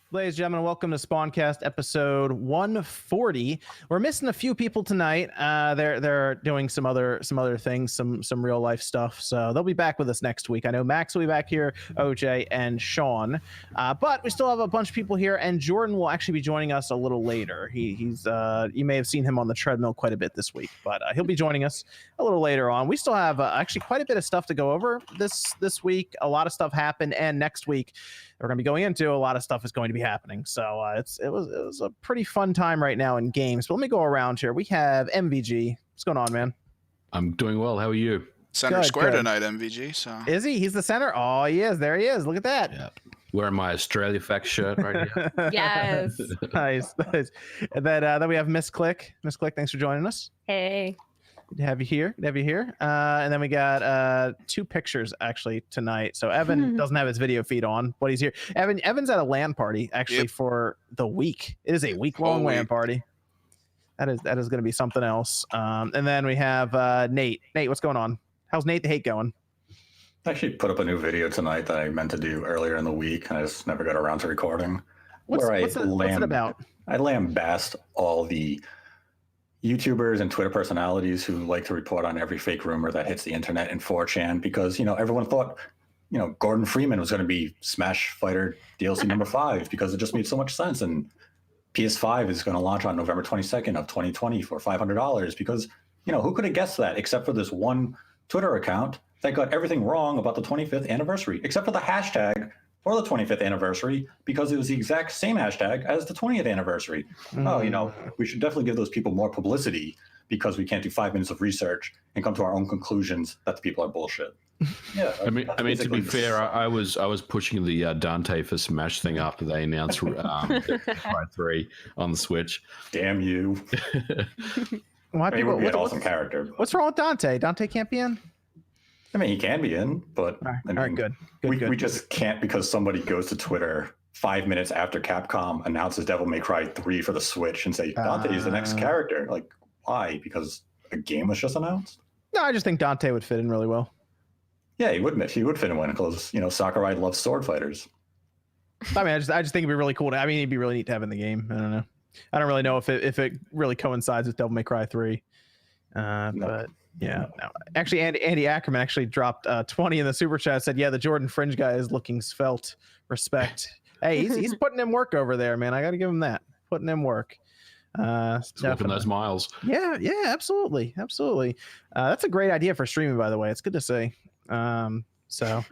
Ladies and gentlemen, welcome to SpawnCast episode 140. We're missing a few people tonight. They're doing some other things, some real life stuff. So they'll be back with us next week. I know Max will be back here, OJ and Sean. But we still have a bunch of people here, and Jordan will actually be joining us a little later. He's you may have seen him on the treadmill quite a bit this week, but he'll be joining us a little later on. We still have actually quite a bit of stuff to go over this week. A lot of stuff happened, and next week we're going to be going into a lot of stuff is going to be happening. So it was a pretty fun time right now in games. But let me go around here. We have MVG. What's going on, man? I'm doing well. How are you? Center square tonight, MVG. So is he? He's the center. Oh, he is. There he is. Look at that. Yeah. Wearing my Australia Facts shirt right here. Yes. Nice. And then we have Miss Click. Miss Click, thanks for joining us. Hey. Good to have you here. And then we got two pictures actually tonight. So Evan doesn't have his video feed on, but he's here. Evan's at a LAN party actually for the week. It is a week-long LAN party. That is going to be something else. And then we have Nate. Nate, what's going on? How's Nate the Hate going? I actually put up a new video tonight that I meant to do earlier in the week, and I just never got around to recording. What's it about? I lambast all the YouTubers and Twitter personalities who like to report on every fake rumor that hits the internet and 4chan because, everyone thought, Gordon Freeman was going to be Smash Fighter DLC number 5 because it just made so much sense. And PS5 is going to launch on November 22nd of 2020 for $500 because, who could have guessed that except for this one Twitter account that got everything wrong about the 25th anniversary, except for the hashtag for the 25th anniversary, because it was the exact same hashtag as the 20th anniversary. Oh, we should definitely give those people more publicity because we can't do 5 minutes of research and come to our own conclusions that the people are bullshit. Yeah. I mean, to be fair, I was pushing the Dante for Smash thing after they announced PS5 3 on the Switch. Damn you. Why he would be an awesome character. What's wrong with Dante? Dante can't be in? I mean, he can be in, but all right, good. We just can't because somebody goes to Twitter 5 minutes after Capcom announces Devil May Cry 3 for the Switch and say Dante is the next character. Like, why? Because a game was just announced? No, I just think Dante would fit in really well. Yeah, he would fit in because Sakurai loves sword fighters. I mean, I just think it'd be really cool. It'd be really neat to have in the game. I don't know. I don't really know if it really coincides with Devil May Cry 3. No. But yeah, no. Actually, Andy Ackerman actually dropped 20 in the super chat. Said, "Yeah, the Jordan Fringe guy is looking svelte. Respect." Hey, he's putting in work over there, man. I got to give him that. Putting in work. Slipping those miles. Yeah, absolutely. That's a great idea for streaming, by the way. It's good to see. So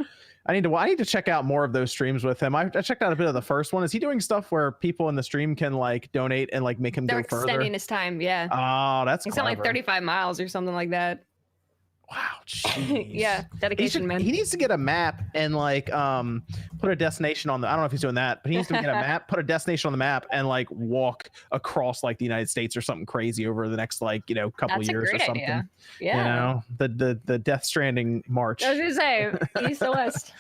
I need to check out more of those streams with him. I checked out a bit of the first one. Is he doing stuff where people in the stream can like donate and like make him go further? They're extending his time, yeah. Oh, that's He's on like 35 miles or something like that. Wow, jeez. Yeah, dedication, man. He needs to get a map and like put a destination on the. I don't know if he's doing that, but he needs to get a map, put a destination on the map, and like walk across like the United States or something crazy over the next like couple That's years a great or something. Idea. Yeah, the Death Stranding march. I was gonna say east to west.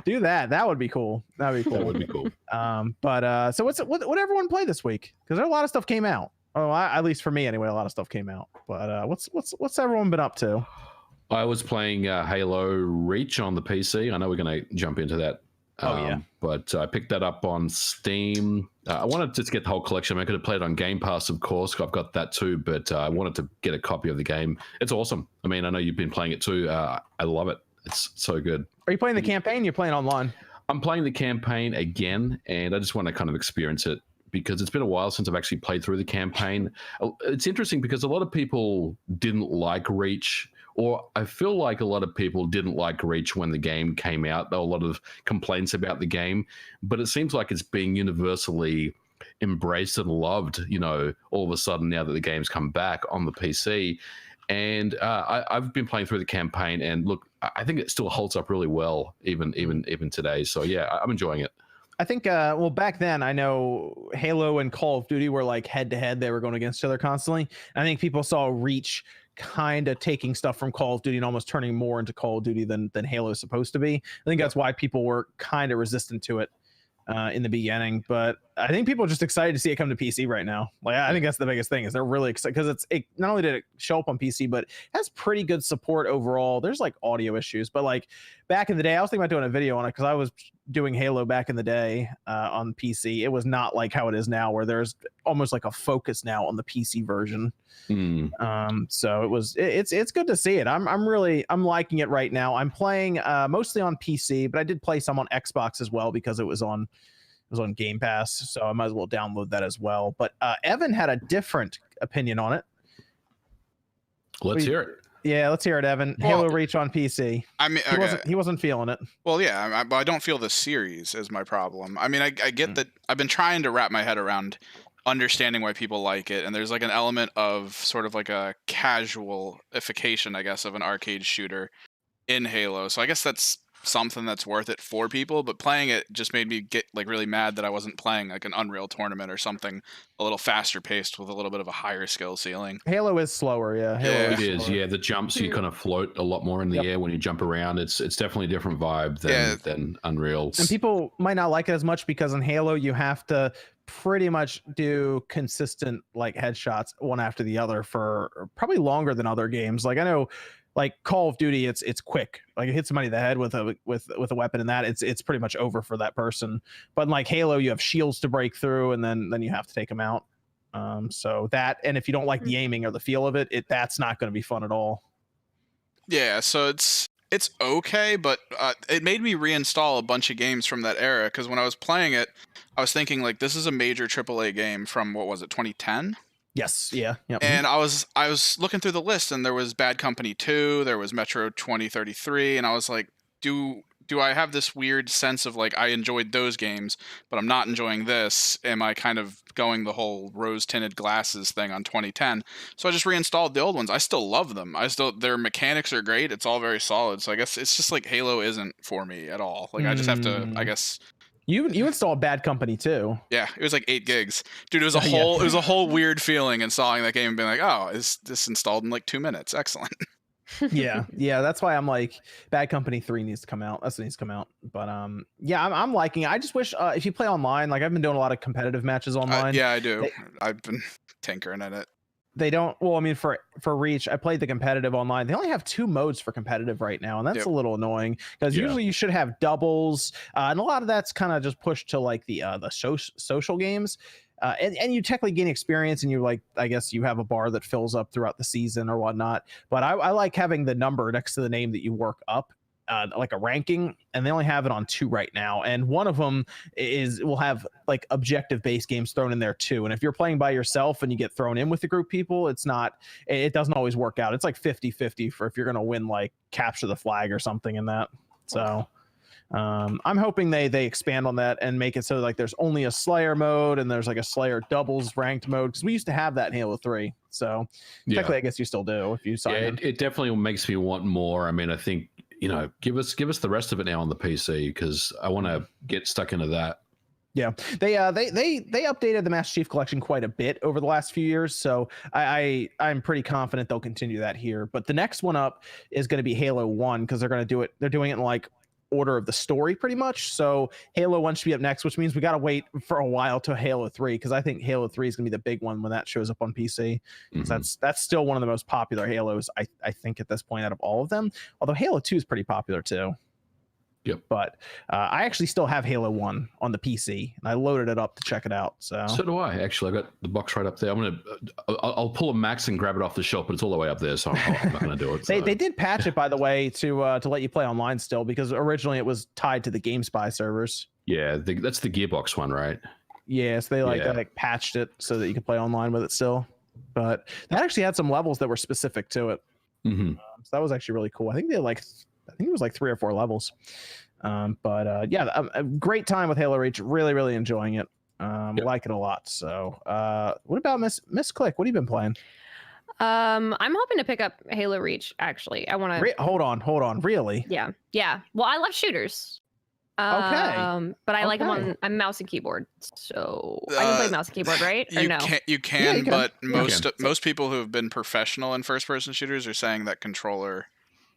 Do that. That would be cool. That would be cool. But so what everyone play this week? Because a lot of stuff came out. Oh, at least for me anyway, a lot of stuff came out. But what's everyone been up to? I was playing Halo Reach on the PC. I know we're going to jump into that. But I picked that up on Steam. I wanted to get the whole collection. I could have played it on Game Pass, of course. I've got that too, but I wanted to get a copy of the game. It's awesome. I mean, I know you've been playing it too. I love it. It's so good. Are you playing the campaign? You're playing online? I'm playing the campaign again, and I just want to kind of experience it because it's been a while since I've actually played through the campaign. It's interesting because a lot of people didn't like Reach, or I feel like a lot of people didn't like Reach when the game came out. There were a lot of complaints about the game, but it seems like it's being universally embraced and loved, all of a sudden now that the game's come back on the PC. And I've been playing through the campaign, and look, I think it still holds up really well, even today. So yeah, I'm enjoying it. I think, back then, I know Halo and Call of Duty were like head to head. They were going against each other constantly. I think people saw Reach kind of taking stuff from Call of Duty and almost turning more into Call of Duty than Halo is supposed to be. I think that's why people were kind of resistant to it in the beginning. But I think people are just excited to see it come to PC right now. Like, I think that's the biggest thing is they're really excited because it not only did it show up on PC, but it has pretty good support overall. There's like audio issues, but like back in the day, I was thinking about doing a video on it because I was doing Halo back in the day on PC, it was not like how it is now, where there's almost like a focus now on the PC version. So it's good to see it. I'm liking it right now. I'm playing mostly on PC, but I did play some on Xbox as well because it was on Game Pass, so I might as well download that as well. But Evan had a different opinion on it. Let's hear it. Yeah, let's hear it, Evan. Well, Halo Reach on PC. I mean, He wasn't feeling it. Well, yeah, but I don't feel the series is my problem. I mean, I get that. I've been trying to wrap my head around understanding why people like it, and there's like an element of sort of like a casualification, I guess, of an arcade shooter in Halo. So I guess that's something that's worth it for people, but playing it just made me get like really mad that I wasn't playing like an Unreal Tournament or something a little faster paced with a little bit of a higher skill ceiling. Halo is slower, yeah. Halo It is, yeah. The jumps, you kind of float a lot more in the air when you jump around. It's definitely a different vibe than Unreal. And people might not like it as much because in Halo you have to pretty much do consistent like headshots one after the other for probably longer than other games. Like I know like Call of Duty, it's quick. Like it hits somebody in the head with a weapon, and that it's pretty much over for that person. But in like Halo, you have shields to break through, and then you have to take them out. So that, and if you don't like the aiming or the feel of it, that's not going to be fun at all. Yeah, so it's okay, but it made me reinstall a bunch of games from that era because when I was playing it, I was thinking like this is a major AAA game from what was it, 2010? Yes. Yeah. Yep. And I was looking through the list, and there was Bad Company 2, there was Metro 2033, and I was like, do I have this weird sense of like I enjoyed those games, but I'm not enjoying this? Am I kind of going the whole rose-tinted glasses thing on 2010? So I just reinstalled the old ones. I still love them. Their mechanics are great. It's all very solid. So I guess it's just like Halo isn't for me at all. Like I just have to, I guess. You installed Bad Company too. Yeah, it was like 8 gigs. Dude, it was a whole weird feeling installing that game and being like, oh, is this installed in like 2 minutes? Excellent. Yeah, that's why I'm like Bad Company 3 needs to come out. That's what needs to come out. But yeah, I'm liking it. I just wish if you play online, like I've been doing a lot of competitive matches online. Yeah, I do. I've been tinkering at it. They don't. Well, I mean, for Reach, I played the competitive online. They only have 2 modes for competitive right now, and that's a little annoying because usually you should have doubles, and a lot of that's kind of just pushed to like the social games. And you technically gain experience, and you like, I guess you have a bar that fills up throughout the season or whatnot. But I like having the number next to the name that you work up, like a ranking, and they only have it on 2 right now. And one of them will have like objective based games thrown in there too. And if you're playing by yourself and you get thrown in with the group people, it doesn't always work out. It's like 50-50 for if you're going to win like capture the flag or something in that. So I'm hoping they expand on that and make it so like there's only a Slayer mode and there's like a Slayer doubles ranked mode, because we used to have that in Halo 3. So technically I guess you still do if you sign in. It definitely makes me want more. I mean, I think, give us the rest of it now on the PC, because I want to get stuck into that. Yeah, they updated the Master Chief Collection quite a bit over the last few years, so I'm pretty confident they'll continue that here. But the next one up is going to be Halo 1, because they're going to do it. They're doing it in like order of the story pretty much. So Halo 1 should be up next, which means we got to wait for a while till Halo 3, because I think Halo 3 is going to be the big one when that shows up on PC. That's still one of the most popular Halos, I think, at this point out of all of them. Although Halo 2 is pretty popular too. Yep. But I actually still have Halo 1 on the PC, and I loaded it up to check it out. So do I. Actually, I got the box right up there. I'll pull a max and grab it off the shelf, but it's all the way up there, so I'm not going to do it. They did patch it, by the way, to let you play online still, because originally it was tied to the GameSpy servers. Yeah, that's the Gearbox one, right? Yes, they like patched it so that you can play online with it still. But that actually had some levels that were specific to it. So that was actually really cool. I think it was like 3 or 4 levels. A great time with Halo Reach. Really, really enjoying it. Like it a lot. So what about Miss Click? What have you been playing? I'm hoping to pick up Halo Reach, actually. I want to hold on. Really? Yeah. Well, I love shooters. Okay. But I like them on mouse and keyboard. So I can play mouse and keyboard, right? Or no? You can, but most people who have been professional in first-person shooters are saying that controller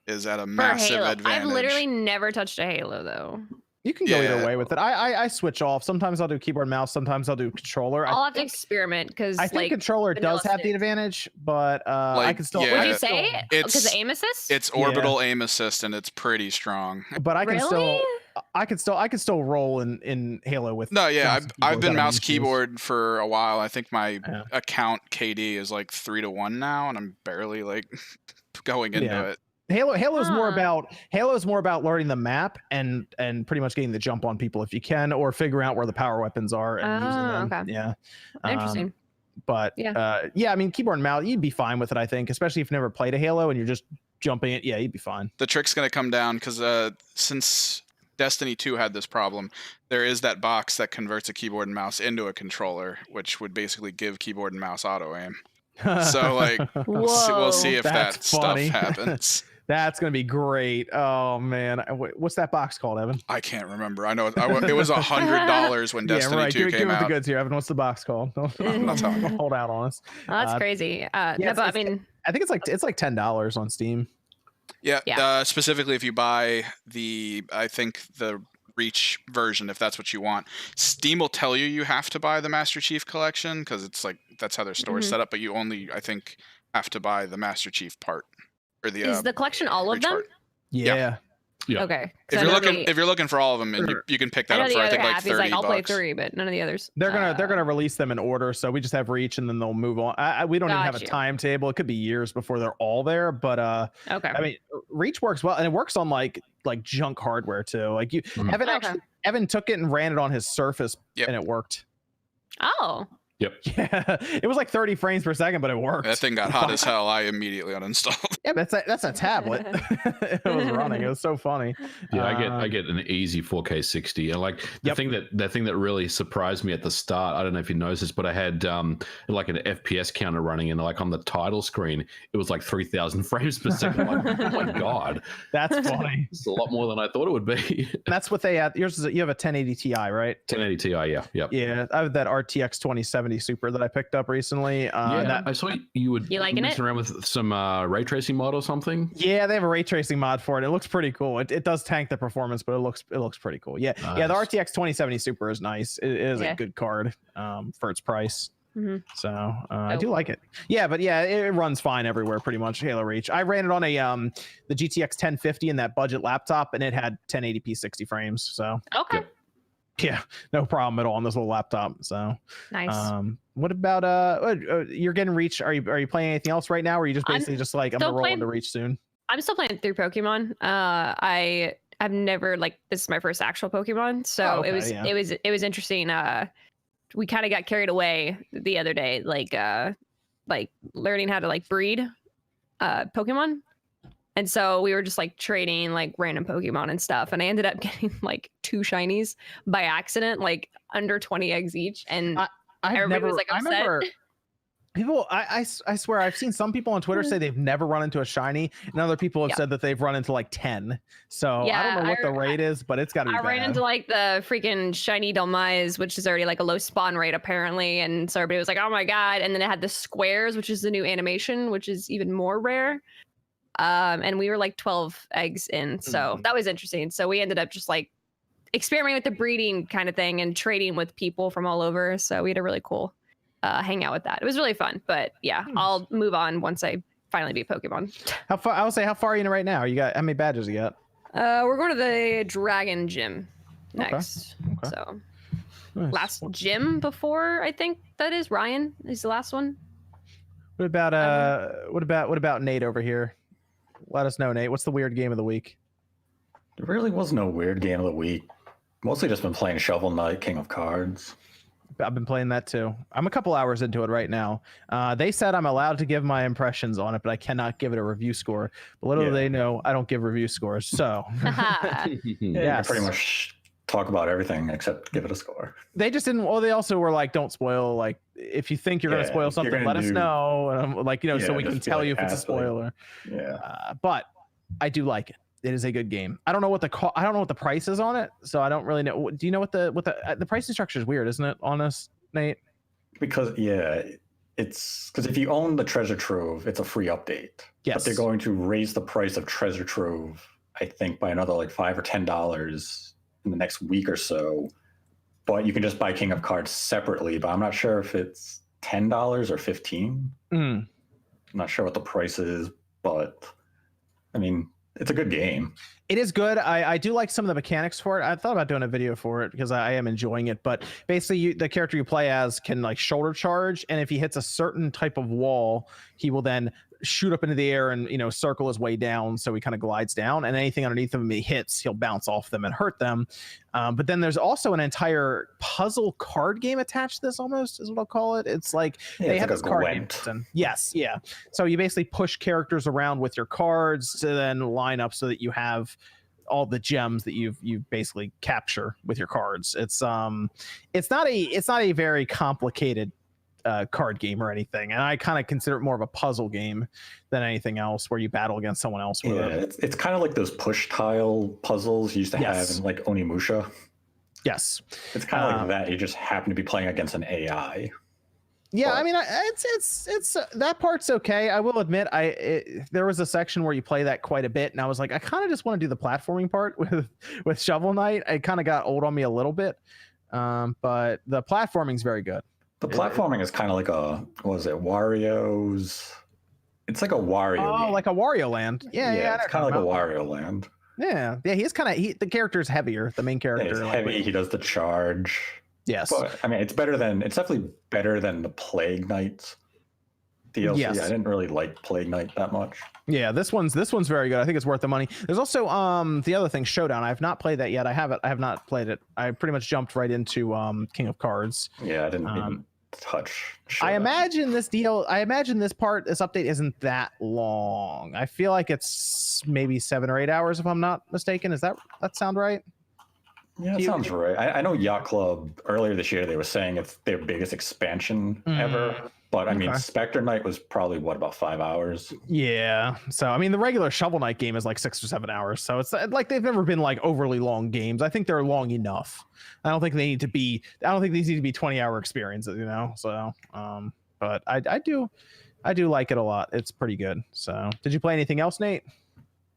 is at a massive advantage. I've literally never touched a Halo though. You can go either way with it. I switch off. Sometimes I'll do keyboard and mouse. Sometimes I'll do controller. I'll have to experiment, because I think controller does have the advantage, but I can still. Would you say because of aim assist? It's orbital aim assist, and it's pretty strong. But I can still. I could still roll in Halo with. No, yeah, I've been mouse issues. keyboard for a while. I think my account KD is like 3-1 now, and I'm barely like going into it. Halo's more about learning the map and pretty much getting the jump on people if you can, or figuring out where the power weapons are and using them. Okay. Yeah, Interesting. But I mean, keyboard and mouse, you'd be fine with it, I think, especially if you've never played a Halo and you're just jumping it. Yeah, you'd be fine. The trick's gonna come down because since Destiny 2 had this problem, there is that box that converts a keyboard and mouse into a controller, which would basically give keyboard and mouse auto aim. So like, we'll see if that stuff happens. That's gonna be great. Oh man, what's that box called, Evan? I can't remember. I know it was $100 when Destiny 2 came give out. The goods here, Evan. What's the box called? I'm not telling you. Hold out on us. Oh, that's crazy. No, but I mean, I think it's like $10 on Steam. Yeah. Specifically, if you buy the Reach version, if that's what you want, Steam will tell you have to buy the Master Chief Collection because it's like that's how their store is set up. But you only, I think, have to buy the Master Chief part. Or the, is the collection all of them? part. Yeah. Okay. If you're looking for all of them, and you can pick that up for I think like $30. He's like, I'll play 3, but none of the others. They're gonna release them in order, so we just have Reach, and then they'll move on. We don't even have a timetable. It could be years before they're all there, but okay. I mean, Reach works well, and it works on like junk hardware too. Like Evan took it and ran it on his Surface, and it worked. Oh. Yep. Yeah, it was like 30 frames per second, but it worked. That thing got hot as hell. I immediately uninstalled. Yeah, but that's a tablet. It was running. It was so funny. Yeah, I get an easy 4K 60, and like the thing that really surprised me at the start. I don't know if you noticed this, but I had like an FPS counter running, and like on the title screen, it was like 3,000 frames per second. Like, oh my god, that's funny. It's a lot more than I thought it would be. That's what they had. You have a 1080 Ti, right? 1080 Ti, yeah, yeah. I have that RTX 2070 Super that I picked up recently. I saw you liking messing around with some ray tracing mod or something. Yeah, they have a ray tracing mod for it. It looks pretty cool. It does tank the performance, but it looks pretty cool. Yeah, nice. Yeah. The RTX 2070 Super is nice. It is a good card for its price. So I do like it. Yeah, but yeah, it runs fine everywhere pretty much. Halo Reach. I ran it on the GTX 1050 in that budget laptop, and it had 1080p 60 frames. So okay. Yeah, no problem at all on this little laptop. So nice. What about you're getting Reach? Are you playing anything else right now, or are you just basically I'm gonna roll into Reach soon? I'm still playing through Pokemon. I've never this is my first actual Pokemon, so it was interesting. We kind of got carried away the other day, like learning how to breed Pokemon. And so we were just trading random Pokemon and stuff. And I ended up getting 2 shinies by accident, under 20 eggs each. And everybody was upset. I remember people, I swear I've seen some people on Twitter say they've never run into a shiny, and other people have said that they've run into 10. So I don't know what the rate is, but it's got to be bad. I ran into the freaking shiny Delmise, which is already a low spawn rate apparently. And so everybody was like, oh my God. And then it had the squares, which is the new animation, which is even more rare. And we were 12 eggs in, so that was interesting. So we ended up just experimenting with the breeding kind of thing and trading with people from all over. So we had a really cool hangout with that. It was really fun. But yeah, I'll move on once I finally beat Pokemon. How far are you in right now? How many badges you got? We're going to the Dragon Gym next. Okay. So nice. Last gym before, I think that is Ryan is the last one. What about Nate over here? Let us know, Nate. What's the weird game of the week? There really was no weird game of the week. Mostly just been playing Shovel Knight, King of Cards. I've been playing that too. I'm a couple hours into it right now. They said I'm allowed to give my impressions on it, but I cannot give it a review score. But little do they know, I don't give review scores. So yeah, pretty much talk about everything except give it a score. They just didn't. Well, they also were don't spoil. If you think you're going to spoil something, let us know. And so we can tell you if it's a spoiler. Yeah. But I do like it. It is a good game. I don't know what the price is on it, so I don't really know. Do you know what the pricing structure is weird, isn't it? On us, Nate? Because it's because if you own the Treasure Trove, it's a free update. Yes. But they're going to raise the price of Treasure Trove, I think, by another $5 or $10 in the next week or so. But you can just buy King of Cards separately. But I'm not sure if it's $10 or $15. I'm not sure what the price is, but I mean, It's a good game. It is good. I do like some of the mechanics for it. I thought about doing a video for it because I am enjoying it. But basically, the character you play as can like shoulder charge, and if he hits a certain type of wall, he will then shoot up into the air and circle his way down. So he kind of glides down, and anything underneath him he hits, he'll bounce off them and hurt them. But then there's also an entire puzzle card game attached to this. Almost is what I'll call it. It's like they have this card game. Yes, yeah. So you basically push characters around with your cards to then line up so that you have all the gems that you basically capture with your cards. It's not a very complicated card game or anything, and I kind of consider it more of a puzzle game than anything else, where you battle against someone else with it. It's kind of like those push tile puzzles you used to have in like Onimusha. Yes, it's kind of like that. You just happen to be playing against an AI. Yeah, I mean, it's that part's okay. I will admit, there was a section where you play that quite a bit, and I was like, I kind of just want to do the platforming part with Shovel Knight. It kind of got old on me a little bit, but the platforming's very good. The platforming is kind of like Wario's? It's like a Wario game. Like a Wario Land. Yeah, it's kind of like a Wario Land. Yeah, he's the character's heavier. The main character. Yeah, he's heavy. He does the charge. Yes, but I mean, it's definitely better than the Plague Knights DLC. Yes. I didn't really like Plague Knight that much. Yeah, this one's very good. I think it's worth the money. There's also the other thing, Showdown. I have not played that yet. I have not played it. I pretty much jumped right into King of Cards. Yeah, I didn't even touch Showdown. I imagine this update isn't that long. I feel like it's maybe 7 or 8 hours if I'm not mistaken. Does that sound right? Yeah, that sounds right. I know Yacht Club earlier this year, they were saying it's their biggest expansion ever. But I mean, Spectre Knight was probably about 5 hours. Yeah. So I mean, the regular Shovel Knight game is like 6 or 7 hours. So it's like they've never been like overly long games. I think they're long enough. I don't think these need to be 20-hour experiences, So, but I do like it a lot. It's pretty good. So, did you play anything else, Nate?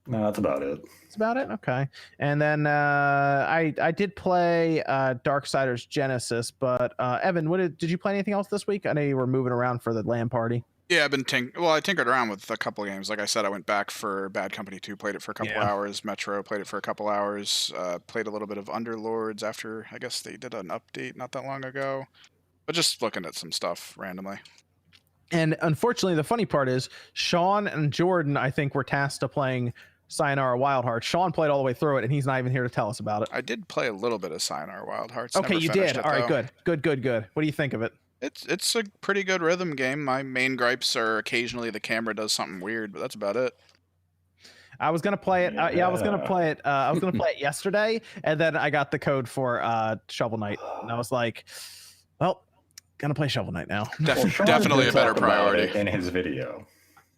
No, that's about it. That's about it. Okay. And then I did play Darksiders Genesis, but Evan, did you play anything else this week? I know you were moving around for the LAN party. Yeah, I tinkered around with a couple of games. Like I said, I went back for Bad Company 2, played it for a couple hours. Metro, played it for a couple hours. Played a little bit of Underlords after, I guess they did an update not that long ago. But just looking at some stuff randomly. And unfortunately, the funny part is Sean and Jordan, I think, were tasked to playing Sayonara Wild Hearts. Sean played all the way through it, and he's not even here to tell us about it. I did play a little bit of Sayonara Wild Hearts. Okay, you did. All right, good. What do you think of it? It's a pretty good rhythm game. My main gripes are occasionally the camera does something weird, but that's about it. I was gonna play it. I was gonna play it. I was gonna play it yesterday, and then I got the code for Shovel Knight, and I was like, "Well, gonna play Shovel Knight now." Definitely a better priority in his video.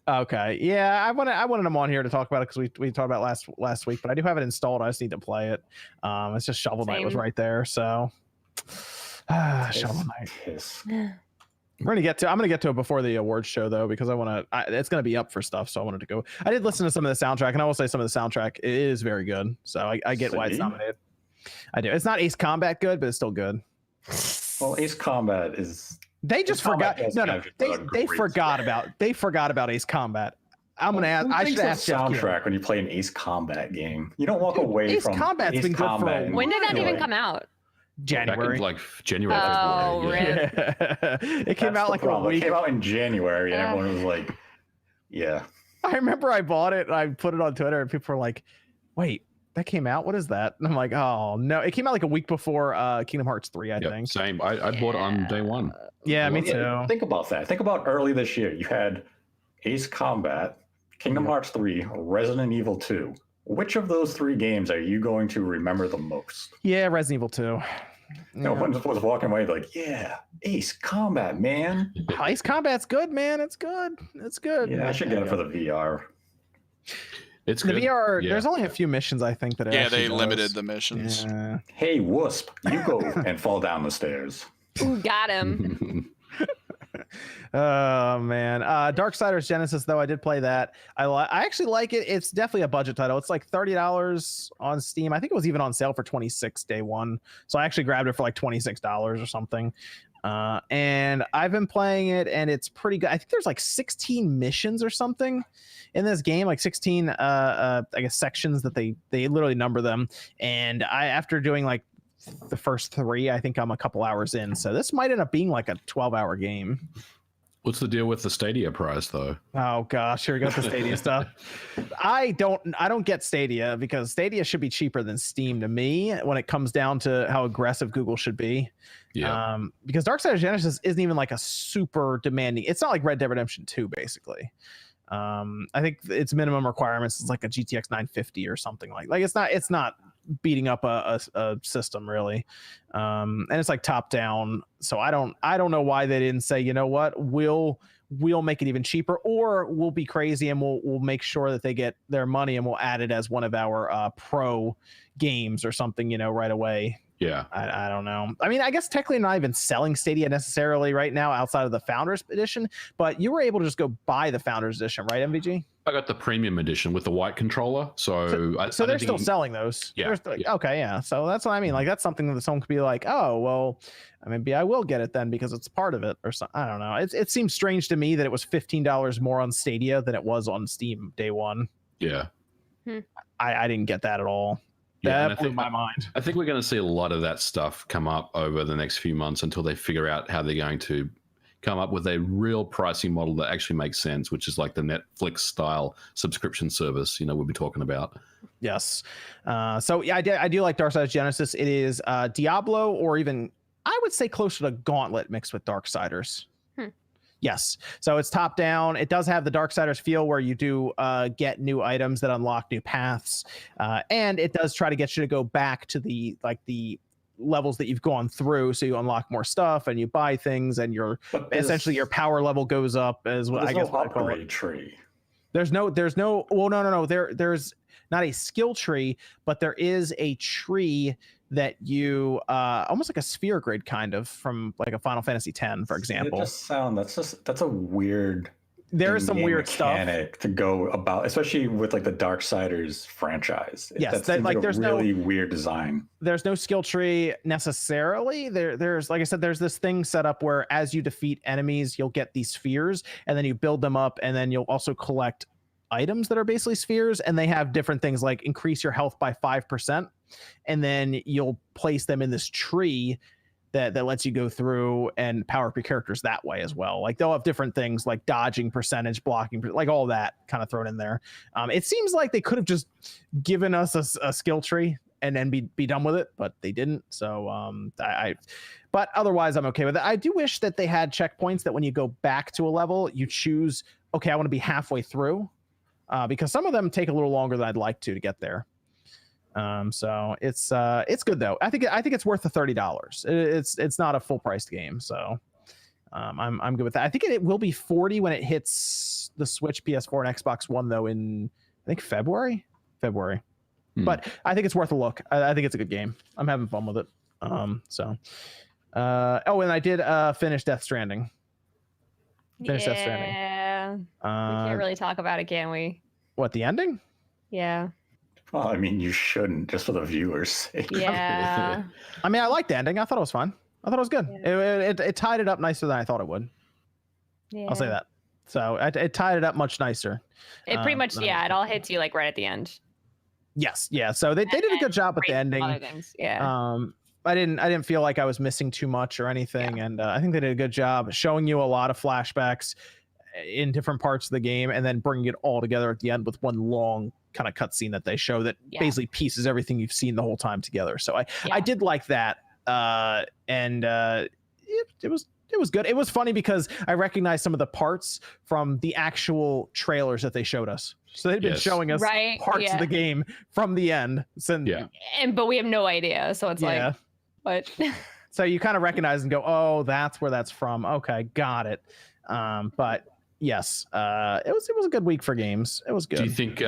Okay, yeah, I wanted him on here to talk about it because we talked about last week, but I do have it installed. I just need to play it. It's just Shovel Knight was right there, so Shovel Knight. I'm gonna get to it before the awards show though, because it's gonna be up for stuff, so I wanted to go. I did listen to some of the soundtrack, and I will say some of the soundtrack is very good, so I get why it's nominated. I do. It's not Ace Combat good, but it's still good. Well, Ace Combat is. They just forgot. No. They forgot about Ace Combat. I'm gonna ask. I should ask soundtrack when you play an Ace Combat game. You don't walk away from Ace Combat's been good for a while. When did that even come out? January. Like January. Oh, really? Yeah. It came out like a week. It came out in January, and everyone was like, "Yeah." I remember I bought it and I put it on Twitter, and people were like, "Wait, that came out? What is that?" And I'm like, "Oh no!" It came out like a week before Kingdom Hearts 3, I think. Same. I bought it on day one. Yeah, me too. Think about that. Think about early this year. You had Ace Combat, Kingdom Hearts 3, Resident Evil 2. Which of those 3 games are you going to remember the most? Yeah, Resident Evil 2. No one was walking away like, yeah, Ace Combat, man. Ace Combat's good, man. It's good. It's good. Yeah, I should get it for the VR. It's the good. VR. Yeah. There's only a few missions, I think, that. Yeah, they limited the missions. Yeah. Hey, Wisp, you go and fall down the stairs. Ooh, got him. Oh man, Darksiders Genesis though, I did play that. I actually like it. It's definitely a budget title. It's like $30 on Steam. I think it was even on sale for $26 day one. So I actually grabbed it for like $26 or something. And I've been playing it, and it's pretty good. I think there's like 16 missions or something in this game, like 16 I guess sections that they literally number them. And after doing like the first 3, I think I'm a couple hours in, so this might end up being like a 12-hour game. What's the deal with the Stadia price, though? Oh gosh, here we go with the Stadia stuff. I don't get Stadia because Stadia should be cheaper than Steam to me when it comes down to how aggressive Google should be. Yeah. Because Darksiders Genesis isn't even like a super demanding. It's not like Red Dead Redemption 2, basically. I think its minimum requirements is like a GTX 950 or something like it's not beating up a system really, and it's like top down. So I don't know why they didn't say, you know what, we'll make it even cheaper, or we'll be crazy and we'll make sure that they get their money and we'll add it as one of our pro games or something, you know, right away. Yeah. I don't know. I mean, I guess technically not even selling Stadia necessarily right now outside of the Founders Edition, but you were able to just go buy the Founders Edition, right, MVG? I got the premium edition with the white controller. So they're still selling those. Yeah, Okay, yeah. So that's what I mean. Like, that's something that someone could be like, oh, well, maybe I will get it then because it's part of it or something. I don't know. It seems strange to me that it was $15 more on Stadia than it was on Steam day one. Yeah. I didn't get that at all. Yeah, that blew my mind. I think we're going to see a lot of that stuff come up over the next few months until they figure out how they're going to come up with a real pricing model that actually makes sense, which is like the Netflix style subscription service, you know, we'll be talking about. Yes. So yeah, I do like Darksiders Genesis. It is Diablo, or even I would say closer to Gauntlet mixed with Darksiders. Yes. So it's top down. It does have the Darksiders feel where you do get new items that unlock new paths. And it does try to get you to go back to the levels that you've gone through. So you unlock more stuff and you buy things and essentially your power level goes up as well. I guess no upgrade tree. There's no, well, no. There's not a skill tree, but there is a tree that you almost like a sphere grid kind of from like a Final Fantasy X, for example. That's a weird. There is some weird mechanic stuff to go about, especially with like the Darksiders franchise. Yes, there's really weird design. There's no skill tree necessarily. There's like I said, there's this thing set up where as you defeat enemies, you'll get these spheres, and then you build them up, and then you'll also collect items that are basically spheres, and they have different things like increase your health by 5%, and then you'll place them in this tree that lets you go through and power up your characters that way as well. Like they'll have different things like dodging percentage, blocking, like all that kind of thrown in there. It seems like they could have just given us a skill tree and then be done with it, but they didn't. So but otherwise I'm okay with it. I do wish that they had checkpoints that when you go back to a level, you choose, okay, I want to be halfway through, because some of them take a little longer than I'd like to get there. So it's good though. I think it's worth the $30. It's not a full priced game, so I'm good with that. I think it will be $40 when it hits the Switch, PS4, and Xbox One though in I think February. But I think it's worth a look. I think it's a good game. I'm having fun with it. And I did finish Death Stranding. Death Stranding. Yeah. We can't really talk about it, can we? What, the ending? Yeah. Well, I mean, you shouldn't, just for the viewers' sake. Yeah. I mean, I liked the ending. I thought it was fun. I thought it was good. Yeah. It tied it up nicer than I thought it would. Yeah. I'll say that. So it tied it up much nicer. It pretty much, it all hits you like right at the end. Yes. Yeah. So they did a good job with the ending. Other things. Yeah. I didn't feel like I was missing too much or anything. Yeah. And I think they did a good job showing you a lot of flashbacks in different parts of the game and then bringing it all together at the end with one long kind of cutscene that they show that basically pieces everything you've seen the whole time together. So I did like that. It was good. It was funny because I recognized some of the parts from the actual trailers that they showed us. So they'd been showing us parts of the game from the end. But we have no idea. So it's like, what? So you kind of recognize and go, oh, that's where that's from. Okay, got it. But yes, it was a good week for games. It was good. Do you think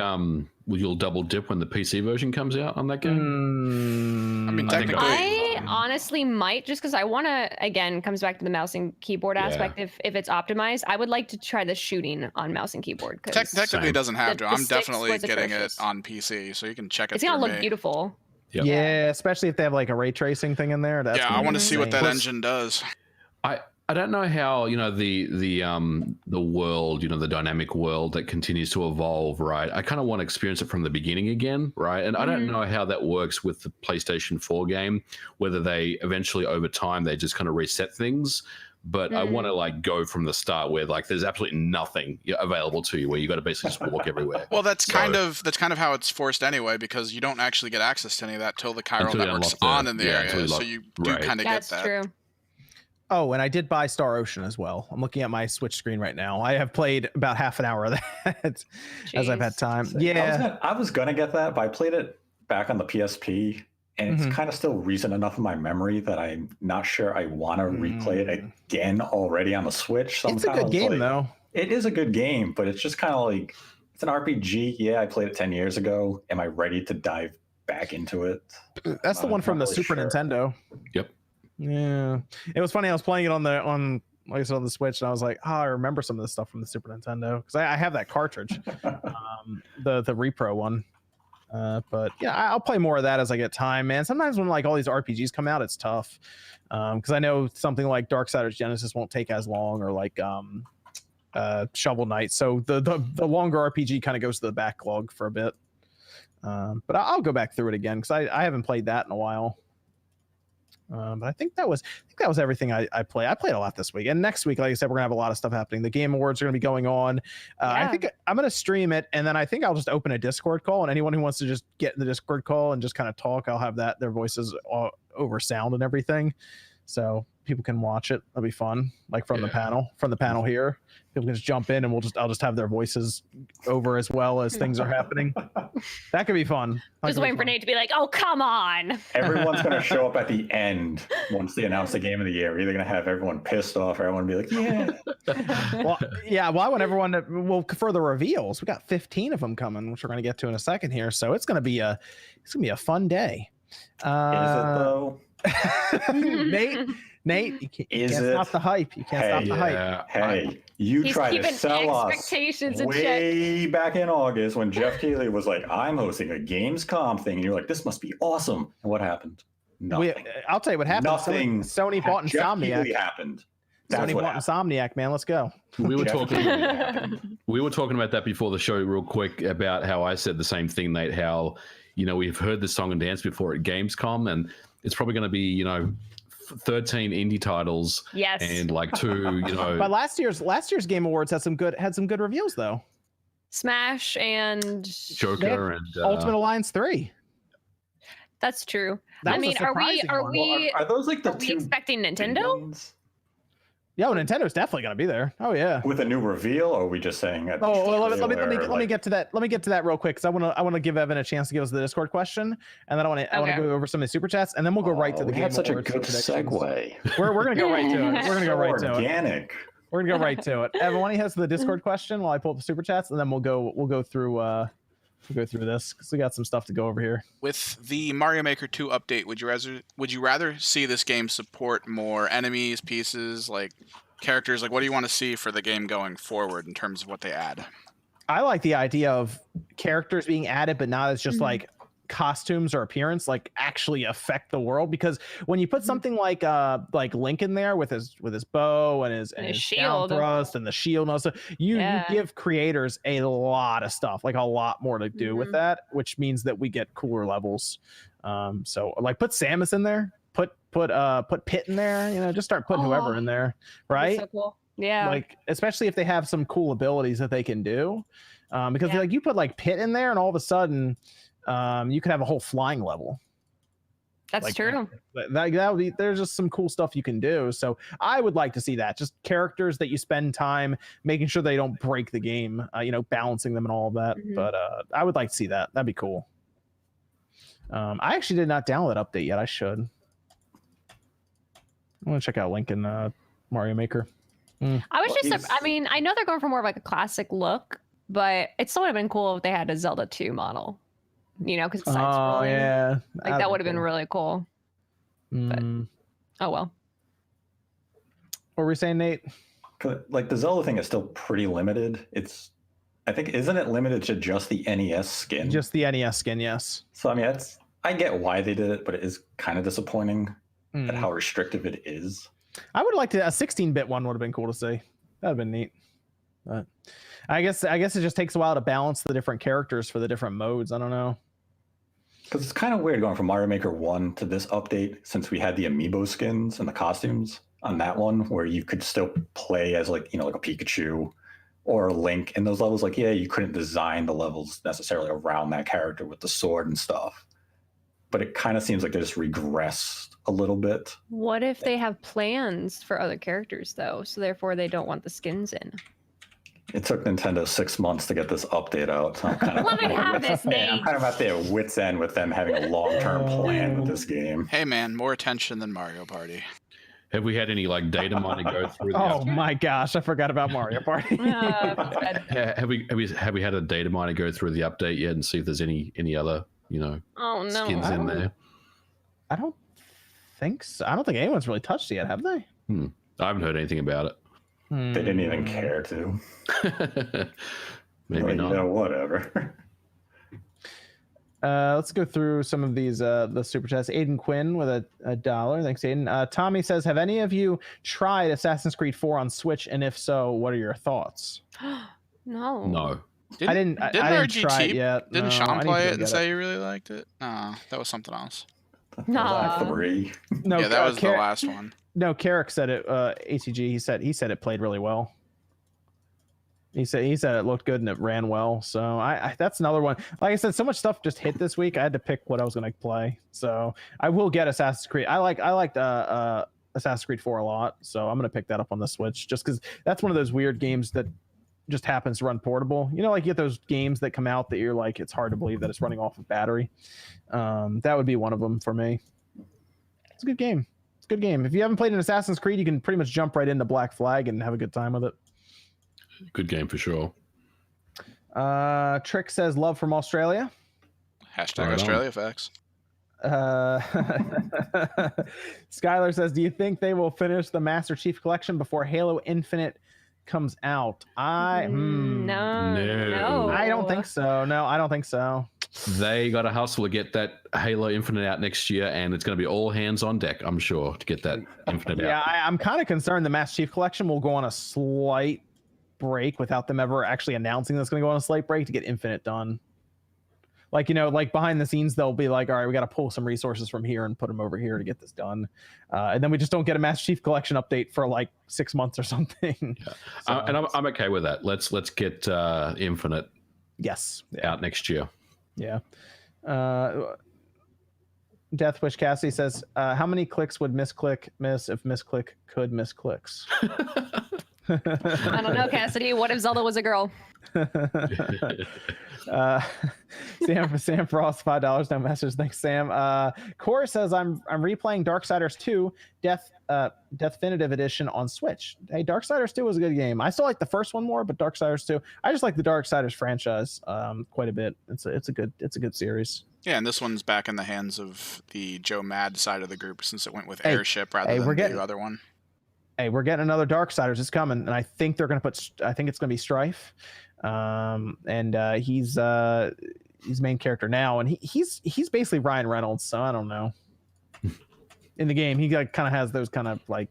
you'll double dip when the PC version comes out on that game? I mean, technically, I honestly might, just because I want to. Again, comes back to the mouse and keyboard aspect. If it's optimized, I would like to try the shooting on mouse and keyboard. Technically, it doesn't have to. I'm definitely getting it on PC, so you can check it. It's gonna look beautiful. Yep. Yeah, especially if they have like a ray tracing thing in there. That's I want to see what that engine does. I don't know how, you know, the world, you know, the dynamic world that continues to evolve, right? I kind of want to experience it from the beginning again, right? And I don't know how that works with the PlayStation 4 game, whether they eventually over time they just kind of reset things. But I want to like go from the start where like there's absolutely nothing available to you, where you got to basically just walk everywhere. Well, that's kind of how it's forced anyway, because you don't actually get access to any of that till the chiral network's on in the area. So you do kind of get that. That's true. Oh, and I did buy Star Ocean as well. I'm looking at my Switch screen right now. I have played about half an hour of that as I've had time. Yeah, I was gonna get that, but I played it back on the PSP, and it's kind of still recent enough in my memory that I'm not sure I want to replay it again already on the Switch. It's a good game, though. It is a good game, but it's just kind of like, it's an RPG. Yeah, I played it 10 years ago. Am I ready to dive back into it? That's the one from the Super Nintendo. Yep. Yeah, it was funny. I was playing it on like I said, on the Switch, and I was like, oh, I remember some of the stuff from the Super Nintendo, because I have that cartridge, the repro one. But yeah, I'll play more of that as I get time, man. Sometimes when like all these RPGs come out, it's tough, because I know something like Darksiders Genesis won't take as long, or like Shovel Knight. So the longer RPG kind of goes to the backlog for a bit. But I'll go back through it again, because I haven't played that in a while. But I think that was everything I played. I played a lot this week, and next week, like I said, we're gonna have a lot of stuff happening. The Game Awards are gonna be going on. I think I'm gonna stream it, and then I think I'll just open a Discord call, and anyone who wants to just get in the Discord call and just kind of talk, I'll have their voices over sound and everything, so people can watch it. That'll be fun, like from the panel here. People can just jump in, and I'll just have their voices over as well as things are happening. That could be fun. Just waiting for Nate to be like, "Oh, come on!" Everyone's gonna show up at the end once they announce the game of the year. We're either gonna have everyone pissed off, or everyone be like, "Yeah." Well, I want everyone to. Well, for the reveals, we got 15 of them coming, which we're gonna get to in a second here. So it's gonna be a fun day. Is it though? Nate, you can't stop the hype. You can't stop the hype. Hey, you tried to sell us way back in August when Jeff Keighley was like, I'm hosting a Gamescom thing. And you're like, this must be awesome. And what happened? Nothing. I'll tell you what happened. Nothing. Sony bought Insomniac. Happened. Sony bought Insomniac, man. Let's go. We were talking about that before the show real quick, about how I said the same thing, Nate, how, you know, we've heard the song and dance before at Gamescom, and it's probably going to be, you know, 13 indie titles, and like 2, you know. But last year's Game Awards had some good reveals though. Smash and Joker and Ultimate Alliance 3. That's true. That I mean, are those like the are we expecting Nintendo? Yeah, well, Nintendo's definitely gonna be there. Oh yeah. With a new reveal, or are we just saying? Let me get to that. Let me get to that real quick, because I want to give Evan a chance to give us the Discord question, and then I want to go over some of the super chats, and then we'll go right to the game. That's such a good segue. We're gonna go right to it. We're gonna go right to it. Organic. We're gonna go right to it. Evan, why don't you have the Discord question while I pull up the super chats, and then we'll go through this, because we got some stuff to go over here. With the Mario Maker 2 update, would you rather see this game support more enemies, pieces, like characters? Like, what do you want to see for the game going forward in terms of what they add? I like the idea of characters being added, but not as just like costumes or appearance, like actually affect the world. Because when you put something like Link in there with his bow and his shield thrust and the shield and all stuff, you give creators a lot of stuff, like a lot more to do with that, which means that we get cooler levels. So like put Samus in there, put Pit in there, you know, just start putting whoever in there, right? That's so cool. Yeah, like especially if they have some cool abilities that they can do, because like you put like Pit in there and all of a sudden you could have a whole flying level. That's like, true. That would be, there's just some cool stuff you can do. So I would like to see that. Just characters that you spend time making sure they don't break the game, you know, balancing them and all of that. But I would like to see that. That'd be cool. I actually did not download that update yet. I should. I want to check out Link and Mario Maker. I was I mean, I know they're going for more of like a classic look, but it still would have been cool if they had a Zelda 2 model. You know, because yeah, like that would have been really cool. But, oh well. What were we saying, Nate? Like the Zelda thing is still pretty limited. I think, isn't it limited to just the NES skin? Just the NES skin, yes. So I mean, I get why they did it, but it is kind of disappointing at how restrictive it is. I would like to. A 16-bit one would have been cool to see. That'd have been neat. But I guess it just takes a while to balance the different characters for the different modes. I don't know. Because it's kind of weird going from Mario Maker 1 to this update, since we had the amiibo skins and the costumes on that one, where you could still play as like a Pikachu or a Link in those levels. Like, yeah, you couldn't design the levels necessarily around that character with the sword and stuff. But it kind of seems like they just regressed a little bit. What if they have plans for other characters, though, so therefore they don't want the skins in? It took Nintendo 6 months to get this update out. So I'm kind of, Let me have this, Nate. I'm kind of at their wit's end with them having a long-term plan with this game. Hey man, more attention than Mario Party. Have we had any like data mining go through? Oh my gosh, I forgot about Mario Party. Have we had a data miner go through the update yet and see if there's any other skins in there? I don't think so. I don't think anyone's really touched it yet, have they? I haven't heard anything about it. They didn't even care to. Maybe not. Whatever. Let's go through some of these the super chats. Aiden Quinn with $1. Thanks, Aiden. Tommy says, have any of you tried Assassin's Creed 4 on Switch? And if so, what are your thoughts? No. I didn't try it yet. Didn't Sean play it and say he really liked it? No, that was something else. No. 3. No, yeah, that was the last one. No, Carrick said it. ACG. He said it played really well. He said it looked good and it ran well. So I that's another one. Like I said, so much stuff just hit this week. I had to pick what I was going to play. So I will get Assassin's Creed. I liked Assassin's Creed 4 a lot. So I'm going to pick that up on the Switch just because that's one of those weird games that just happens to run portable. Like you get those games that come out that you're like, it's hard to believe that it's running off of battery. That would be one of them for me. It's a good game. Good game. If you haven't played an Assassin's Creed, you can pretty much jump right into Black Flag and have a good time with it. Good game for sure. Trick says love from Australia. Hashtag Australia facts. Skylar says, do you think they will finish the Master Chief Collection before Halo Infinite comes out? No. I don't think so. No, I don't think so. They got a hustle to get that Halo Infinite out next year, and it's going to be all hands on deck, I'm sure, to get that Infinite out. Yeah, I'm kind of concerned the Master Chief Collection will go on a slight break without them ever actually announcing that's going to go on a slight break to get Infinite done. Like, like behind the scenes, they'll be like, all right, we got to pull some resources from here and put them over here to get this done. And then we just don't get a Master Chief Collection update for like 6 months or something. Yeah. So, and I'm okay with that. Let's get Infinite out next year. Yeah. Deathwish Cassie says, how many clicks would misclick miss if misclick could miss clicks? I don't know, Cassidy. What if Zelda was a girl? Sam Frost, $5, no message. Thanks, Sam. Core says, I'm replaying Darksiders 2 Definitive Edition on Switch. Hey, Darksiders 2 was a good game. I still like the first one more, but Darksiders 2, I just like the Darksiders franchise quite a bit. It's a good series. Yeah, and this one's back in the hands of the Joe Mad side of the group since it went with Airship rather than the other one. Hey, we're getting another Darksiders. It's coming, and I think they're going to put. I think it's going to be Strife, and he's main character now, and he's basically Ryan Reynolds. So I don't know. In the game, he kind of has those kind of like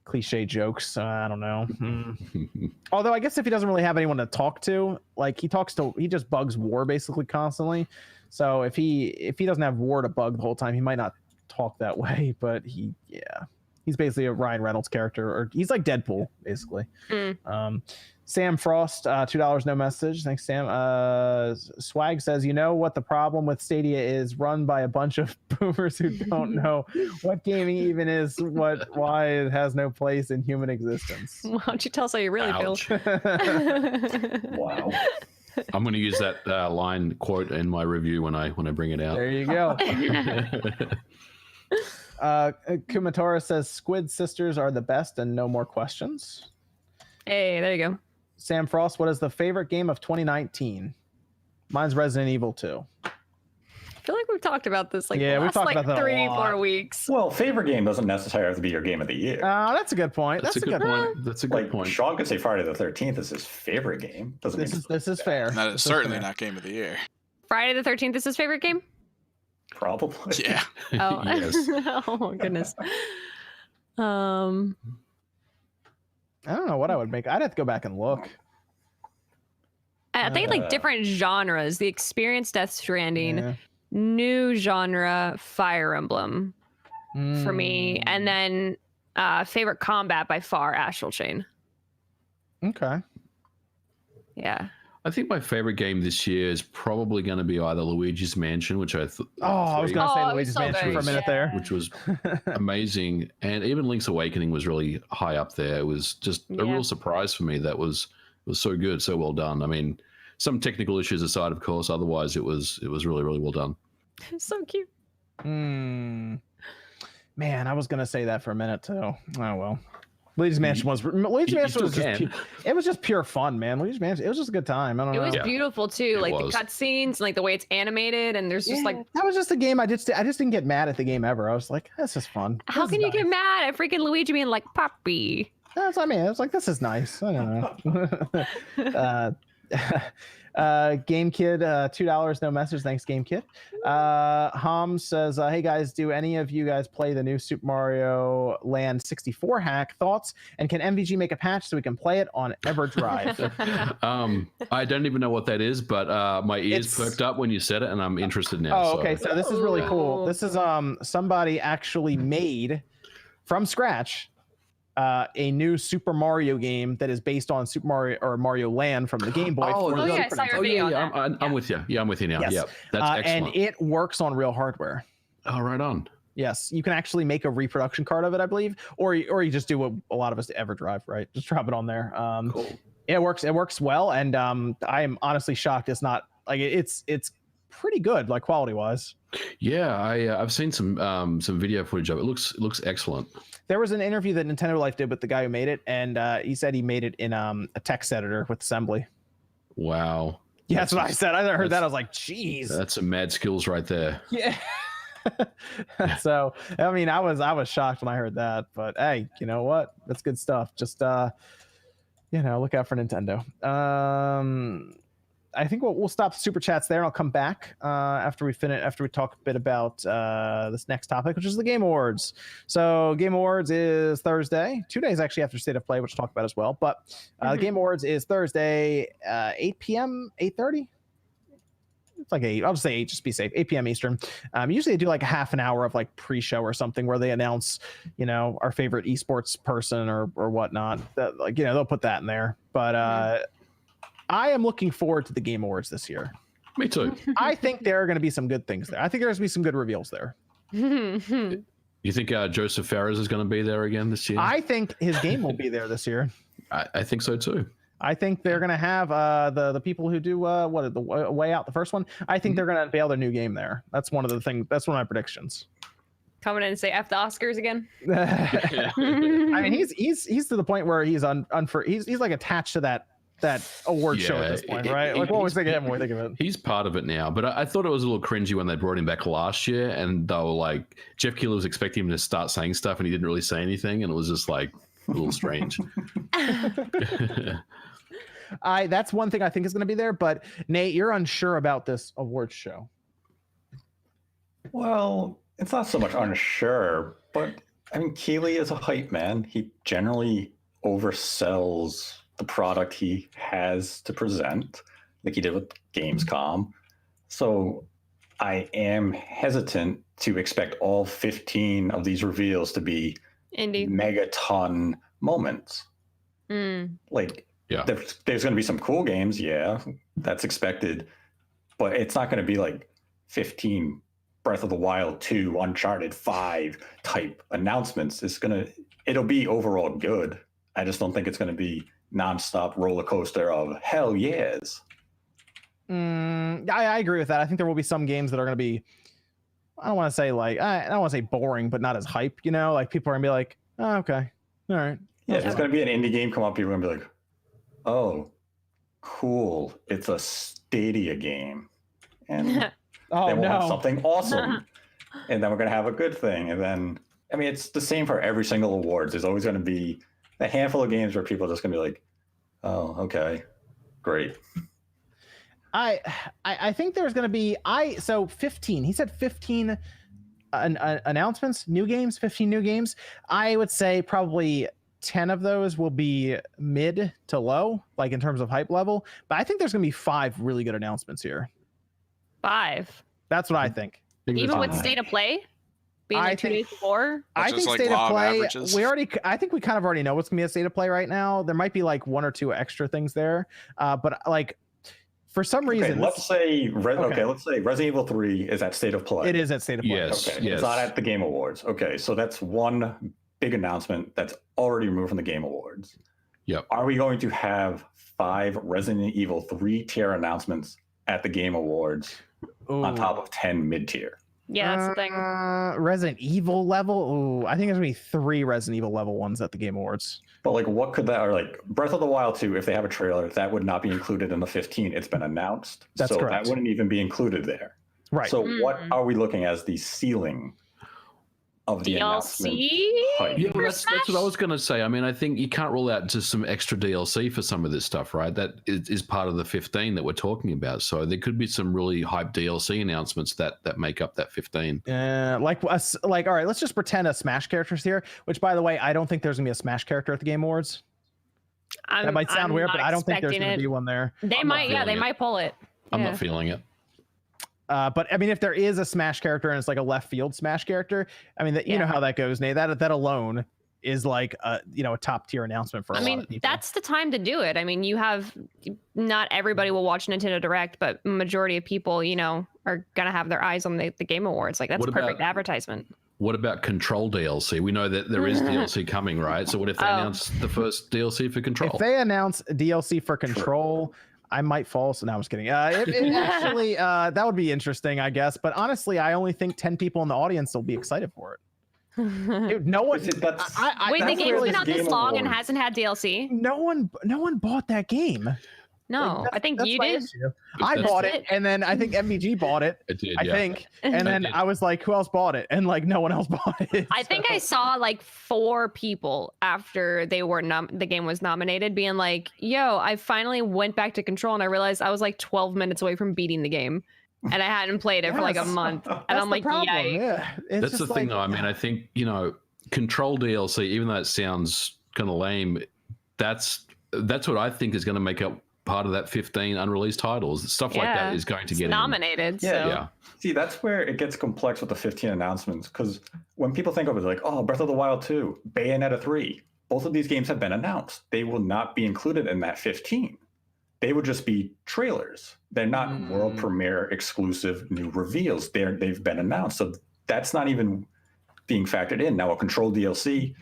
cliche jokes. So I don't know. Although I guess if he doesn't really have anyone to talk to, like he just bugs War basically constantly. So if he doesn't have War to bug the whole time, he might not talk that way. But he's basically a Ryan Reynolds character, or he's like Deadpool, basically. Sam Frost, $2, no message. Thanks, Sam. Swag says, you know what the problem with Stadia is? Run by a bunch of boomers who don't know what gaming even is, why it has no place in human existence. Why don't you tell us how you really feel? Wow. I'm going to use that line quote in my review when I bring it out. There you go. Kumatora says Squid Sisters are the best and no more questions. Hey, there you go. Sam Frost, what is the favorite game of 2019? Mine's Resident Evil 2. I feel like we've talked about this we've talked about that 3-4 weeks. Well, favorite game doesn't necessarily have to be your game of the year. That's a good point. That's a good point. That's a good point. Sean could say Friday the 13th is his favorite game. This is fair. That is certainly not game of the year. Friday the 13th is his favorite game? Probably. Yeah. Oh, Yes. Oh, goodness. I don't know what I would make. I'd have to go back and look. I think like different genres. The experience Death Stranding, new genre Fire Emblem for me, and then favorite combat by far Astral Chain. Okay. Yeah. I think my favorite game this year is probably going to be either Luigi's Mansion, which I I was going to say Luigi's so Mansion good. for a minute there. which was amazing, and even Link's Awakening was really high up there. It was just a real surprise for me. That was so good, so well done. I mean, some technical issues aside, of course. Otherwise, it was really, really well done. So cute. Man, I was going to say that for a minute too. Oh well. Luigi's Mansion was it was just pure fun, man. Luigi's Mansion, it was just a good time. I don't know. It was beautiful too, like the cutscenes, like the way it's animated, and there's just like that was just a game. I just didn't get mad at the game ever. I was like, this is fun. How can you get mad at freaking Luigi being like Poppy? That's what I mean. I was like, this is nice. I don't know. Game Kid, $2, no message. Thanks, Game Kid. Ham says, hey guys, do any of you guys play the new Super Mario Land 64 hack? Thoughts? And can MVG make a patch so we can play it on EverDrive? I don't even know what that is, but my ears perked up when you said it, and I'm interested now. Oh, okay. So this is really cool. This is somebody actually made from scratch a new Super Mario game that is based on Super Mario or Mario Land from the Game Boy. I'm with you. Yeah, I'm with you now. Yes. Yeah, that's excellent. And it works on real hardware. Oh, right on. Yes, you can actually make a reproduction card of it, I believe, or you just do what a lot of us ever drive, right? Just drop it on there. Cool. It works well, and I am honestly shocked. It's not like it's pretty good, like quality wise. Yeah, I've seen some video footage of it. It looks excellent. There was an interview that Nintendo Life did with the guy who made it, and he said he made it in a text editor with assembly. Wow. Yeah, that's what I said. I heard that. I was like, geez. That's some mad skills right there. Yeah. So, I mean, I was shocked when I heard that, but hey, you know what? That's good stuff. Just, look out for Nintendo. I think we'll stop the super chats there, and I'll come back after we talk a bit about this next topic, which is the Game Awards. So Game Awards is Thursday, 2 days actually after State of Play, which we'll talk about as well. But the Game Awards is Thursday, 8 p.m., 8:30. It's like 8. I'll just say 8, just be safe. 8 p.m. Eastern. Usually they do like a half an hour of like pre-show or something where they announce, our favorite esports person or whatnot. That, like, they'll put that in there. But I am looking forward to the Game Awards this year. Me too. I think there are going to be some good things there. I think there's going to be some good reveals there. You think Joseph Ferris is going to be there again this year? I think his game will be there this year. I think so too. I think they're going to have the people who do the Way Out, the first one. I think they're going to unveil their new game there. That's one of the things. That's one of my predictions. Coming in and say F the Oscars again. I mean, he's to the point where he's he's like attached to that award show at this point, right? Like, what was thinking of him when we think of it? He's part of it now, but I thought it was a little cringy when they brought him back last year, and they were like, Jeff Keighley was expecting him to start saying stuff, and he didn't really say anything, and it was just like a little strange. That's one thing I think is going to be there, but Nate, you're unsure about this awards show. Well, it's not so much unsure, but I mean, Keighley is a hype man. He generally oversells the product he has to present, like he did with Gamescom. So I am hesitant to expect all 15 of these reveals to be megaton moments. Like, there's going to be some cool games, that's expected, but it's not going to be like 15 Breath of the Wild 2, Uncharted 5 type announcements. It'll be overall good. I just don't think it's going to be nonstop roller coaster of hell yes. I agree with that. I think there will be some games that are going to be, I don't want to say boring, but not as hype. Like people are going to be like, oh, okay, all right. Yeah, there's going to be an indie game come up. People are going to be like, oh, cool, it's a Stadia game, and want something awesome, and then we're going to have a good thing, and then I mean it's the same for every single awards. There's always going to be a handful of games where people are just going to be like, oh, okay, great. I think there's going to be 15. He said 15 announcements, new games, 15 new games. I would say probably 10 of those will be mid to low, like in terms of hype level. But I think there's going to be 5 really good announcements here. 5. That's what I think. Even with State of Play being like 2 days before. I think like State of Play. averages. I think we kind of already know what's going to be a State of Play right now. There might be like 1 or 2 extra things there, but like for some reason, okay, let's say Resident Evil 3 is at State of Play. It is at State of Play. Yes, Okay, yes. it's not at the Game Awards. Okay, so that's one big announcement that's already removed from the Game Awards. Yep. Are we going to have 5 Resident Evil 3 tier announcements at the Game Awards on top of 10 mid tier? Yeah, that's the thing. Resident Evil level. Ooh, I think there's gonna be 3 Resident Evil level ones at the Game Awards. But like, what could that, or like Breath of the Wild 2, if they have a trailer, that would not be included in the 15. It's been announced. That's so correct. That wouldn't even be included there. Right. So what are we looking as the ceiling of the announcement hype? Yeah, well, that's what I was going to say. I mean, I think you can't rule out just some extra DLC for some of this stuff, right? That is part of the 15 that we're talking about. So there could be some really hype DLC announcements that make up that 15. Like all right, let's just pretend a Smash character's here. Which, by the way, I don't think there's gonna be a Smash character at the Game Awards. That might sound weird, but I don't think there's gonna be one there. They might pull it. I'm not feeling it. But I mean, if there is a Smash character and it's like a left field Smash character, I mean, you know how that goes, Nate. That alone is like a top tier announcement for a lot of people. That's the time to do it. I mean, not everybody will watch Nintendo Direct, but majority of people, are gonna have their eyes on the Game Awards. Like that's perfect advertisement. What about Control DLC? We know that there is DLC coming, right? So what if they announce the first DLC for Control? If they announce DLC for Control, I might fall. So now I'm just kidding. It actually, that would be interesting, I guess. But honestly, I only think 10 people in the audience will be excited for it. Dude, no one. Wait, the game's been out this long and hasn't had DLC? No one bought that game. No, I think you did. I bought it, and then I think MVG bought it. It did, I think, and then I was like, "Who else bought it?" And like, no one else bought it. I think I saw like 4 people after the game was nominated, being like, "Yo, I finally went back to Control, and I realized I was like 12 minutes away from beating the game, and I hadn't played it for like a month." And I'm like, "Yikes!" Yeah, that's the thing, though. I mean, I think Control DLC, even though it sounds kind of lame, that's what I think is going to make up part of that 15 unreleased titles. Stuff like that is going to get nominated. Yeah. See, that's where it gets complex with the 15 announcements, because when people think of it like, oh, Breath of the Wild 2, Bayonetta 3, both of these games have been announced. They will not be included in that 15. They would just be trailers. They're not world premiere exclusive new reveals. They've been announced. So that's not even being factored in. Now, a Control DLC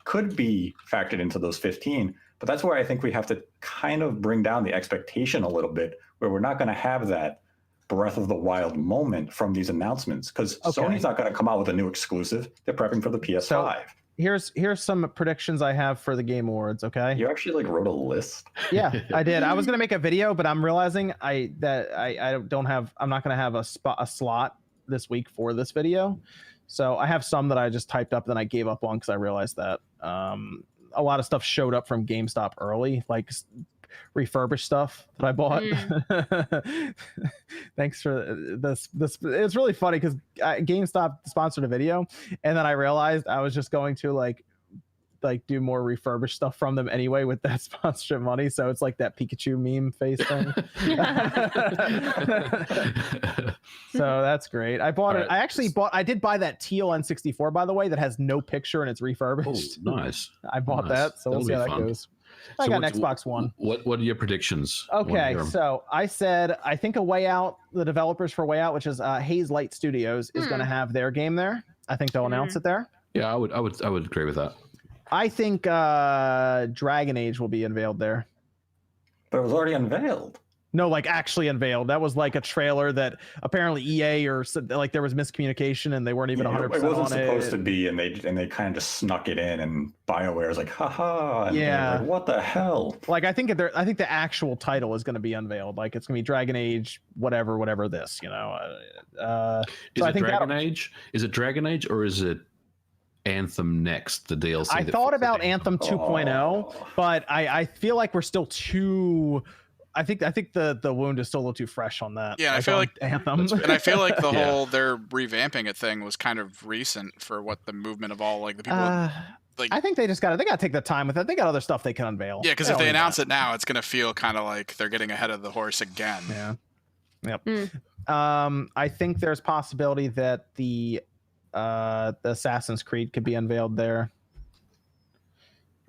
could be factored into those 15, but that's where I think we have to kind of bring down the expectation a little bit, where we're not going to have that Breath of the Wild moment from these announcements, because Sony's not going to come out with a new exclusive. They're prepping for the PS5. So here's some predictions I have for the Game Awards. Okay, you actually wrote a list. Yeah, I did. I was going to make a video, but I'm realizing I'm not going to have a slot this week for this video. So I have some that I just typed up, then I gave up on because I realized that a lot of stuff showed up from GameStop early, like refurbished stuff that I bought. Thanks for this. It's really funny because GameStop sponsored a video, and then I realized I was just going to like do more refurbished stuff from them anyway with that sponsorship money. So it's like that Pikachu meme face thing. So that's great. I bought it. I did buy that teal N64, by the way, that has no picture and it's refurbished. Oh, nice. I bought that. So we'll see how that goes. I got an Xbox One. What are your predictions? Okay, so I said I think the developers for Way Out, which is Haze Light Studios, is going to have their game there. I think they'll announce it there. Yeah, I would agree with that. I think Dragon Age will be unveiled there. But it was already unveiled. No, like actually unveiled. That was like a trailer that apparently EA or like there was miscommunication and they weren't even 100% on it. It wasn't supposed to be, and they kind of just snuck it in, and BioWare's like, haha. And like, what the hell? Like I think the actual title is going to be unveiled. Like it's going to be Dragon Age, whatever this, Is it Dragon Age? Is it Dragon Age or is it Anthem next, the DLC? I thought about Anthem 2.0, but I feel like we're still too I think the wound is still a little too fresh on that. Yeah, I feel like Anthem. And I feel like the Yeah. whole they're revamping it thing was kind of recent for what the movement of all like the people. Like, I think they got to take the time with it. They got other stuff they can unveil. yeah, because if don't they need announce that. it now, it's gonna feel kind of like they're getting ahead of the horse again. Yeah. Yep. I think there's possibility that the Assassin's Creed could be unveiled there.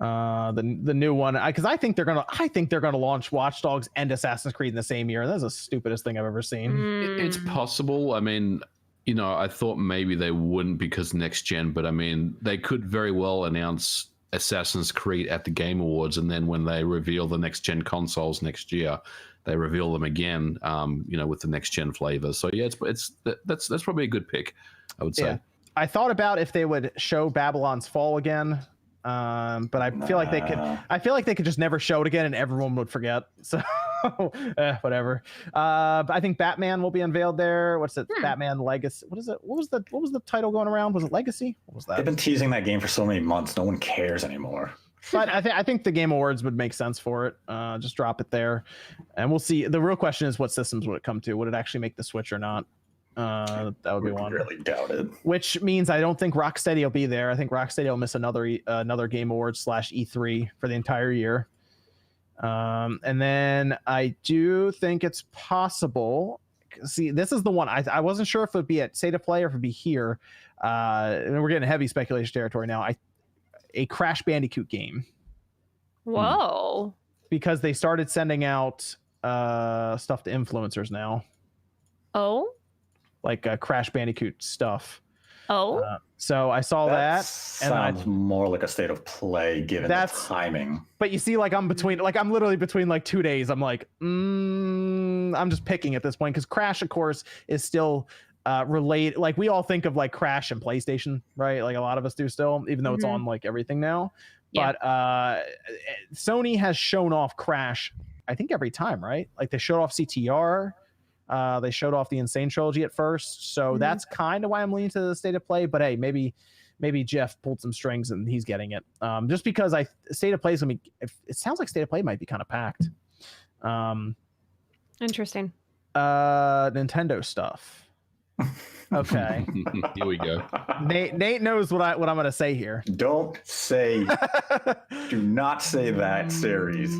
The new one, because I think they're gonna launch Watch Dogs and Assassin's Creed in the same year. That's the stupidest thing I've ever seen. It's possible. I mean, you know, I thought maybe they wouldn't because next gen, but I mean, they could very well announce Assassin's Creed at the Game Awards, and then when they reveal the next gen consoles next year, they reveal them again. You know, with the next gen flavor. So yeah, that's probably a good pick, I would say. Yeah. I thought about if they would show Babylon's Fall again, but I feel like they could. I feel like they could just never show it again, and everyone would forget. So whatever. But I think Batman will be unveiled there. What's it? Batman Legacy. What is it? What was the title going around? Was it Legacy? What was that? They've been teasing that game for so many months. No one cares anymore. But I think the Game Awards would make sense for it. Just drop it there, and we'll see. The real question is, what systems would it come to? Would it actually make the Switch or not? That would be one. Really doubt it. Which means I don't think Rocksteady will be there. I think Rocksteady will miss another Game Awards / E3 for the entire year. And then I do think it's possible. See, this is the one I wasn't sure if it would be at State of Play or if it'd be here. And we're getting heavy speculation territory now. A Crash Bandicoot game. Whoa. Because they started sending out stuff to influencers now. Oh. Like Crash Bandicoot stuff. Oh. So I saw that. Sounds more like a State of Play given the timing. But you see, like I'm literally between like 2 days. I'm like, I'm just picking at this point because Crash, of course, is still related. Like we all think of like Crash and PlayStation, right? Like a lot of us do still, even though it's on like everything now. Yeah. But Sony has shown off Crash, I think every time, right? Like they showed off CTR. They showed off the Insane Trilogy at first, so that's kind of why I'm leaning to the State of Play. But hey, maybe Jeff pulled some strings and he's getting it. Just because State of Play is gonna be. It sounds like State of Play might be kind of packed. Interesting. Nintendo stuff. Okay. Here we go. Nate knows what I'm gonna say here. Do not say that series.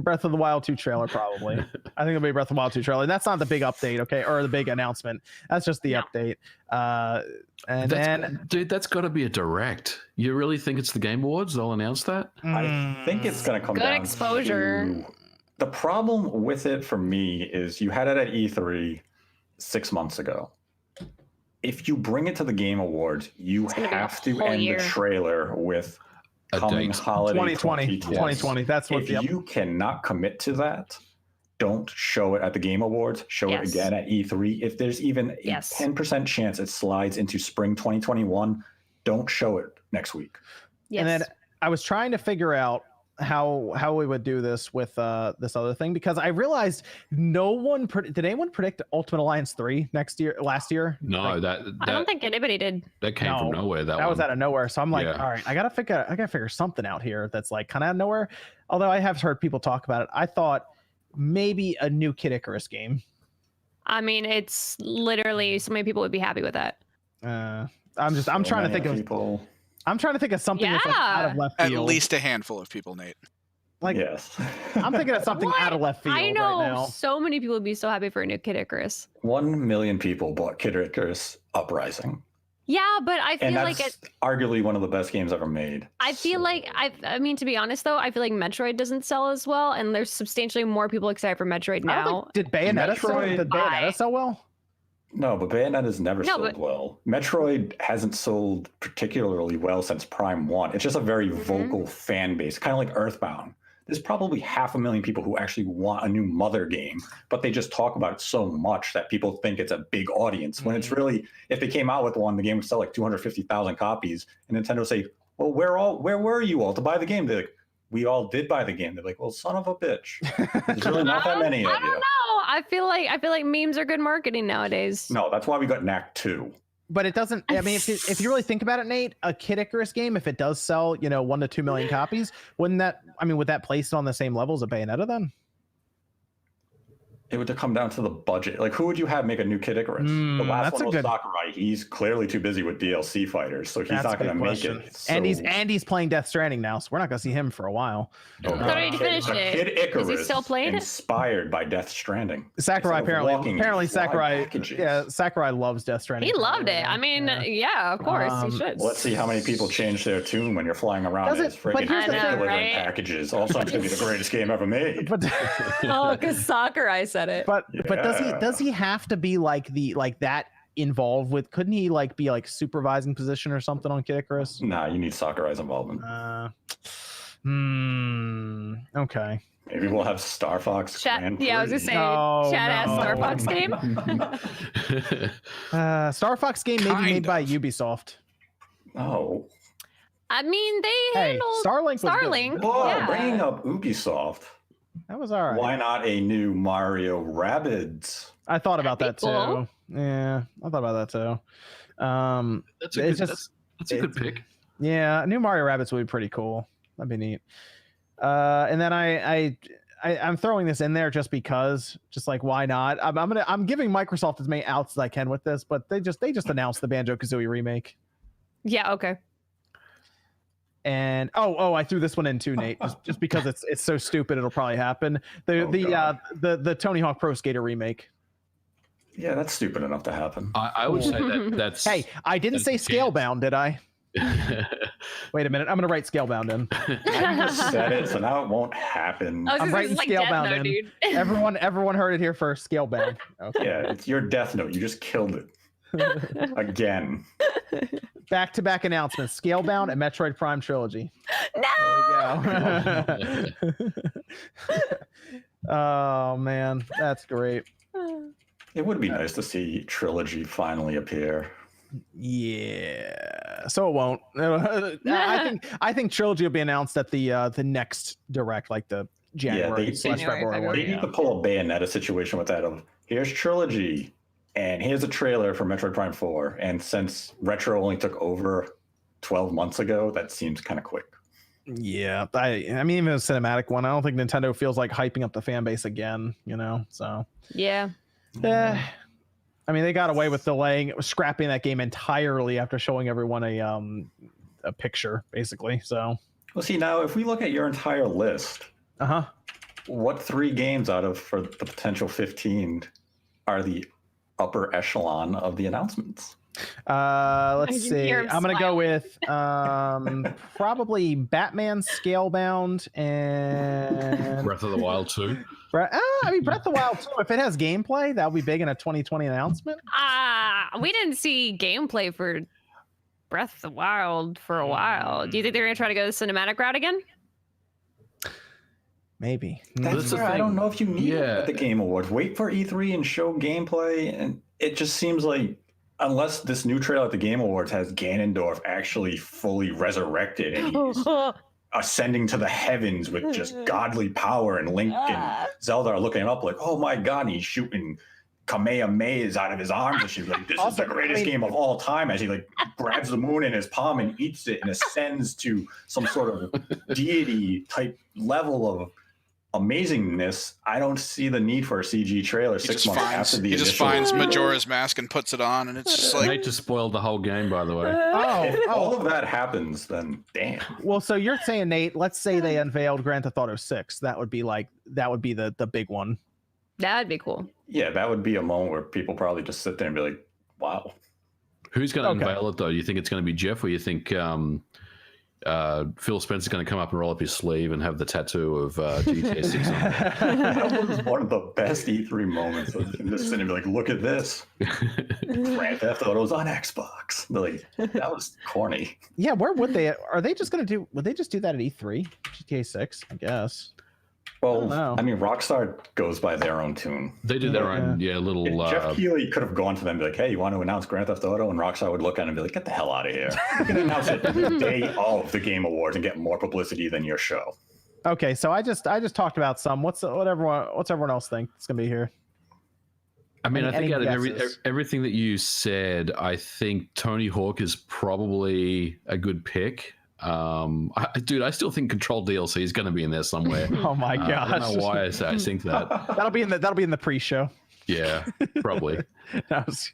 Breath of the Wild 2 trailer, probably. I think it'll be Breath of the Wild 2 trailer. That's not the big update, okay, or the big announcement. That's just the update. That's got to be a direct. You really think it's the Game Awards? They'll announce that? I think it's going to come down. Good exposure. The problem with it for me is you had it at E3 6 months ago. If you bring it to the Game Awards, you have to end the trailer with coming holiday 2020. That's what. If you cannot commit to that, don't show it at the Game Awards. Show it again at E3. If there's even a 10% chance it slides into spring 2021, don't show it next week. Yes. And then I was trying to figure out how we would do this with this other thing, because I realized did anyone predict Ultimate Alliance 3 last year? No, I don't think anybody did. That came from nowhere. That was out of nowhere. So I'm like, all right, I gotta figure something out here that's like kind of out of nowhere. Although I have heard people talk about it. I thought maybe a new Kid Icarus game. I mean, it's literally so many people would be happy with that. I'm trying to think of people. I'm trying to think of something that's like out of left field. At least a handful of people, Nate. Like, yes. I'm thinking of something out of left field. I know right now. so many people would be so happy for a new Kid Icarus. 1 million people bought Kid Icarus Uprising. Yeah, but I feel like it's arguably one of the best games ever made. I feel like I mean, to be honest though, I feel like Metroid doesn't sell as well, and there's substantially more people excited for Metroid now. Did Bayonetta sell well? No, but Bayonetta's never sold well. Metroid hasn't sold particularly well since Prime 1. It's just a very vocal fan base, kind of like Earthbound. There's probably 500,000 people who actually want a new Mother game, but they just talk about it so much that people think it's a big audience. When it's really, if they came out with one, the game would sell like 250,000 copies, and Nintendo would say, well, where were you all to buy the game? They're like, we all did buy the game. They're like, well, son of a bitch. There's really not that many of you. I don't know. I feel like memes are good marketing nowadays. No, that's why we got Knack 2. But it doesn't. I mean, if you really think about it, Nate, a Kid Icarus game, if it does sell, 1 to 2 million copies, would that place it on the same level as a Bayonetta then? it would come down to the budget. Like, who would you have make a new Kid Icarus? The last that's one a was good- Sakurai. He's clearly too busy with DLC fighters, so he's That's a not going to good make question. it. So... And he's playing Death Stranding now, so we're not going to see him for a while. Oh, I thought he finished it. Kid Icarus Is he still playing it? inspired by Death Stranding. Sakurai Instead of walking, you apparently fly Sakurai packages. Sakurai loves Death Stranding. He loved it. I mean, yeah, of course he should. Let's see how many people change their tune when you're flying around Does as it- but freaking here's the thing, delivering right? packages. All of a sudden, it's going to be the greatest game ever made. But Oh, because Sakurai said it. but Yeah. does he have to be like that involved with? Couldn't he like be like supervising position or something on Kid Icarus? Nah, you need Sakurai's involvement. Okay. Maybe we'll have Star Fox. Chat, Grand yeah, I was gonna Prix. say, No, Chat ass no. Star Fox game. Star Fox game maybe made Kind by of. Ubisoft. Oh, I mean, they Hey, handled Starlink was good. Starlink. well, yeah. bringing up Ubisoft. That was all right. Why not a new Mario Rabbids? I thought about that That'd be cool. too. Yeah, I thought about that too. That's a It's good, just- that's a good pick. Yeah, new Mario Rabbids would be pretty cool. That'd be neat. And then I'm throwing this in there just because, just like why not? I'm giving Microsoft as many outs as I can with this, but they just announced the Banjo-Kazooie remake. Yeah. Okay. And I threw this one in too, Nate, just because it's so stupid it'll probably happen. The Tony Hawk Pro Skater remake. Yeah, that's stupid enough to happen. I would say that's. Hey, I didn't say That's a chance. Scalebound, did I? Wait a minute, I'm gonna write Scalebound in. I just said it, so now it won't happen. I was I'm gonna say, writing this is like Scalebound Death Note, in. dude. Everyone heard it here first. Scalebound. Okay. Yeah, it's your Death Note. You just killed it again. Back-to-back announcements: Scalebound and Metroid Prime trilogy. No. There we go. Oh man, that's great. It would be nice to see trilogy finally appear. Yeah, so it won't. I think trilogy will be announced at the next direct, like the January they- / January, February one. They need to pull a Bayonetta situation with that of here's trilogy and here's a trailer for Metroid Prime 4. And since Retro only took over 12 months ago, that seems kind of quick. Yeah, I mean, even a cinematic one, I don't think Nintendo feels like hyping up the fan base again. So Yeah. I mean, they got away with scrapping that game entirely after showing everyone a picture, basically. So, Well, see, now if we look at your entire list, what 3 games out of for the potential 15 are the upper echelon of the announcements? Let's I can see. hear him I'm gonna go with probably Batman Scalebound and Breath of the Wild 2. I mean, Breath of the Wild 2. If it has gameplay, that would be big in a 2020 announcement. We didn't see gameplay for Breath of the Wild for a while. Do you think they're gonna try to go the cinematic route again? Maybe. That's the where I thing. don't know if you need it Yeah. at the Game Awards. Wait for E3 and show gameplay, and it just seems like unless this new trailer at the Game Awards has Ganondorf actually fully resurrected and he's ascending to the heavens with just godly power, and Link and Zelda are looking up like, oh my god, and he's shooting Kamehamehas out of his arms, and she's like, this Also, is the greatest I mean- game of all time, as he like grabs the moon in his palm and eats it and ascends to some sort of deity type level of amazingness. I don't see the need for a CG trailer He 6 just months finds after the he just initial. finds Majora's Mask and puts it on, and it's just like Nate just spoiled the whole game, by the way. If all Oh, of that happens, then damn. well, so you're saying, Nate, let's say they unveiled Grand Theft Auto 6. That would be the big one. That'd be cool. Yeah, that would be a moment where people probably just sit there and be like, wow. Who's going to Okay. unveil it, though? You think it's going to be Jeff, or you think Phil Spencer's going to come up and roll up his sleeve and have the tattoo of GTA 6 on it? That was one of the best E3 moments. And just sitting and be like, look at this. Grand Theft Auto's on Xbox. They're like, that was corny. Yeah, where would they? Are they just gonna do? Would they just do that at E3? GTA 6, I guess. Well, don't know. I mean, Rockstar goes by their own tune. They do their own, little. If Jeff Keighley could have gone to them and be like, hey, you want to announce Grand Theft Auto? And Rockstar would look at him and be like, get the hell out of here. You can announce it the day of the Game Awards and get more publicity than your show. Okay, so I just talked about some. What's everyone else think it's gonna be here? I mean, I think any out of guesses? everything that you said, I think Tony Hawk is probably a good pick. Dude, I still think Control DLC is going to be in there somewhere. Oh my gosh. I don't know why I think that. That'll be in the pre-show. Yeah, probably. That was,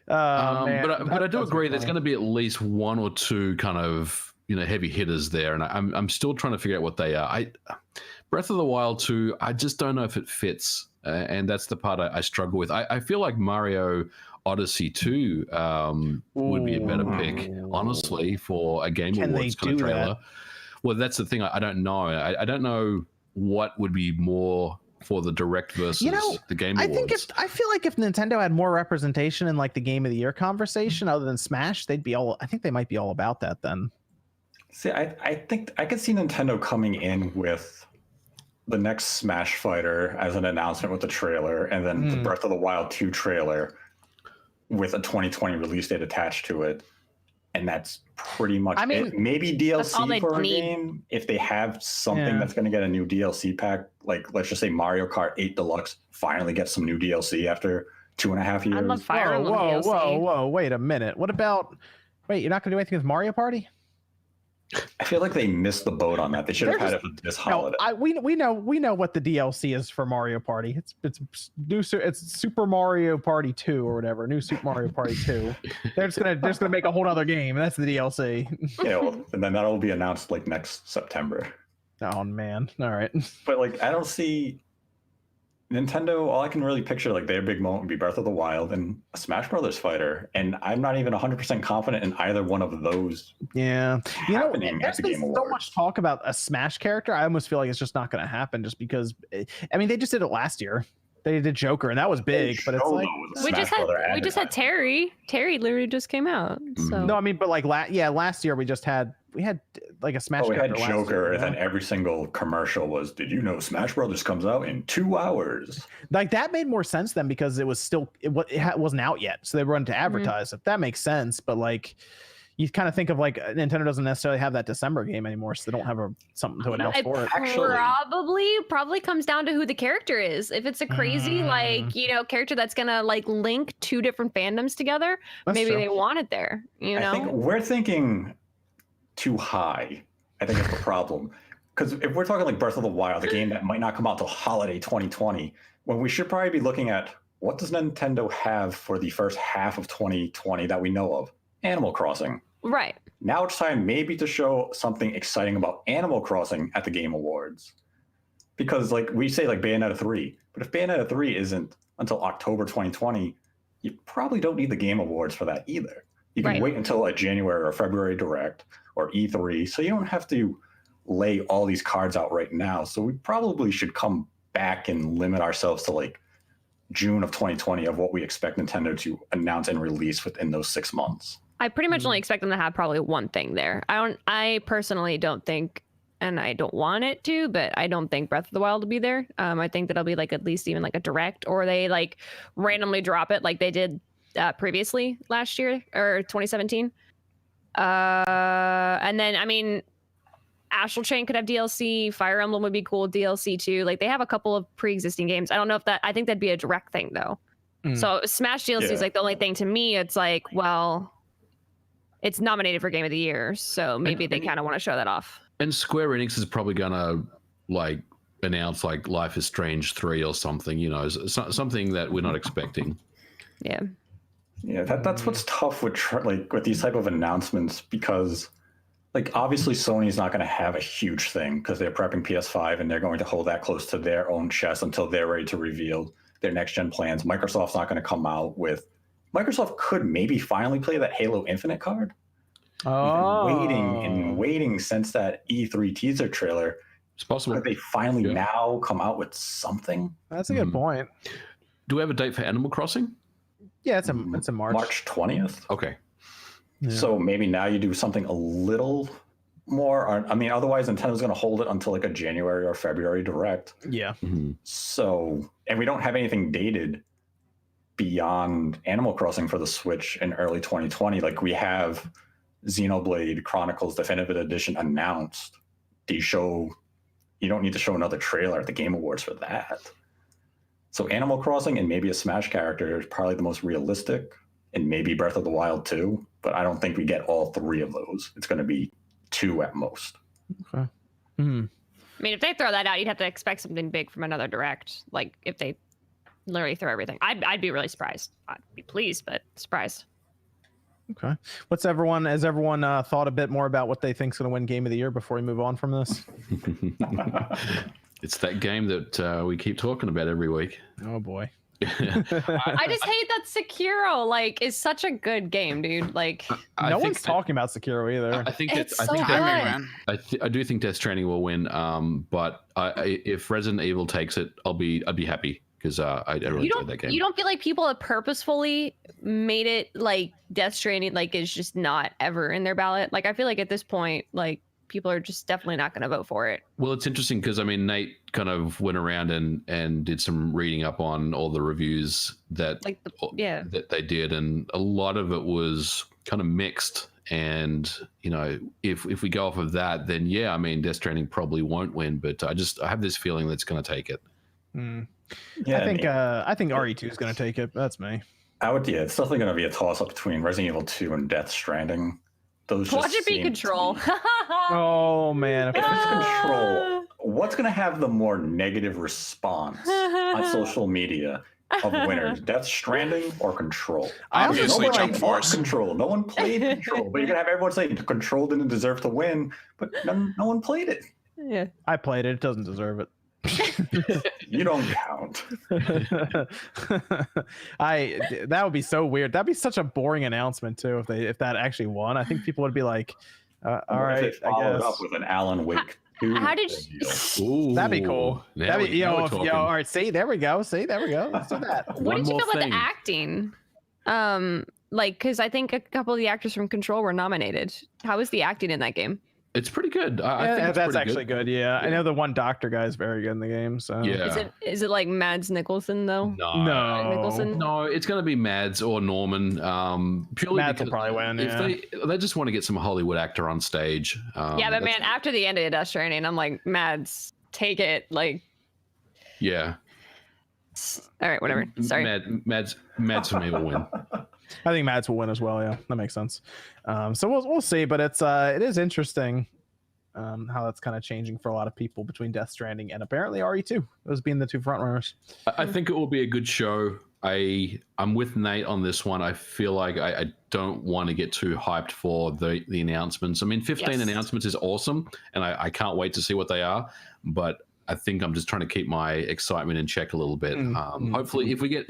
man, but I do agree. There's going to be at least one or two kind of heavy hitters there, and I'm still trying to figure out what they are. Breath of the Wild 2, I just don't know if it fits, and that's the part I struggle with. I feel like Mario Odyssey 2 would be a better pick, honestly, for a Game Awards kind of trailer. That? Well, that's the thing. I don't know. I don't know what would be more for the direct versus the Game Awards. I feel like if Nintendo had more representation in like the Game of the Year conversation other than Smash, I think they might be all about that then. See, I think I could see Nintendo coming in with the next Smash Fighter as an announcement with the trailer, and then the Breath of the Wild 2 trailer with a 2020 release date attached to it. And that's pretty much it. Maybe DLC for a game if they have something that's going to get a new DLC pack. Like, let's just say Mario Kart 8 Deluxe finally gets some new DLC after 2.5 years. I love Fire Emblem DLC. Whoa! Wait a minute. What about? Wait, you're not going to do anything with Mario Party? I feel like they missed the boat on that. They should have had it for this holiday. We know what the DLC is for Mario Party. It's Super Mario Party 2 or whatever. New Super Mario Party 2. They're just gonna make a whole other game. That's the DLC. Yeah, well, and then that'll be announced like next September. Oh man! All right. But like, I don't see Nintendo. All I can really picture like their big moment would be Breath of the Wild and a Smash Brothers fighter, and I'm not even 100% confident in either one of those. Yeah, there's been so much talk about a Smash character. I almost feel like it's just not going to happen, just because. I mean, they just did it last year. They did Joker, and that was big, but it's like we just had Terry. Terry literally just came out. So no, I mean, but like last year we had like a Smash. We had Joker, year, and then every single commercial was, "Did you know Smash Brothers comes out in 2 hours?" Like that made more sense then because it was still it wasn't out yet, so they were running to advertise. If that makes sense, but like. You kind of think of like Nintendo doesn't necessarily have that December game anymore, so they don't have something to announce for it. Probably comes down to who the character is. If it's a crazy character that's gonna like link two different fandoms together, maybe they want it there. I think we're thinking too high. I think it's the problem because if we're talking like Breath of the Wild, a game that might not come out till holiday 2020, when we should probably be looking at what does Nintendo have for the first half of 2020 that we know of. Animal Crossing. Right. Now it's time maybe to show something exciting about Animal Crossing at the Game Awards. Because like we say like Bayonetta 3, but if Bayonetta 3 isn't until October 2020, you probably don't need the Game Awards for that either. You can wait until a January or February Direct or E3, so you don't have to lay all these cards out right now. So we probably should come back and limit ourselves to like June of 2020 of what we expect Nintendo to announce and release within those 6 months. I pretty much only expect them to have probably one thing there. I personally don't think, and I don't want it to, but I don't think Breath of the Wild will be there. I think that'll be like at least even like a direct, or they like randomly drop it like they did previously last year or 2017. And then, I mean, Astral Chain could have DLC. Fire Emblem would be cool DLC too. Like they have a couple of pre-existing games. I don't know if I think that'd be a direct thing though. So Smash DLC is like the only thing to me. It's like, well, it's nominated for Game of the Year, so maybe they kind of want to show that off. And Square Enix is probably gonna like announce like Life is Strange 3 or something, something that we're not expecting. Yeah. Yeah, that's what's tough with with these type of announcements, because like obviously Sony's not going to have a huge thing because they're prepping PS5 and they're going to hold that close to their own chest until they're ready to reveal their next gen plans. Microsoft's not going to come out with. Microsoft could maybe finally play that Halo Infinite card. Oh. We've been waiting since that E3 teaser trailer. It's possible. Could they finally now come out with something? That's a good point. Do we have a date for Animal Crossing? Yeah, it's a March. March 20th. Okay. Yeah. So maybe now you do something a little more. I mean, otherwise Nintendo's going to hold it until like a January or February Direct. Yeah. Mm-hmm. So, and we don't have anything dated beyond Animal Crossing for the Switch in early 2020. Like we have Xenoblade Chronicles Definitive Edition announced. You don't need to show another trailer at the Game Awards for that. So Animal Crossing and maybe a Smash character is probably the most realistic, and maybe Breath of the Wild too, but I don't think we get all three of those. It's going to be 2 at most. Okay. Hmm. I mean, if they throw that out, you'd have to expect something big from another direct. Like if they literally throw everything, I'd be really surprised. I'd be pleased, but surprised. Okay. Has everyone thought a bit more about what they think's going to win Game of the Year before we move on from this? It's that game that we keep talking about every week. Oh boy. I just hate that Sekiro like is such a good game, dude. Like no one's talking about Sekiro either. I think it's that so good. Man. I do think Death Stranding will win. But if Resident Evil takes it, I'd be happy because I really enjoyed that game. You don't feel like people have purposefully made it like Death Stranding like is just not ever in their ballot? Like I feel like at this point, like people are just definitely not going to vote for it. Well, it's interesting because I mean Nate kind of went around and did some reading up on all the reviews that that they did, and a lot of it was kind of mixed. And you know, if we go off of that, then yeah, I mean Death Stranding probably won't win, but I have this feeling that it's going to take it. Yeah, I think RE2 is going to take it. That's me. It's definitely going to be a toss up between Resident Evil 2 and Death Stranding. Those Watch it be Control. Oh man, if it's Control, what's going to have the more negative response on social media of winners, Death Stranding or Control? Obviously, Jump Force. Control. No one played Control, but you're going to have everyone saying Control didn't deserve to win, but no one played it. Yeah, I played it. It doesn't deserve it. You don't count. That would be so weird. That'd be such a boring announcement too if that actually won. I think people would be like, all right, I guess. Up with an Alan Wake 2. How did Ooh, that'd be cool. That'd be all right. See, there we go. Let's do that. What did you feel about the acting? Like, because I think a couple of the actors from Control were nominated. How was the acting in that game? It's pretty good. I think that's actually good. Yeah, I know the one doctor guy is very good in the game. So yeah, is it like Mads Nicholson though? No, Nicholson? No, it's going to be Mads or Norman. Purely Mads will probably win. If they just want to get some Hollywood actor on stage. Yeah, but man, after the end of Death Stranding, I'm like, Mads, take it. Like, yeah. All right, whatever. Sorry. Mads for me will win. I think Mads will win as well. Yeah, that makes sense. So we'll see, but it is interesting how that's kind of changing for a lot of people between Death Stranding and apparently RE2, those being the two front runners. I think it will be a good show. I'm with Nate on this one. I feel like I don't want to get too hyped for the announcements. I mean, 15 announcements is awesome, and I can't wait to see what they are. But I think I'm just trying to keep my excitement in check a little bit. Hopefully, if we get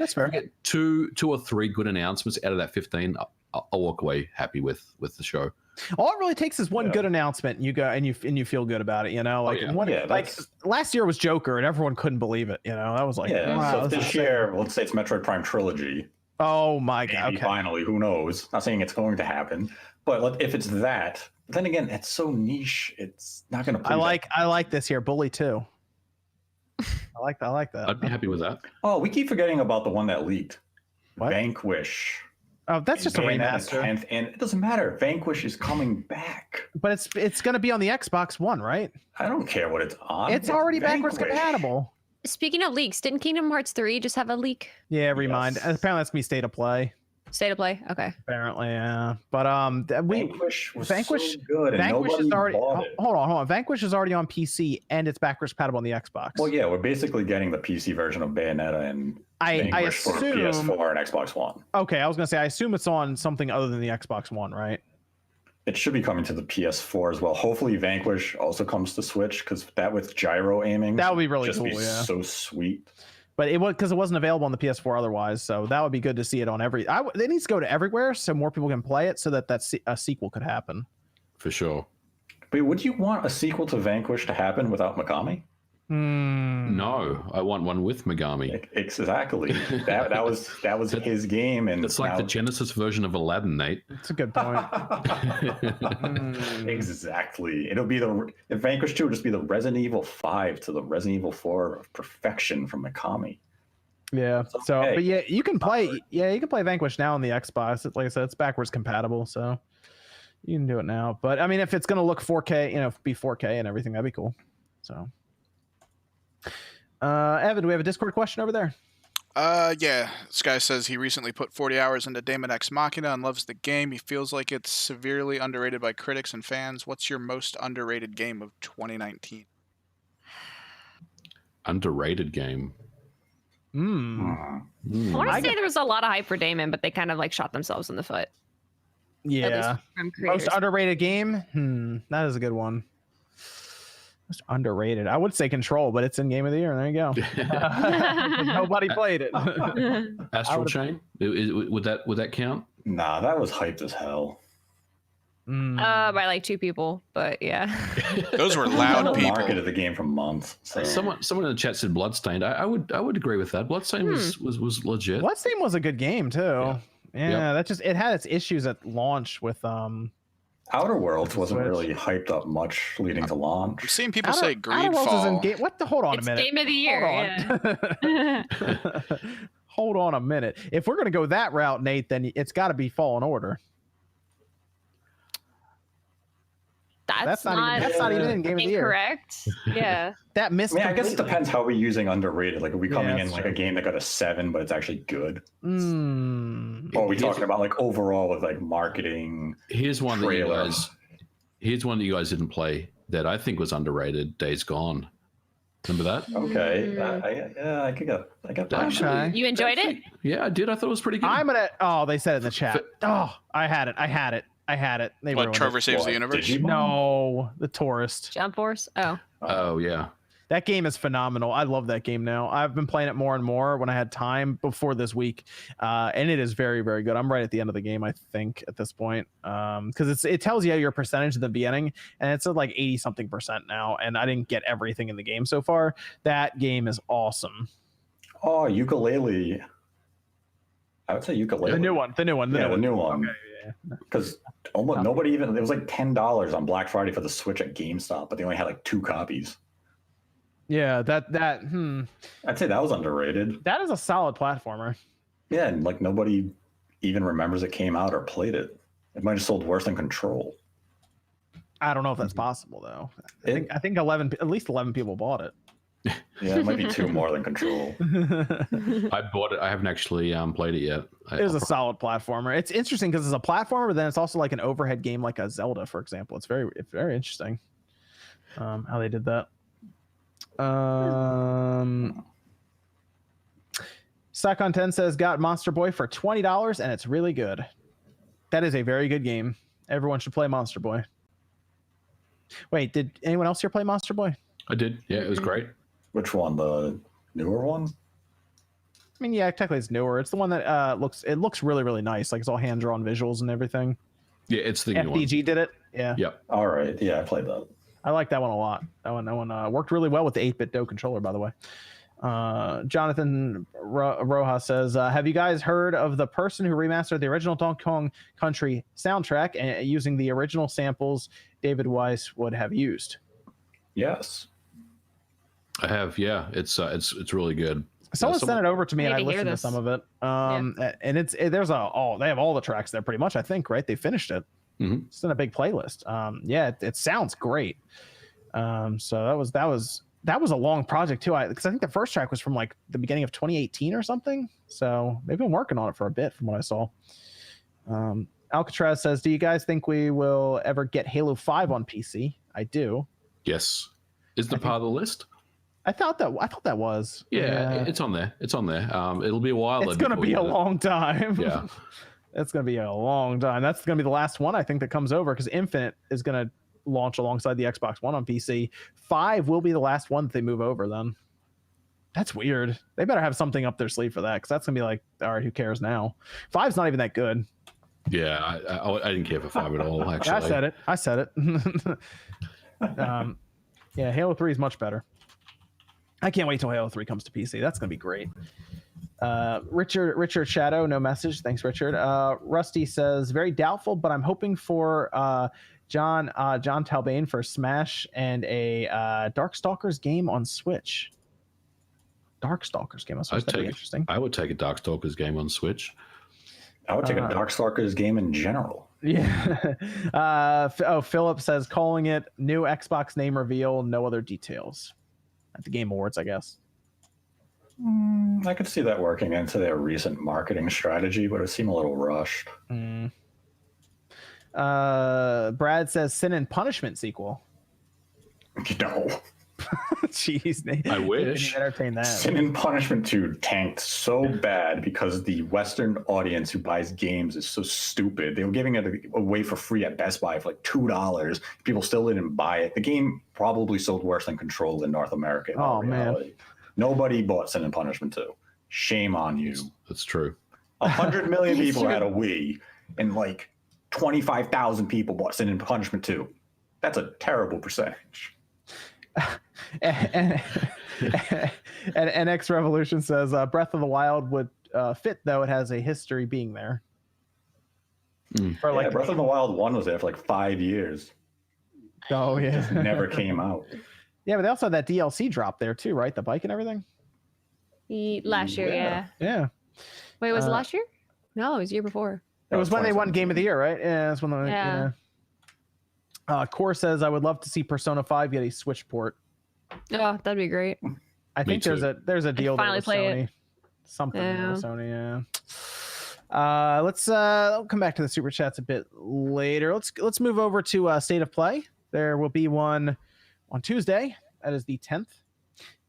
two or three good announcements out of that 15, I'll walk away happy with the show. All it really takes is one good announcement, and you go and you feel good about it. You know, like like last year was Joker, and everyone couldn't believe it. You know, that was like wow, so this year, let's say it's Metroid Prime Trilogy. Oh my god! Maybe finally, who knows? Not saying it's going to happen, but if it's that, then again, it's so niche. It's not going to. I like this here, Bully 2. I like that. I'd be happy with that. Oh, we keep forgetting about the one that leaked. What? Vanquish. Oh, that's just a remaster. And it doesn't matter. Vanquish is coming back. But it's going to be on the Xbox One, right? I don't care what it's on. It's already backwards compatible. Speaking of leaks, didn't Kingdom Hearts 3 just have a leak? Yeah, Remind. Yes. Apparently that's going to be state of play. State of play, okay. Apparently, yeah. But Vanquish was so good, and Vanquish nobody is already bought it. Hold on. Vanquish is already on PC and it's backwards compatible on the Xbox. Well, yeah, we're basically getting the PC version of Bayonetta and I assume for PS4 and Xbox One. Okay, I was gonna say I assume it's on something other than the Xbox One, right? It should be coming to the PS4 as well. Hopefully, Vanquish also comes to Switch because that with gyro aiming, that would be really just cool. Be so sweet. But it was because it wasn't available on the PS4 otherwise, so that would be good to see it on every. It needs to go to everywhere so more people can play it, so that a sequel could happen. For sure. But would you want a sequel to Vanquish to happen without Megami? No, I want one with Megami. Exactly. That was his game, and it's like the Genesis version of Aladdin, Nate. That's a good point. Exactly. It'll be if Vanquish 2 will just be the Resident Evil 5 to the Resident Evil 4 of perfection from Megami. Yeah. So, but yeah, you can play Vanquish now on the Xbox. Like I said, it's backwards compatible, so you can do it now. But I mean, if it's gonna look 4K, be 4K and everything, that'd be cool. So. Evan, do we have a Discord question over there? Yeah. This guy says he recently put 40 hours into Daemon X Machina and loves the game. He feels like it's severely underrated by critics and fans. What's your most underrated game of 2019? Underrated game. I want to say there was a lot of hype for Damon, but they kind of like shot themselves in the foot. Yeah. From Most creators. underrated game? That is a good one. Most underrated. I would say Control, but it's in Game of the Year. There you go. Nobody played it. Astral Chain? Would that count? Nah, that was hyped as hell. By like 2 people, but yeah. Those were loud People people. marketed the game for months. So. Someone in the chat said Bloodstained. I would agree with that. Bloodstained was legit. Bloodstained was a good game too. Yeah, that just it had its issues at launch with Outer Worlds wasn't Switch. really hyped up much leading to I'm launch. seeing people say Outer Worlds is in Greedfall. game. What the? Hold on It's a minute. Game of the Year. Hold on. Hold on a minute. If we're gonna go that route, Nate, then it's got to be Fallen Order. That's not even in Game of the Year. incorrect. Yeah. That missed. I mean, I guess it completely. depends how we're using underrated. Like, are we coming in that's like true. a game that got a 7, but it's actually good? Or are we Here's- talking about like overall with like marketing? Here's one that you trailer? guys. Here's one that you guys didn't play that I think was underrated. Days Gone. Remember that? Okay, I get that. Okay. You enjoyed it? Yeah, I did. I thought it was pretty good. I'm gonna. Oh, they said it in the chat. Oh, I had it. They What, ruined Trevor it. Saves the What, Universe? Digimon? No, the Tourist. Jump Force? Oh. Oh yeah. That game is phenomenal. I love that game now. I've been playing it more and more when I had time before this week, and it is very, very good. I'm right at the end of the game, I think, at this point, because it tells you your percentage at the beginning, and it's at like 80-something% now. And I didn't get everything in the game so far. That game is awesome. Oh, ukulele. I would say ukulele. The new one. The new one. Okay, yeah. Because almost nobody even. It was like $10 on Black Friday for the Switch at GameStop, but they only had like 2 copies. Yeah, that I'd say that was underrated. that is a solid platformer. Yeah, and like nobody even remembers it came out or played it. It might have sold worse than Control. I don't know if that's possible though. I think at least 11 people bought it. Yeah, it might be 2 more than Control. I bought it. I haven't actually played it yet. It is a solid platformer. It's interesting because it's a platformer, but then it's also like an overhead game, like a Zelda, for example. It's very interesting how they did that. Psychon 10 says got Monster Boy for $20 and it's really good. That is a very good game. Everyone should play Monster Boy. Wait, did anyone else here play Monster Boy? I did. Yeah, it was great. Which one? The newer one? I mean, yeah, technically it's newer. It's the one that looks really, really nice. Like it's all hand drawn visuals and everything. Yeah, it's the new one. FDG did it. Yeah. Yep. All right. Yeah, I played that. I like that one a lot. That one worked really well with the 8-bit Do controller, by the way. Jonathan Rojas says, have you guys heard of the person who remastered the original Donkey Kong Country soundtrack and using the original samples David Weiss would have used? Yes. I have. Yeah, it's really good. Someone sent it over to me and I Need to hear listened to this. some of it. And they have all the tracks there pretty much, I think, right? They finished it. Mhm. It's in a big playlist. Yeah, it sounds great. So that was a long project too. Because I think the first track was from like the beginning of 2018 or something. So they've been working on it for a bit, from what I saw. Alcatraz says, "Do you guys think we will ever get Halo 5 on PC?" I do. Yes. Is the part of the list? I thought that was. Yeah, it's on there. It's on there. It'll be a while. It's gonna be a long time. Yeah. It's going to be a long time. That's going to be the last one I think that comes over because Infinite is going to launch alongside the Xbox One on PC. 5 will be the last one that they move over then. That's weird. They better have something up their sleeve for that because that's going to be like, all right, who cares now? 5's not even that good. Yeah, I didn't care for 5 at all, actually. I said it. Yeah, Halo 3 is much better. I can't wait till Halo 3 comes to PC. That's going to be great. Richard Shadow, no message. Thanks, Richard. Rusty says, very doubtful, but I'm hoping for John Talbane for Smash and a Darkstalkers game on Switch. Darkstalkers game on Switch. That'd be interesting. I would take a Darkstalkers game on Switch. I would take a Darkstalkers game in general. Yeah. Philip says, calling it new Xbox name reveal, no other details. At the Game Awards, I guess. I could see that working into their recent marketing strategy, but it seemed a little rushed. Brad says Sin and Punishment sequel. No. Jeez, Nate. I wish. Didn't entertain that. Sin and Punishment 2 tanked so bad because the Western audience who buys games is so stupid. They were giving it away for free at Best Buy for like $2. People still didn't buy it. The game probably sold worse than Control in North America. In all reality. Man. Nobody bought Sin and Punishment 2. Shame on you. That's true. 100 million people had a Wii, and like 25,000 people bought Sin and Punishment 2. That's a terrible percentage. and NX Revolution says Breath of the Wild would fit, though it has a history being there. For like Breath of the Wild 1 was there for like 5 years. Oh yeah, just never came out. Yeah, but they also had that DLC drop there too, right? The bike and everything. Last year, yeah. Wait, was it last year? No, it was the year before. It was when they won Game of the Year, right? Yeah, that's when they. Yeah. Core says, I would love to see Persona 5 get a Switch port. Oh, that'd be great. I think there's a deal there with Sony. It. Something with Sony, yeah. Let's come back to the super chats a bit later. Let's move over to State of Play. There will be one on Tuesday. That is the 10th.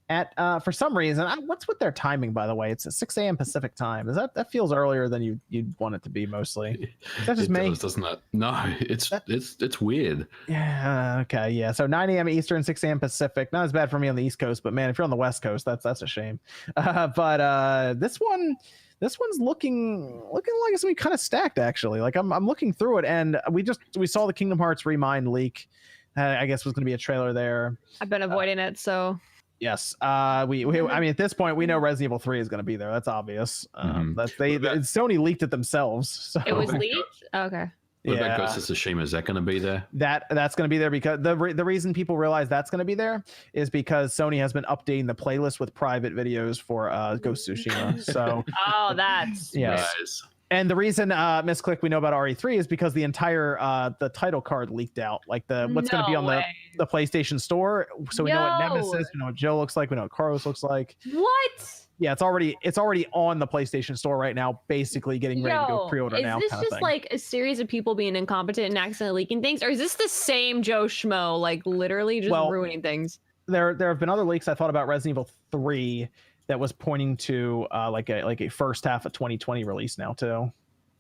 At for some reason, what's with their timing, by the way? It's at 6 a.m. Pacific time. Is that feels earlier than you'd want it to be mostly? Is that just me? Doesn't it? No, it's weird. Yeah. Okay. Yeah. So 9 a.m. Eastern, 6 a.m. Pacific. Not as bad for me on the East Coast, but man, if you're on the West Coast, that's a shame. But this one's looking like it's gonna be kind of stacked actually. Like I'm looking through it, and we saw the Kingdom Hearts Remind leak. I guess was gonna be a trailer there. I've been avoiding it, so. Yes. I mean, at this point, we know Resident Evil 3 is going to be there. That's obvious. Sony leaked it themselves. So. It was leaked? Okay. What about Ghost of Tsushima? Is that going to be there? That's going to be there because the reason people realize that's going to be there is because Sony has been updating the playlist with private videos for Ghost of Tsushima. So. Oh, that's. Yes. Nice. And the reason Miss Click we know about RE3 is because the entire the title card leaked out, like what's going to be on the PlayStation Store. So we know what Nemesis, we know what Joe looks like, we know what Carlos looks like. What? Yeah, it's already on the PlayStation Store right now, basically getting ready to go pre-order now. Is this just like a series of people being incompetent and accidentally leaking things, or is this the same Joe Schmo, like literally just ruining things? There have been other leaks. I thought about Resident Evil 3. That was pointing to like a first half of 2020 release now too.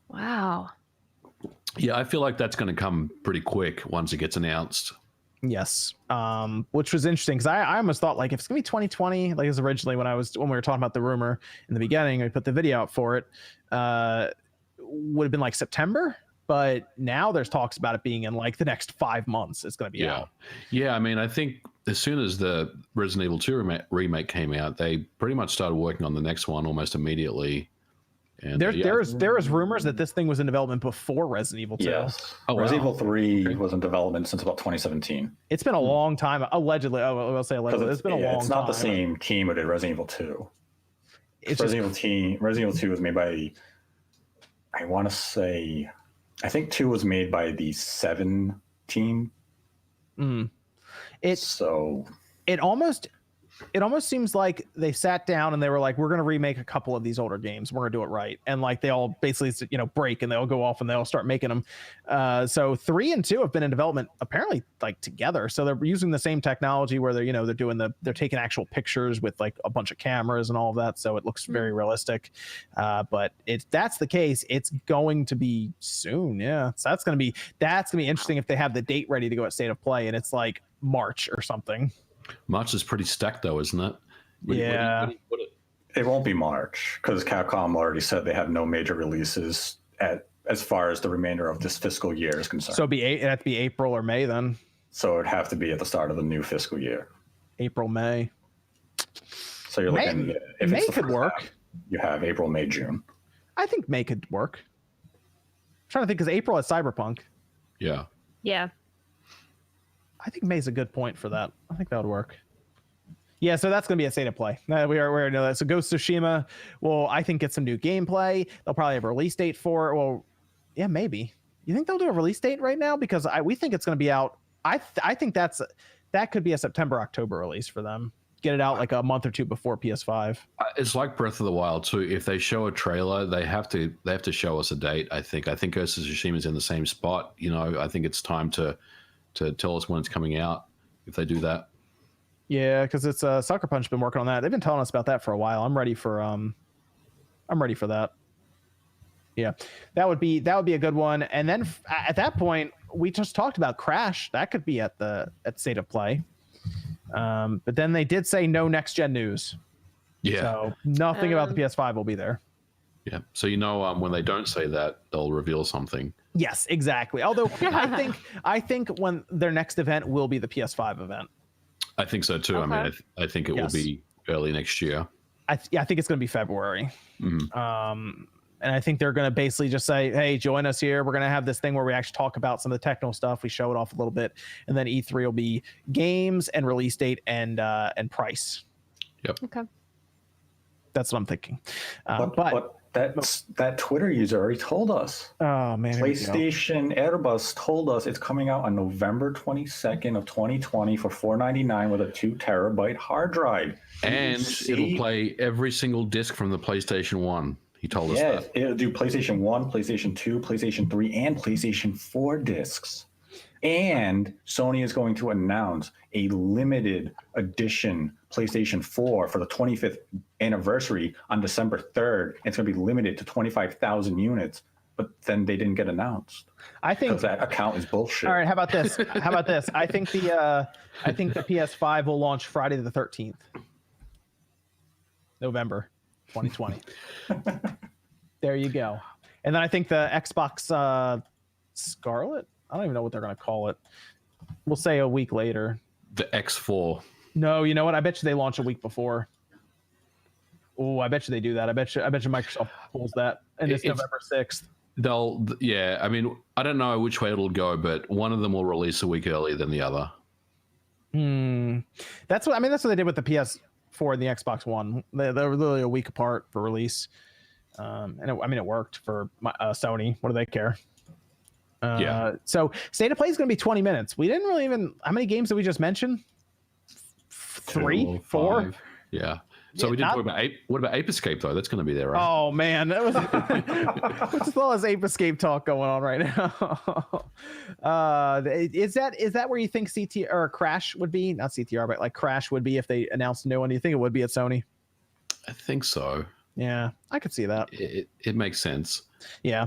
Wow. Yeah, I feel like that's going to come pretty quick once it gets announced. Yes, which was interesting because I almost thought like if it's gonna be 2020, like as originally when we were talking about the rumor in the beginning, I put the video out for it. Would have been like September. But now there's talks about it being in like the next 5 months. It's going to be out. Yeah, I mean, I think as soon as the Resident Evil 2 remake came out, they pretty much started working on the next one almost immediately. And there is rumors that this thing was in development before Resident Evil 2. Yes. Resident Evil 3 was in development since about 2017. It's been a long time. Allegedly. I'll say allegedly. It's been a long time. It's not the same team who did Resident Evil 2. Resident Evil 2 was made by, I think 2 was made by the 7 team. It almost seems like they sat down and they were like, we're going to remake a couple of these older games. We're going to do it right. And like they all basically, break and they'll go off and they'll start making them. So 3 and 2 have been in development apparently like together. So they're using the same technology where they're taking actual pictures with like a bunch of cameras and all of that. So it looks very realistic. But if that's the case, it's going to be soon. Yeah. So that's going to be interesting if they have the date ready to go at State of Play and it's like March or something. March is pretty stacked though, isn't it? Yeah. It won't be March because Capcom already said they have no major releases as far as the remainder of this fiscal year is concerned. So it'd have to be April or May then. So it'd have to be at the start of the new fiscal year. April, May. So you're looking if May could work. You have April, May, June. I think May could work. I'm trying to think because April has Cyberpunk. Yeah. Yeah. I think May's a good point for that. I think that would work. Yeah, so that's going to be a State of Play. We already know that. So Ghost of Tsushima will, I think, get some new gameplay. They'll probably have a release date for it. Well, yeah, maybe. You think they'll do a release date right now? Because we think it's going to be out. I think that could be a September, October release for them. get it out like a month or two before PS5. It's like Breath of the Wild too. If they show a trailer, they have to show us a date. I think Ghost of Tsushima is in the same spot. You know, I think it's time to tell us when it's coming out. If they do that, yeah, because it's Sucker Punch been working on that. They've been telling us about that for a while. I'm ready for that. Yeah, that would be a good one. And then at that point, we just talked about Crash. That could be at State of Play. But then they did say no next gen news. Yeah. So nothing about the PS5 will be there. Yeah. So when they don't say that, they'll reveal something. Yes, exactly. Although I think when their next event will be the PS5 event. I think so too. Okay. I mean, I think it will be early next year. I think it's going to be February. Mm-hmm. And I think they're going to basically just say, hey, join us here. We're going to have this thing where we actually talk about some of the technical stuff. We show it off a little bit. And then E3 will be games and release date and price. Yep. Okay. That's what I'm thinking. But that Twitter user already told us. Oh, man. PlayStation Airbus told us it's coming out on November 22nd of 2020 for $499 with a 2 terabyte hard drive. And it'll play every single disc from the PlayStation 1. He told us that. It'll do PlayStation 1, PlayStation 2, PlayStation 3, and PlayStation 4 discs. And Sony is going to announce a limited edition PlayStation 4 for the 25th anniversary on December 3rd. It's going to be limited to 25,000 units, but then they didn't get announced. I think because that account is bullshit. All right, how about this? I think the PS5 will launch Friday the 13th. November 2020. There you go. And then I think the Xbox Scarlett, I don't even know what they're going to call it. We'll say a week later. The X4. No, you know what? I bet you they launch a week before. Oh, I bet you they do that. I bet you Microsoft pulls that. And it's November 6th. Yeah. I mean, I don't know which way it'll go, but one of them will release a week earlier than the other. That's what they did with the PS4 and the Xbox One. They were literally a week apart for release. And it worked for Sony. What do they care? So State of Play is going to be 20 minutes. We didn't really how many games did we just mention? 3, 4? Yeah. So we didn't talk about what about Ape Escape though? That's going to be there, right? Oh man, that was what's all this Ape Escape talk going on right now? Is that where you think CTR or Crash would be? Not CTR, but like Crash would be if they announced a new one. Do you think it would be at Sony? I think so. Yeah, I could see that. It makes sense. Yeah.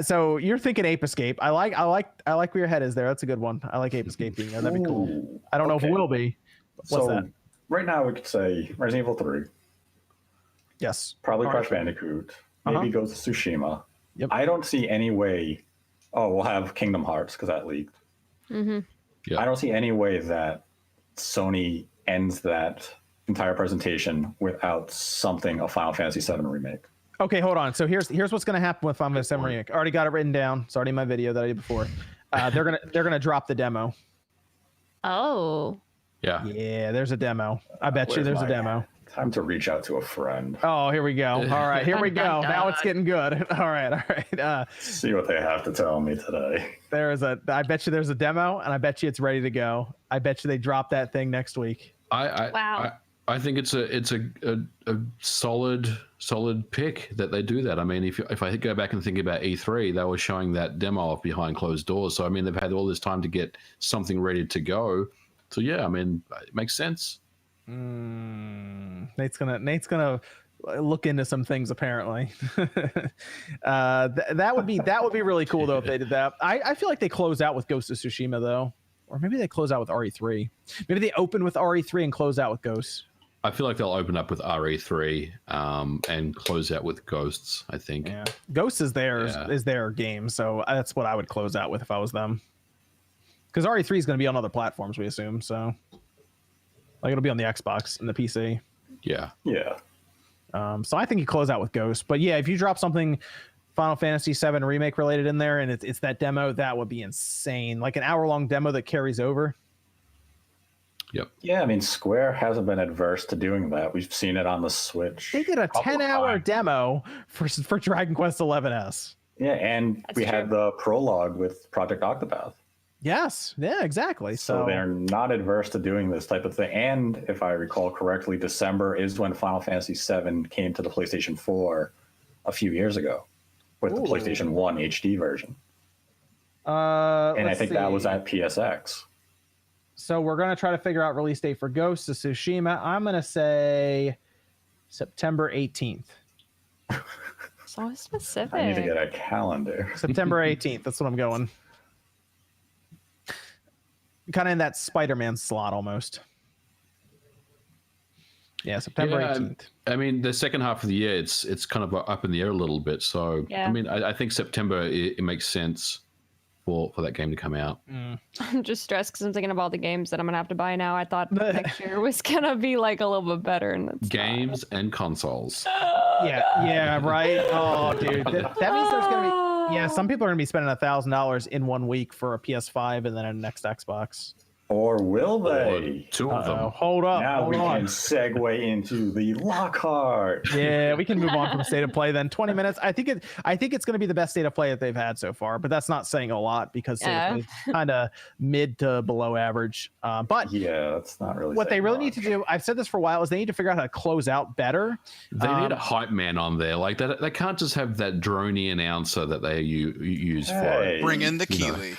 So you're thinking Ape Escape. I like where your head is there. That's a good one. I like Ape Escape being there. That'd be cool. I don't know if it will be. What's that? Right now we could say Resident Evil 3. Yes. Probably Crash Bandicoot. Maybe Ghost of Tsushima. Yep. I don't see any way. Oh, we'll have Kingdom Hearts because that leaked. Mm-hmm. Yeah. I don't see any way that Sony ends that entire presentation without a Final Fantasy VII remake. Okay, hold on. So here's what's going to happen with Final Fantasy VII remake. I already got it written down. It's already in my video that I did before. They're gonna drop the demo. Oh. Yeah. Yeah, there's a demo. I bet you there's a demo. Time to reach out to a friend. Oh, here we go. All right, here we go. Now it's getting good. All right. See what they have to tell me today. I bet you there's a demo, and I bet you it's ready to go. I bet you they drop that thing next week. Wow. I think it's a solid pick that they do that. I mean, if I go back and think about E3, they were showing that demo off behind closed doors. So I mean, they've had all this time to get something ready to go. So yeah, I mean, it makes sense. Nate's gonna look into some things apparently. That would be really cool though if they did that. I feel like they close out with Ghost of Tsushima though, or maybe they close out with RE3. Maybe they open with RE3 and close out with Ghosts. I feel like they'll open up with RE3 and close out with Ghosts. I think. Yeah, Ghosts is their game, so that's what I would close out with if I was them. Because RE3 is going to be on other platforms, we assume. So, like, it'll be on the Xbox and the PC. Yeah. Yeah. So I think you close out with Ghost. But yeah, if you drop something Final Fantasy VII remake related in there, and it's that demo, that would be insane. Like an hour-long demo that carries over. Yep. Yeah, I mean, Square hasn't been adverse to doing that. We've seen it on the Switch. They did a 10-hour demo for Dragon Quest XI-S. Yeah, and we had the prologue with Project Octopath. Yes. Yeah, exactly. So they're not adverse to doing this type of thing. And if I recall correctly, December is when Final Fantasy VII came to the PlayStation 4 a few years ago with the PlayStation 1 HD version. And I think that was at PSX. So we're going to try to figure out release date for Ghost of Tsushima. I'm going to say September 18th. So specific. I need to get a calendar. September 18th. That's what I'm going. Kind of in that Spider-Man slot almost. Yeah, September 18th. I mean, the second half of the year, it's kind of up in the air a little bit. So, I mean, I think September, it makes sense for that game to come out. I'm just stressed because I'm thinking of all the games that I'm going to have to buy now. I thought next year was going to be like a little bit better. And it's games and consoles. Yeah, right. Oh, dude. That means there's going to be... Yeah, some people are going to be spending $1,000 in 1 week for a PS5 and then a next Xbox. Or will they? Or two of them. Hold up. Now we can segue into the Lockhart. Yeah, we can move on from State of Play then. 20 minutes. I think it's going to be the best State of Play that they've had so far, but that's not saying a lot because it's kind of mid to below average. But yeah, that's not really what they really need much. to do. I've said this for a while is they need to figure out how to close out better. They need a hype man on there. Like that, they can't just have that drony announcer that they use for it. Bring in the Keeley.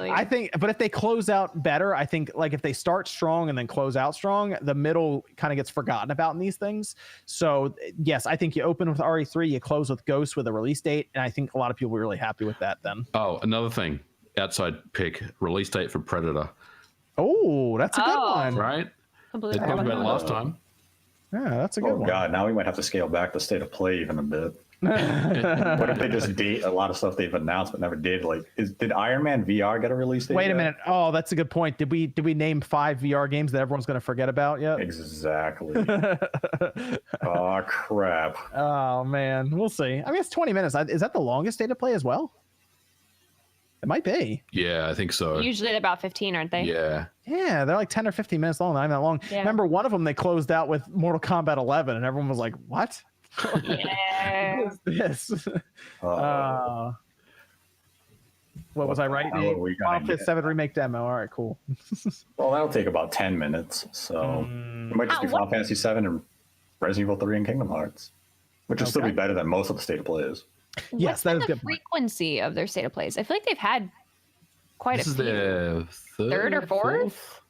I think, but if they close out better, I think like if they start strong and then close out strong, the middle kind of gets forgotten about in these things. So yes, I think you open with RE3, you close with Ghost with a release date, and I think a lot of people were really happy with that then. Oh, another thing, outside pick, release date for Predator. Oh, that's a good one. Right? They talked about it last time. Yeah, that's a good one. Oh God, now we might have to scale back the State of Play even a bit. What if they just date a lot of stuff they've announced but never did? Like, did Iron Man VR get a release date? Wait a yet? minute. Oh, that's a good point. Did we name 5 VR games that everyone's going to forget about yet? Exactly. Oh crap. Oh man, we'll see. I mean, it's 20 minutes. Is that the longest State of Play as well? It might be. Yeah, I think so. Usually they're about 15, aren't they? Yeah. Yeah, they're like 10 or 15 minutes long. Not even that long. Yeah. Remember, one of them they closed out with Mortal Kombat 11, and everyone was like, "What? Yeah. What is this?" What was I right? How are we gonna Final Fantasy get- 7 remake demo. All right, cool. Well, that'll take about 10 minutes. So it might just be Final Fantasy 7 and Resident Evil 3 and Kingdom Hearts, which will still be better than most of the State of Play is. Yes, that is What's a been good the point. frequency of their State of Plays? I feel like they've had quite This a is few. their Third or fourth?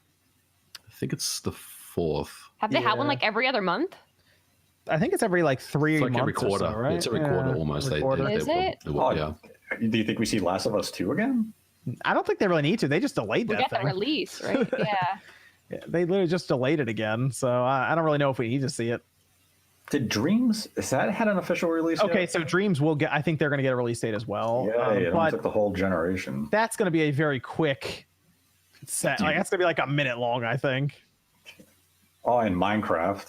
I think it's the fourth. Have they had one Yeah. like every other month? I think it's every like 3 It's like months every quarter. or so, right? It's every quarter almost. every quarter. Is it? Yeah. Do you think we see Last of Us 2 again? I don't think they really need to. They just delayed We that got the thing. release, right? Yeah. Yeah, they literally just delayed it again. So I don't really know if we need to see it. Did Dreams, has that had an official release Okay, yet? so Dreams will get. I think they're going to get a release date as well. Yeah, it but took the whole generation. that's going to be a very quick set. Like that's going to be like a minute long, I think. Oh, and Minecraft.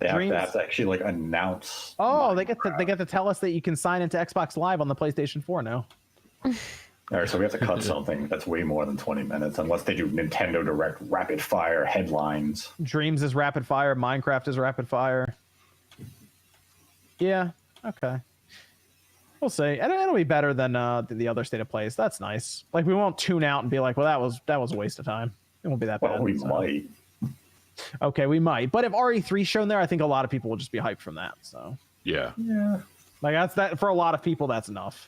They Dreams- have to actually like announce. Oh, they Minecraft. get to tell us that you can sign into Xbox Live on the PlayStation 4 now. All right, so we have to cut something that's way more than 20 minutes, unless they do Nintendo Direct rapid fire headlines. Dreams is rapid fire. Minecraft is rapid fire. Yeah. Okay. We'll see. And it'll be better than the other State of Plays. That's nice. Like we won't tune out and be like, well, that was a waste of time. It won't be that bad. Well, we so. might. Okay, we might. But if RE3 shown there, I think a lot of people will just be hyped from that. So Yeah. Yeah. like that's that for a lot of people. That's enough.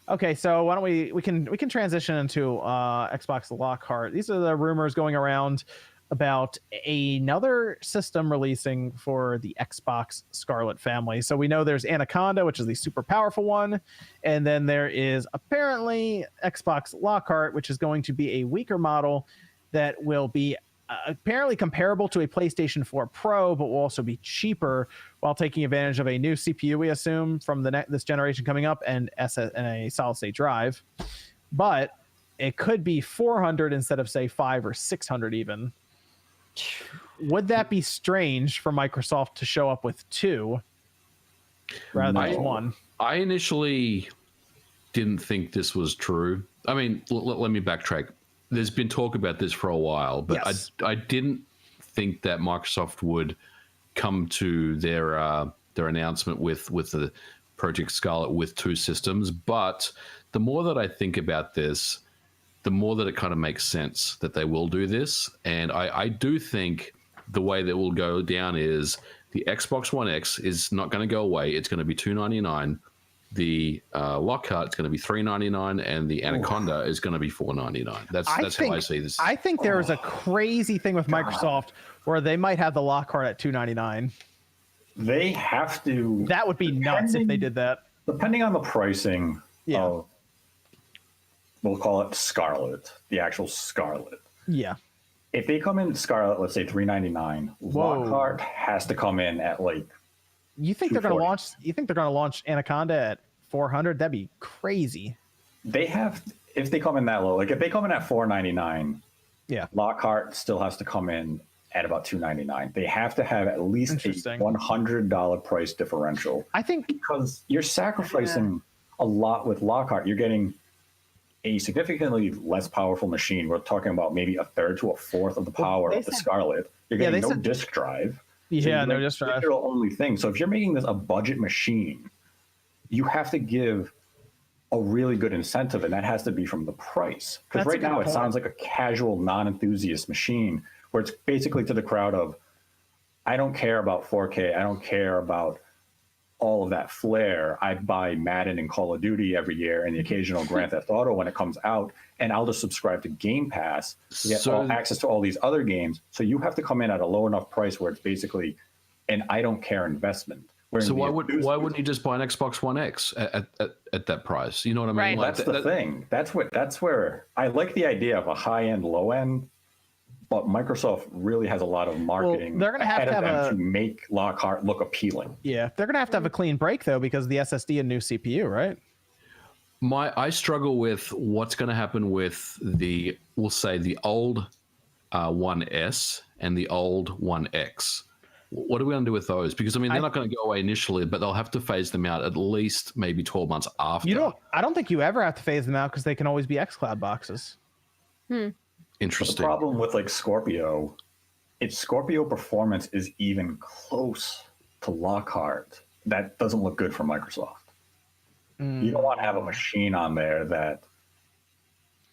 Okay, so why don't we can transition into Xbox Lockhart. These are the rumors going around about another system releasing for the Xbox Scarlett family. So we know there's Anaconda, which is the super powerful one, and then there is apparently Xbox Lockhart, which is going to be a weaker model that will be apparently comparable to a PlayStation 4 Pro, but will also be cheaper while taking advantage of a new CPU, we assume, from this generation coming up, and a solid-state drive. But it could be 400 instead of, say, 500 or 600 even. Would that be strange for Microsoft to show up with 2 rather than just 1? I initially didn't think this was true. I mean, let me backtrack. There's been talk about this for a while, but Yes. I didn't think that Microsoft would come to their announcement with the Project Scarlett with 2 systems. But the more that I think about this, the more that it kind of makes sense that they will do this. And I do think the way that will go down is the Xbox One X is not going to go away. It's going to be $299. The Lockhart is going to be $399, and the Anaconda is going to be $499. That's how I see this. I think there is a crazy thing with Microsoft where they might have the Lockhart at $299. They have to. That would be nuts if they did that. Depending on the pricing of, we'll call it Scarlett, the actual Scarlett. Yeah. If they come in Scarlett, let's say $399, Lockhart has to come in at like. You think they're going to launch? You think they're going to launch Anaconda at $400? That'd be crazy. They have, if they come in that low, like if they come in at $499, Lockhart still has to come in at about $299. They have to have at least a $100 price differential. I think because you're sacrificing a lot with Lockhart. You're getting a significantly less powerful machine. We're talking about maybe a third to a fourth of the power of the Scarlett. You're getting no disk drive. No disk drive. Digital only thing. So if you're making this a budget machine, you have to give a really good incentive, and that has to be from the price. Because right now it sounds like a casual, non-enthusiast machine where it's basically to the crowd of, I don't care about 4K. I don't care about all of that flair. I buy Madden and Call of Duty every year and the occasional Grand Theft Auto when it comes out, and I'll just subscribe to Game Pass to get access to all these other games. So you have to come in at a low enough price where it's basically an I don't care investment. So why wouldn't you just buy an Xbox One X at that price? You know what I mean? Right. Like, that's the thing. That's where I like the idea of a high end, low end. But Microsoft really has a lot of marketing. Well, they're going to have to make Lockhart look appealing. Yeah, they're going to have a clean break though because of the SSD and new CPU, right? I struggle with what's going to happen with we'll say the old One S and the old One X. What are we going to do with those? Because I mean, they're not going to go away initially, but they'll have to phase them out at least maybe 12 months after. I don't think you ever have to phase them out because they can always be xCloud boxes. Interesting. But the problem with like Scorpio, its Scorpio performance is even close to Lockhart. That doesn't look good for Microsoft. You don't want to have a machine on there that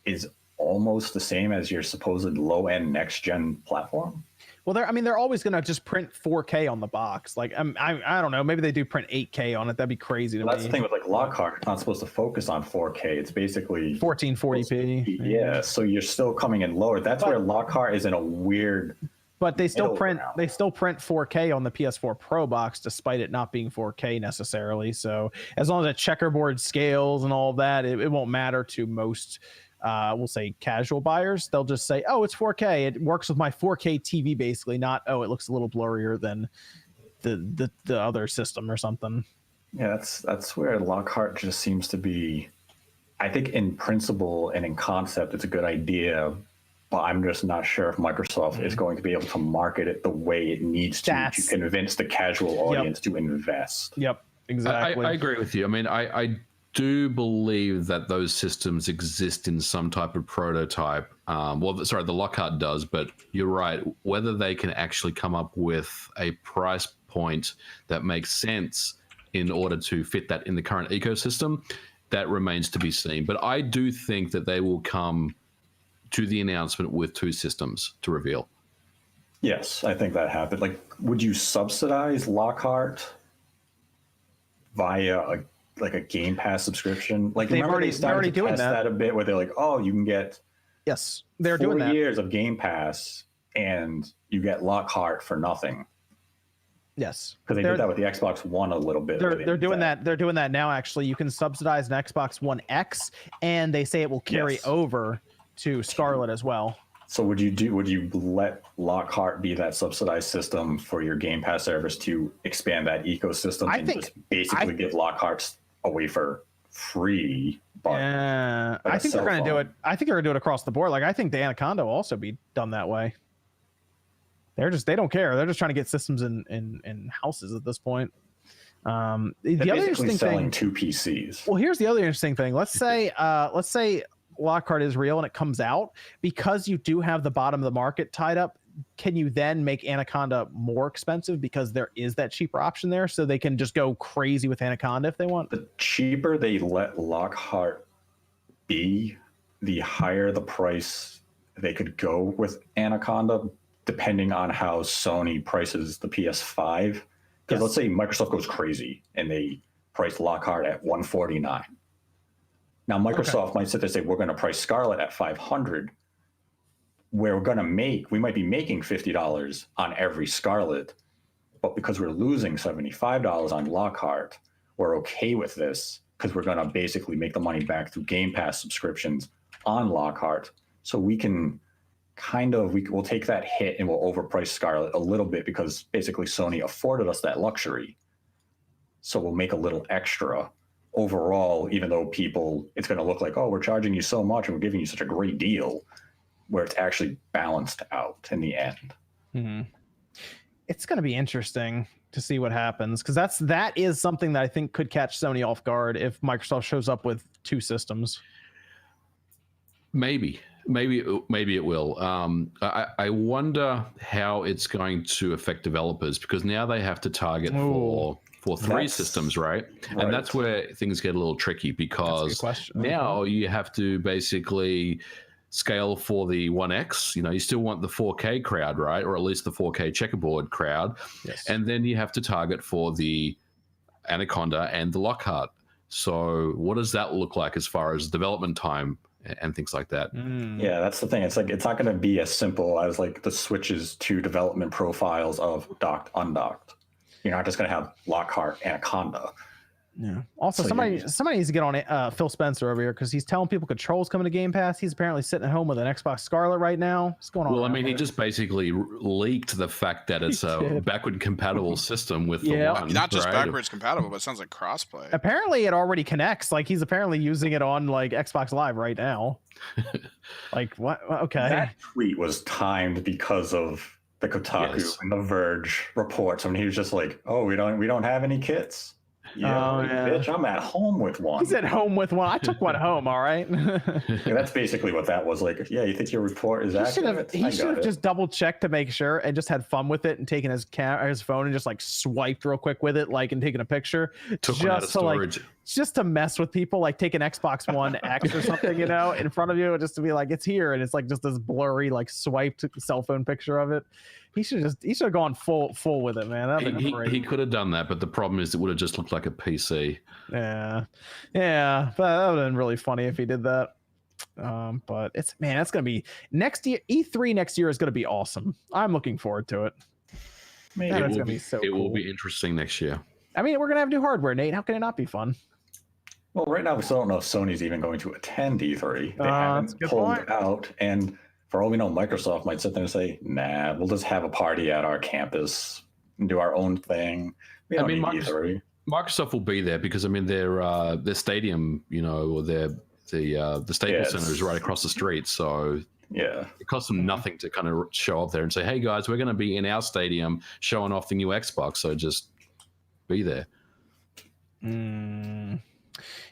is almost the same as your supposed low-end next-gen platform. Well, they're always going to just print 4K on the box. Like, I don't know. Maybe they do print 8K on it. That'd be crazy to me. That's the thing with like Lockhart. It's not supposed to focus on 4K. It's basically 1440p. Yeah, so you're still coming in lower. That's where Lockhart is in a weird. But they still print 4K on the PS4 Pro box, despite it not being 4K necessarily. So as long as the checkerboard scales and all of that, it won't matter to most. We'll say casual buyers. They'll just say, "Oh, it's 4K. It works with my 4K TV." Basically, not it looks a little blurrier than the other system or something. Yeah, that's where Lockhart just seems to be. I think in principle and in concept, it's a good idea, but I'm just not sure if Microsoft is going to be able to market it the way it needs to convince the casual audience to invest. Yep, exactly. I agree with you. I mean, I do believe that those systems exist in some type of prototype. The Lockhart does, but you're right. Whether they can actually come up with a price point that makes sense in order to fit that in the current ecosystem, that remains to be seen. But I do think that they will come to the announcement with 2 systems to reveal. Yes, I think that happened. Like, would you subsidize Lockhart via a Game Pass subscription? Like, they're already doing that a bit, where they're like, "Oh, you can get they're doing 4 years of Game Pass and you get Lockhart for nothing." Yes, because they did that with the Xbox One a little bit. They're doing that. They're doing that now. Actually, you can subsidize an Xbox One X, and they say it will carry over to Scarlett as well. So would you let Lockhart be that subsidized system for your Game Pass service to expand that ecosystem just basically give Lockhart away for free? I think they're going to do it. I think they're going to do it across the board. Like, I think the Anaconda will also be done that way. They don't care. They're just trying to get systems in houses at this point. The other interesting selling thing, 2 PCs. Well, here's the other interesting thing. Let's say Lockhart is real and it comes out, because you do have the bottom of the market tied up. can you then make Anaconda more expensive because there is that cheaper option there, so they can just go crazy with Anaconda if they want? The cheaper they let Lockhart be, the higher the price they could go with Anaconda, depending on how Sony prices the PS5. Because let's say Microsoft goes crazy and they price Lockhart at $149. Now Microsoft might sit there and say, we're going to price Scarlett at $500. Where we might be making $50 on every Scarlett, but because we're losing $75 on Lockhart, we're okay with this because we're going to basically make the money back through Game Pass subscriptions on Lockhart. So we can we'll take that hit and we'll overprice Scarlett a little bit because basically Sony afforded us that luxury. So we'll make a little extra overall, even though it's going to look like, oh, we're charging you so much and we're giving you such a great deal, where it's actually balanced out in the end. Mm-hmm. It's going to be interesting to see what happens, because that is something that I think could catch Sony off guard if Microsoft shows up with two systems. Maybe it will. I wonder how it's going to affect developers, because now they have to target for three systems, right? And that's where things get a little tricky, because now you have to basically scale for the 1X. You still want the 4K crowd, right? Or at least the 4K checkerboard crowd. Yes. And then you have to target for the Anaconda and the Lockhart. So what does that look like as far as development time and things like that? Yeah, that's the thing. It's like, it's not going to be as simple as like the switches to development profiles of docked, undocked. You're not just going to have Lockhart, Anaconda. Yeah. Also, somebody needs to get on Phil Spencer over here, because he's telling people controls coming to Game Pass. He's apparently sitting at home with an Xbox Scarlett right now. What's going on? Well, I mean, he just basically leaked the fact that it's a backward compatible system with the one. Not just backwards compatible, but it sounds like crossplay. Apparently, it already connects. Like, he's apparently using it on like Xbox Live right now. Like, what? Okay. That tweet was timed because of the Kotaku and the Verge reports. I mean, he was just like, "Oh, we don't have any kits." Bitch, I'm at home with one. He's at home with one. I took one home, all right? That's basically what that was like. Yeah, you think your report is accurate? He should have just double checked to make sure and just had fun with it and taken his phone and just like swiped real quick with it, like, and taken a picture. Took one out of storage. Just to mess with people, like take an Xbox One X or something, in front of you, just to be like, it's here, and it's like just this blurry, like swiped cell phone picture of it. He should have gone full with it, man. That'd been great. He could have done that, but the problem is it would have just looked like a PC. Yeah, but that would have been really funny if he did that. But that's gonna be next year. E3 next year is gonna be awesome. I'm looking forward to it. It will be interesting next year. I mean, we're gonna have new hardware, Nate. How can it not be fun? Well, right now we still don't know if Sony's even going to attend E3. They haven't pulled out, and for all we know, Microsoft might sit there and say, "Nah, we'll just have a party at our campus and do our own thing." We don't need E3. Microsoft will be there because, I mean, their stadium, or the Staples Center is right across the street. So it costs them nothing to kind of show up there and say, "Hey guys, we're going to be in our stadium showing off the new Xbox." So just be there.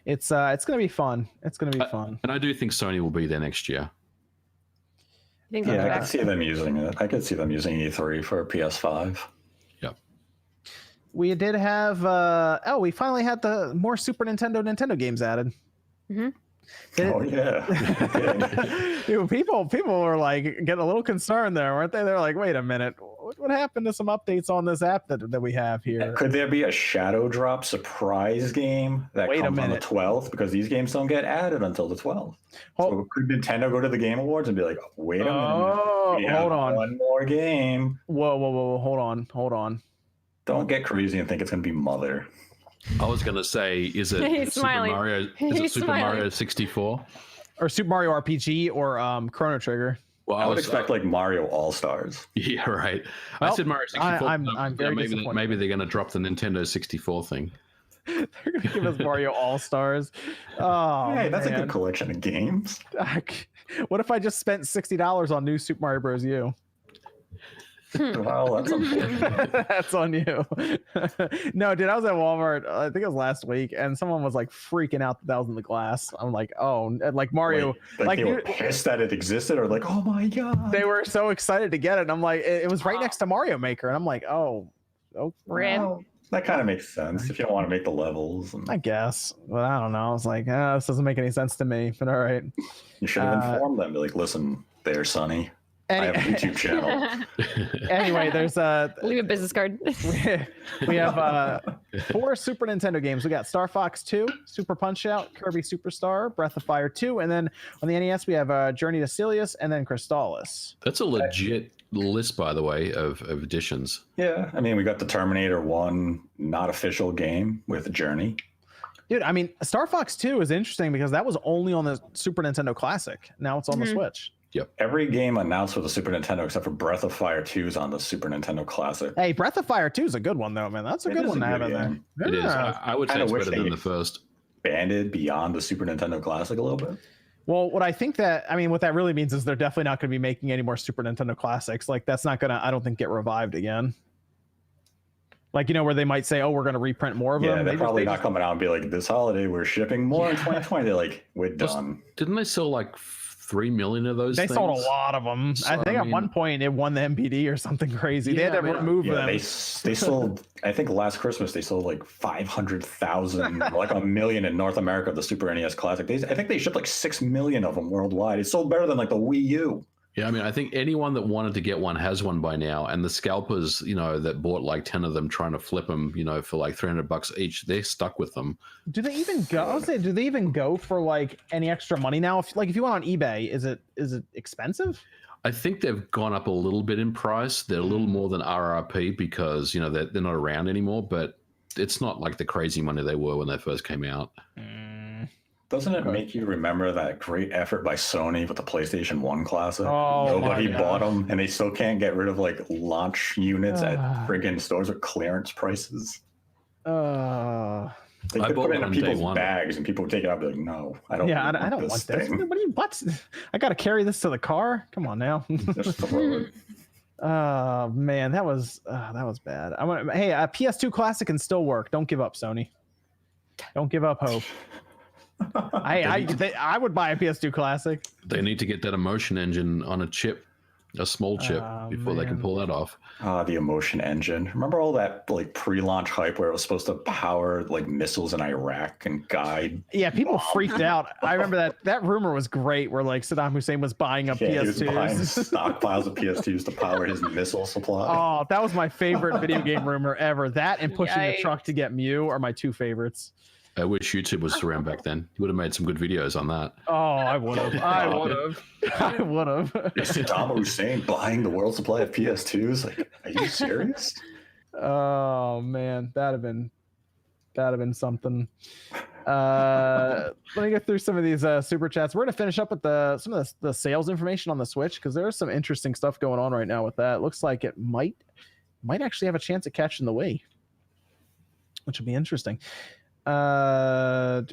It's going to be fun. It's going to be fun. And I do think Sony will be there next year. I could see them using it. I could see them using E3 for PS5. Yep. We did have we finally had the more Super Nintendo games added. Mm-hmm. Dude, people were like getting a little concerned there, weren't they? They're like, wait a minute, what happened to some updates on this app that we have here? Could there be a Shadow Drop surprise game that comes on the 12th? Because these games don't get added until the 12th. So could Nintendo go to the Game Awards and be like, wait a minute, hold on, one more game. Whoa, hold on. Don't get crazy and think it's going to be Mother. I was going to say, is it Super Mario? Is it Super Mario 64 or Super Mario RPG or Chrono Trigger? Well, I would expect like Mario All Stars. Yeah, right. Well, I said Mario 64. I'm very disappointed. Maybe they're going to drop the Nintendo 64 thing. They're going to give us Mario All Stars. Oh, hey, that's a good collection of games. What if I just spent $60 on new Super Mario Bros. U? Well, that's unfortunate. That's on you. No, dude, I was at Walmart. I think it was last week, and someone was like freaking out that was in the glass. I'm like, oh, and like Mario, Wait, like they were dude, pissed that it existed, or like, oh my god, they were so excited to get it. And I'm like, it was right next to Mario Maker, and I'm like, oh, Rip. Well, that kind of makes sense if you don't want to make the levels. And I guess, but I don't know. I was like, this doesn't make any sense to me. But all right. you should have informed them. Be like, listen, there, Sonny. I have a YouTube channel. Anyway, there's Leave a business card. we have 4 Super Nintendo games. We got Star Fox 2, Super Punch Out, Kirby Superstar, Breath of Fire 2, and then on the NES we have Journey to Silius and then Crystallis. That's a legit list, by the way, of editions. Yeah, I mean, we got the Terminator 1 not official game with Journey. Dude, I mean, Star Fox 2 is interesting because that was only on the Super Nintendo Classic. Now it's on the Switch. Yep. Every game announced for the Super Nintendo except for Breath of Fire 2 is on the Super Nintendo Classic. Hey, Breath of Fire 2 is a good one, though, man. That's a good one to have in there. It is. I would say it's better than the first. Banded beyond the Super Nintendo Classic a little bit. Well, what I think that, I mean, what that really means is they're definitely not going to be making any more Super Nintendo Classics. Like, that's not going to, I don't think, get revived again. Like, you know, where they might say, oh, we're going to reprint more of them. Yeah, they're probably not coming out and be like, this holiday, we're shipping more in 2020. They're like, we're done. Didn't they sell like 3 million of those They things? sold a lot of them. So, I think at one point it won the MPD or something crazy. They Yeah, had to remove them. They sold, I think last Christmas, they sold like 500,000, like 1 million in North America of the Super NES Classic. I think they shipped like 6 million of them worldwide. It sold better than like the Wii U. Yeah, I mean, I think anyone that wanted to get one has one by now. And the scalpers, you know, that bought like 10 of them trying to flip them, you know, for like $300 each, they're stuck with them. Do they even go? I was saying, do they even go for like any extra money now? If you went on eBay, is it expensive? I think they've gone up a little bit in price. They're a little more than RRP because, you know, they're not around anymore, but it's not like the crazy money they were when they first came out. Doesn't it make you remember that great effort by Sony with the PlayStation 1 Classic? Oh, Nobody bought them, and they still can't get rid of like launch units at friggin' stores with clearance prices. They could put it in people's bags, and people would take it out and be like, no, I don't I don't want this. What? I got to carry this to the car? Come on now. Just throw it. Oh, man, that was bad. Hey, PS2 Classic can still work. Don't give up, Sony. Don't give up hope. I would buy a PS2 Classic. They need to get that emotion engine on a chip, a small chip, before they can pull that off. The emotion engine. Remember all that like pre-launch hype where it was supposed to power like missiles in Iraq and guide? Yeah, people freaked out. I remember that rumor was great where like Saddam Hussein was buying up PS2s. He was buying stockpiles of PS2s to power his missile supply. Oh, that was my favorite video game rumor ever. That and pushing the truck to get Mew are my 2 favorites. I wish YouTube was around back then. You would have made some good videos on that. Oh, I would have. I would have. Saddam Hussein buying the world supply of PS2s? Like, are you serious? Oh man, that'd have been something. Let me get through some of these super chats. We're gonna finish up with some of the sales information on the Switch because there's some interesting stuff going on right now with that. It looks like it might actually have a chance at catching the Wii, which would be interesting. David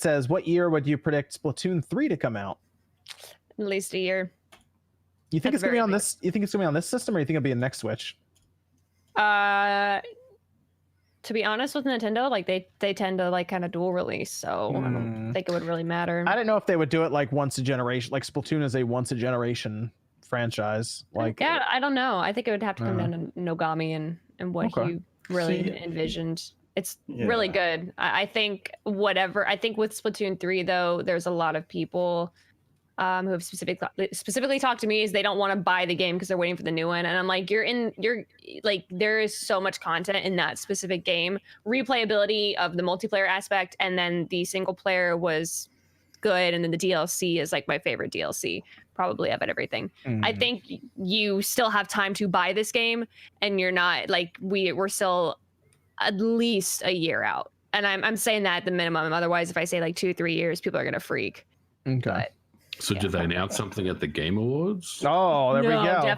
says, what year would you predict Splatoon 3 to come out? At least a year. You think it's gonna be on this? You think it's gonna be on this system, or you think it'll be a next Switch? To be honest with Nintendo, like they tend to like kind of dual release, so I don't think it would really matter. I don't know if they would do it like once a generation. Like Splatoon is a once a generation franchise. Like yeah, I don't know. I think it would have to come down to Nogami and what he really envisioned. It's really good. I think with Splatoon 3 though, there's a lot of people who have specifically talked to me is they don't want to buy the game because they're waiting for the new one. And I'm like, there is so much content in that specific game. Replayability of the multiplayer aspect, and then the single player was good, and then the DLC is like my favorite DLC probably of everything. I think you still have time to buy this game, and you're not like we're still at least a year out, and I'm saying that at the minimum. Otherwise, if I say like 2-3 years, people are gonna freak. Okay. So did they announce something at the Game Awards? Oh, there we go.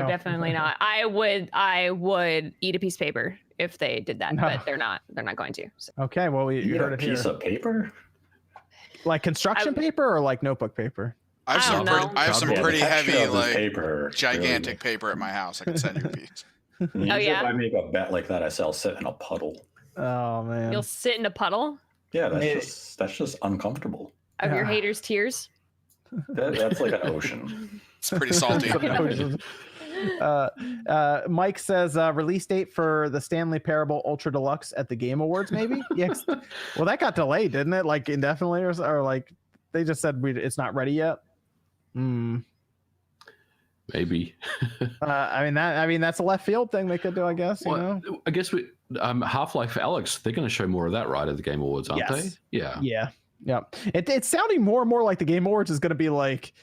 Definitely not. I would eat a piece of paper if they did that, but they're not going to. So. Okay, well, you heard it here. Piece of paper? Like construction paper or like notebook paper? I have I some don't pretty, know. I have some Yeah, pretty the texture heavy, of this like paper gigantic paper at my house. I can send you a piece. Usually yeah? If I make a bet like that, I say I'll sit in a puddle. Oh man. You'll sit in a puddle Yeah, Maybe. that's just uncomfortable. of your Yeah. haters' tears. That's like an ocean. It's pretty salty. Mike says release date for the Stanley Parable Ultra Deluxe at the Game Awards, maybe. Yes. Well, that got delayed, didn't it? Like indefinitely, or like they just said it's not ready yet. Maybe. I mean that's a left field thing they could do, I guess. You know. I guess we Half-Life Alex. They're going to show more of that right at the Game Awards, aren't Yes. they? Yeah. Yeah. Yeah. It's sounding more and more like the Game Awards is going to be like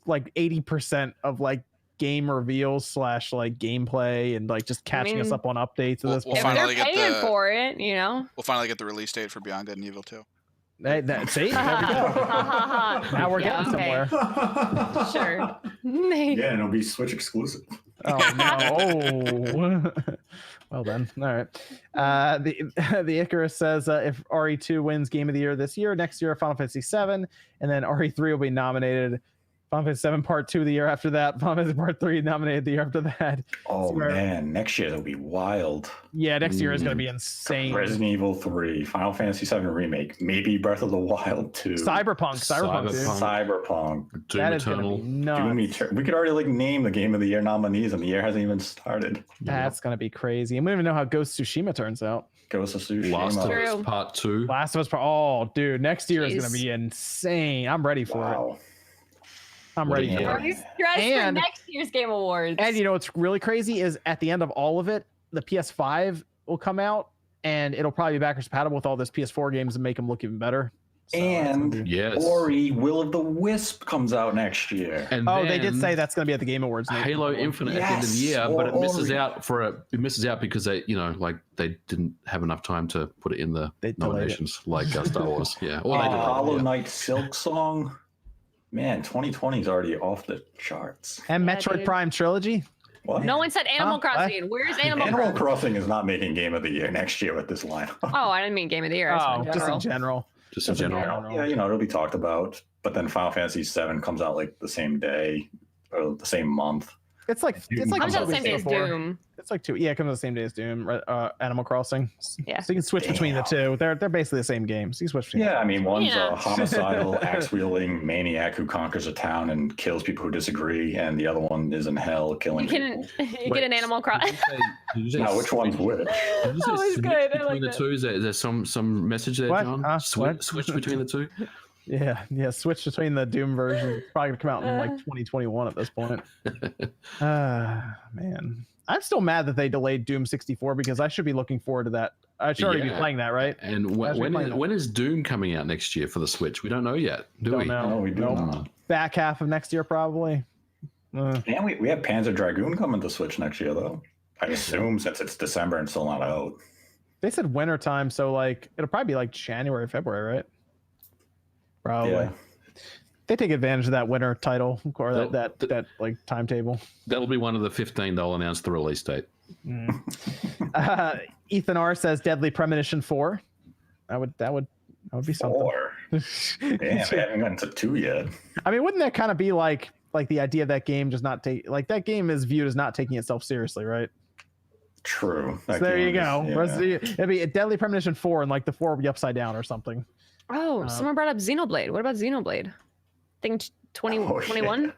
80% of like game reveals / like gaplay and like just catching us up on updates of this. We'll If point. they're finally get paying the- for it, you know. We'll finally get the release date for Beyond Good and Evil 2. See, there we go. Now we're Yeah, getting okay. somewhere. Sure. Yeah, and it'll be Switch exclusive. Oh no! Oh. Well done. All right. The Icarus says if RE2 wins Game of the Year this year, next year Final Fantasy 7, and then RE3 will be nominated. Final Fantasy 7 Part 2 the year after that. Final Fantasy Part 3 nominated the year after that. Oh Swear. man, next year it'll be wild. Yeah, next year is going to be insane. Resident Evil 3, Final Fantasy 7 remake, maybe Breath of the Wild 2, Cyberpunk, dude. Cyberpunk, Doom That is going to Eternal. be nuts. Doom Eternal. We could already like name the Game of the Year nominees, and the year hasn't even started. That's going to be crazy. And we don't even know how Ghost of Tsushima turns out. Ghost of Tsushima. Last of True. Us Part 2. Last of Us. Oh, dude, next year is going Jeez. to be insane. I'm ready for it. Wow. I'm What a ready for year. it. Are you stressed And- for next year's Game Awards? And you know what's really crazy is at the end of all of it, the PS5 will come out and it'll probably be backwards compatible with all this PS4 games and make them look even better. So that's gonna And be- Yes. Ori Will of the Wisp comes out next year. And Oh, they did then say that's going to be at the Game Awards. Nate. Halo Infinite at the end of the Yes, year, but it or misses Ori. out it misses out because they they didn't have enough time to put it in the They delayed it. nominations like Star Wars. Yeah. Or they did. Hollow Yeah. Knight Silk Song. Man, 2020 is already off the charts. And Yeah, Metroid dude. Prime Trilogy. What? No one said Animal Huh? Crossing. Where's Animal Animal Crossing? Crossing is not making Game of the Year next year with this lineup. Oh, I didn't mean Game of the Year. I Oh, just just meant in general. Just in general. Yeah, it'll be talked about. But then Final Fantasy 7 comes out like the same day or the same month. It's like Doom like Comes out the two same day weeks as before. Doom. It's like 2. Yeah, it comes out the same day as Doom. Animal Crossing. Yeah. So you can switch between the two. They're basically the same games. You can switch between. Yeah, I mean, one's Yeah. a homicidal, axe-wielding maniac who conquers a town and kills people who disagree, and the other one is in hell killing You can people. you get an Animal Crossing. Did you say Now, which one's which? Did you say That was switch good. I between like the that. two? Is there some message there, What? John? What? Switch between the two? Yeah. Switch between the Doom version. It's probably gonna come out in like 2021 at this point. Man, I'm still mad that they delayed Doom 64 because I should be looking forward to that. I should already be Yeah. playing that, right? And Actually playing that. when is Doom coming out next year for the Switch? We don't know yet, do Don't we? know. No, we do Nope. not. Back half of next year, probably. And we have Panzer Dragoon coming to Switch next year, though. I assume since it's December and still not out. They said winter time, so like it'll probably be like January, February, right? Probably. Yeah. They take advantage of that winter title or They'll- that like timetable. That'll be one of the 15 they'll announce the release date. Ethan R says Deadly Premonition 4. That would be something. 4. Damn, we haven't gotten to 2 yet. I mean, wouldn't that kind of be like the idea of that game just not take like that game is viewed as not taking itself seriously, right? True. So That there you game go. is- yeah. It'd be a Deadly Premonition 4 and like the 4 would be upside down or something. Oh, someone brought up Xenoblade. What about Xenoblade? Think 2021?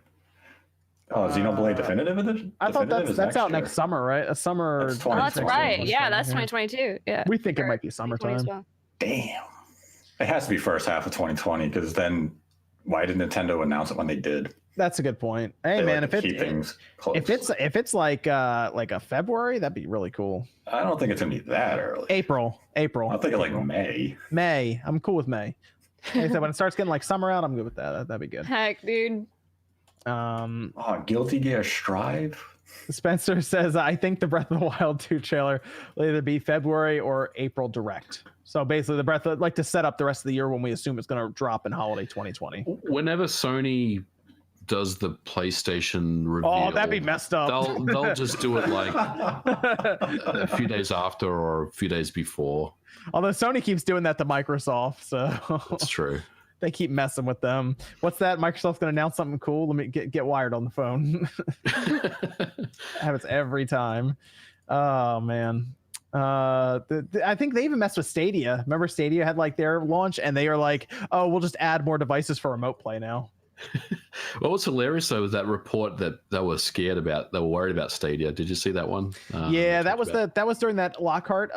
Oh, Xenoblade Definitive Edition? I thought Definitive that's is out year. next summer, right? A summer. That's Oh, that's 2022. right. Yeah, that's 2022. Yeah. We think it Or might be 2020 as summertime. well. Damn. It has to be first half of 2020 because then why did Nintendo announce it when they did? That's a good point. Hey They man, like to keep if things close. it's like a February, that'd be really cool. I don't think it's gonna be that early. April. I'll think of like May. May. I'm cool with May. Like I said, when it starts getting like summer out, I'm good with that. That'd be good. Heck, dude. Oh, Guilty Gear Strive. Spencer says, I think the Breath of the Wild 2 trailer will either be February or April direct. So basically, the Breath of, like to set up the rest of the year when we assume it's going to drop in holiday 2020. Whenever Sony does the PlayStation reveal, Oh, that'd be messed up. they'll just do it like a few days after or a few days before. Although Sony keeps doing that to Microsoft, so That's true. They keep messing with them. What's that? Microsoft's going to announce something cool. Let me get wired on the phone. Happens every time. Oh man. I think they even messed with Stadia. Remember Stadia had like their launch and they are like, oh, we'll just add more devices for remote play now. Well, what's hilarious though was that report that they were scared about. They were worried about Stadia. Did you see that one? Yeah, that was during that Lockhart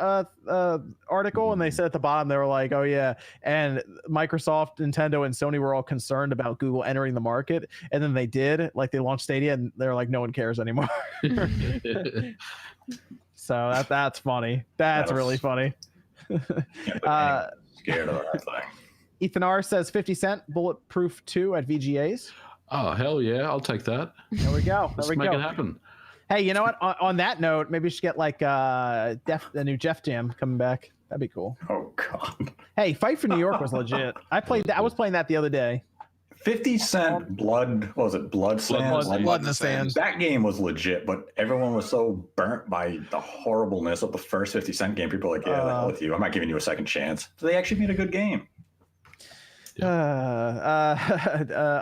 article, and they said at the bottom they were like, "Oh yeah," and Microsoft, Nintendo, and Sony were all concerned about Google entering the market, and then they did. Like they launched Stadia, and they're like, "No one cares anymore." So that's funny. That's really funny. Scared of that thing. Ethan R says 50 Cent Bulletproof 2 at VGA's. Oh hell yeah, I'll take that. There we go. Let's make it happen. Hey, you know what? On that note, maybe we should get like the new Jeff Jam coming back. That'd be cool. Oh god. Hey, Fight for New York was legit. I was playing that the other day. 50 Cent Blood, what was it? Blood Sands? Blood in the Sands. That game was legit, but everyone was so burnt by the horribleness of the first 50 Cent game. People were like, yeah, the hell with you. I'm not giving you a second chance. So they actually made a good game.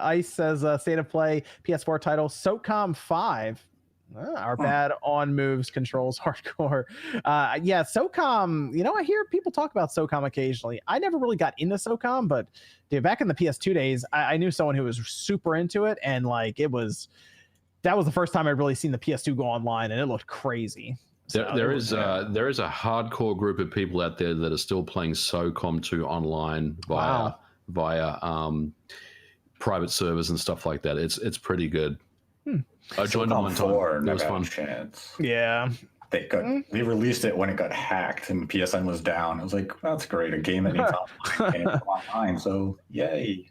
Ice says State of Play PS4 title SOCOM 5 our bad on moves controls hardcore. Yeah, SOCOM, you know, I hear people talk about SOCOM occasionally. I never really got into SOCOM, but dude, back in the PS2 days, I knew someone who was super into it, and like that was the first time I'd really seen the PS2 go online, and it looked crazy. So, there is a hardcore group of people out there that are still playing SOCOM 2 online via private servers and stuff like that. It's pretty good. I joined them one time. It was fun. Chance. Yeah. They released it when it got hacked and PSN was down. I was like, that's great. A game that needs online. So yay.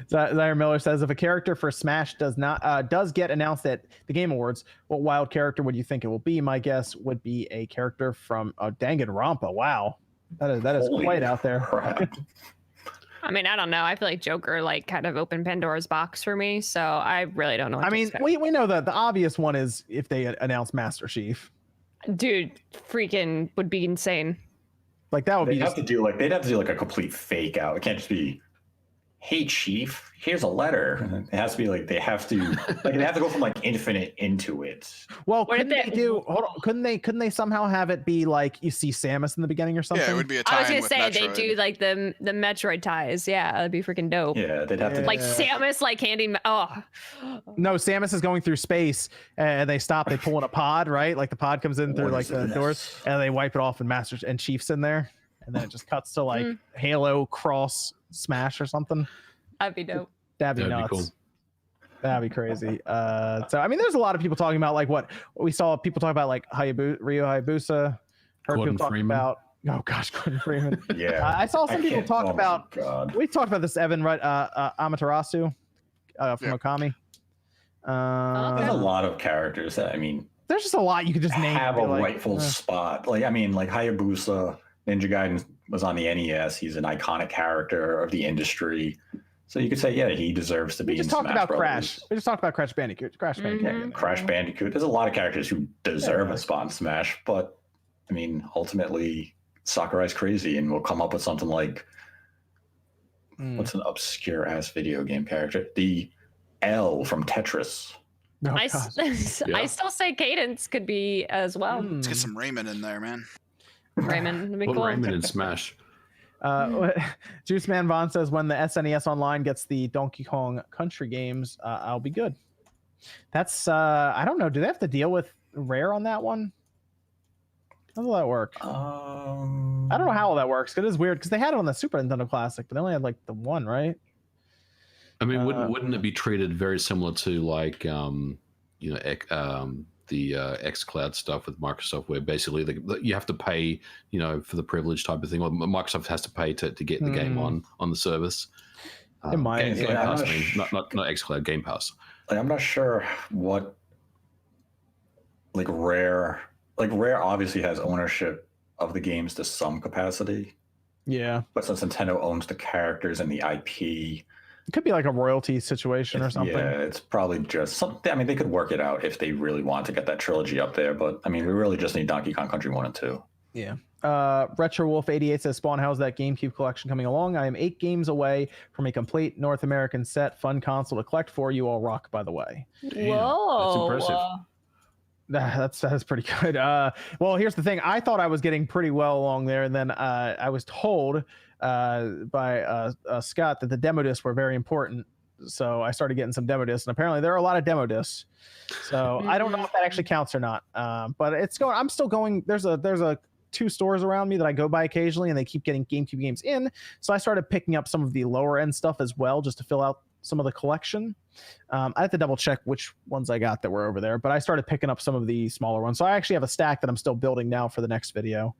Zaire Miller says, if a character for Smash does get announced at the Game Awards, what wild character would you think it will be? My guess would be a character from Danganronpa. Wow. That is quite out there. I mean, I don't know. I feel like Joker like kind of opened Pandora's box for me, so I really don't know. I mean, we know that the obvious one is if they announce Master Chief. Dude, freaking would be insane. Like that would they'd have to do like a complete fake out. It can't just be, hey Chief, here's a letter. It has to be like they have to go from like infinite into it. Well, couldn't they somehow have it be like you see Samus in the beginning or something? Yeah, it would be a tie. I was gonna say they do like the Metroid ties. Yeah, that'd be freaking dope. Yeah, they'd have to like Samus like handing. Oh no, Samus is going through space and they stop. They pull in a pod, right? Like the pod comes in through like the doors, and they wipe it off, and and Chief's in there, and then it just cuts to like Halo cross Smash or something. That'd be dope. That'd be nuts. Cool. That'd be crazy. So I mean, there's a lot of people talking about like what we saw people talk about, like Ryu Hayabusa. Heard people talking about. Oh gosh, Gordon Freeman. Yeah. I saw some people talk about. We talked about this, Evan, right? Amaterasu from Okami. There's a lot of characters that, I mean, there's just a lot you could just name. Have a rightful spot. Like I mean, like Hayabusa, Ninja Gaiden was on the NES. He's an iconic character of the industry. So you could say, yeah, he deserves to be in Smash Brothers. We just talked about Crash Bandicoot. Crash Bandicoot. There's a lot of characters who deserve a spot in Smash, but I mean, ultimately, Sakurai's crazy and will come up with something like, what's an obscure ass video game character? The L from Tetris. Oh, I still say Cadence could be as well. Let's get some Rayman in there, man. Rayman would be cool. Rayman in Smash. Juice Man Vaughn says, when the SNES Online gets the Donkey Kong Country games, I'll be good. That's I don't know. Do they have to deal with Rare on that one? How will that work? I don't know how all that works. It is weird because they had it on the Super Nintendo Classic, but they only had like the one, right? I mean, wouldn't it be treated very similar to like the xCloud stuff with Microsoft, where basically you have to pay, for the privilege type of thing, or Microsoft has to pay to get the game on the service. It might. Game Pass, not xCloud, Game Pass. Like, I'm not sure what Rare obviously has ownership of the games to some capacity. Yeah. But since Nintendo owns the characters and the IP, it could be like a royalty situation or something. Yeah, it's probably just something. I mean, they could work it out if they really want to get that trilogy up there. But I mean, we really just need Donkey Kong Country 1 and 2. Yeah. Retro Wolf 88 says, Spawn, how's that GameCube collection coming along? I am 8 games away from a complete North American set. Fun console to collect for. You all rock, by the way. Damn, Whoa. that's impressive. That's pretty good. Well, here's the thing. I thought I was getting pretty well along there, and then I was told by Scott that the demo discs were very important. So I started getting some demo discs, and apparently there are a lot of demo discs. So I don't know if that actually counts or not. But it's going. I'm still going. There's a 2 stores around me that I go by occasionally, and they keep getting GameCube games in. So I started picking up some of the lower end stuff as well, just to fill out some of the collection. I have to double check which ones I got that were over there, but I started picking up some of the smaller ones. So I actually have a stack that I'm still building now for the next video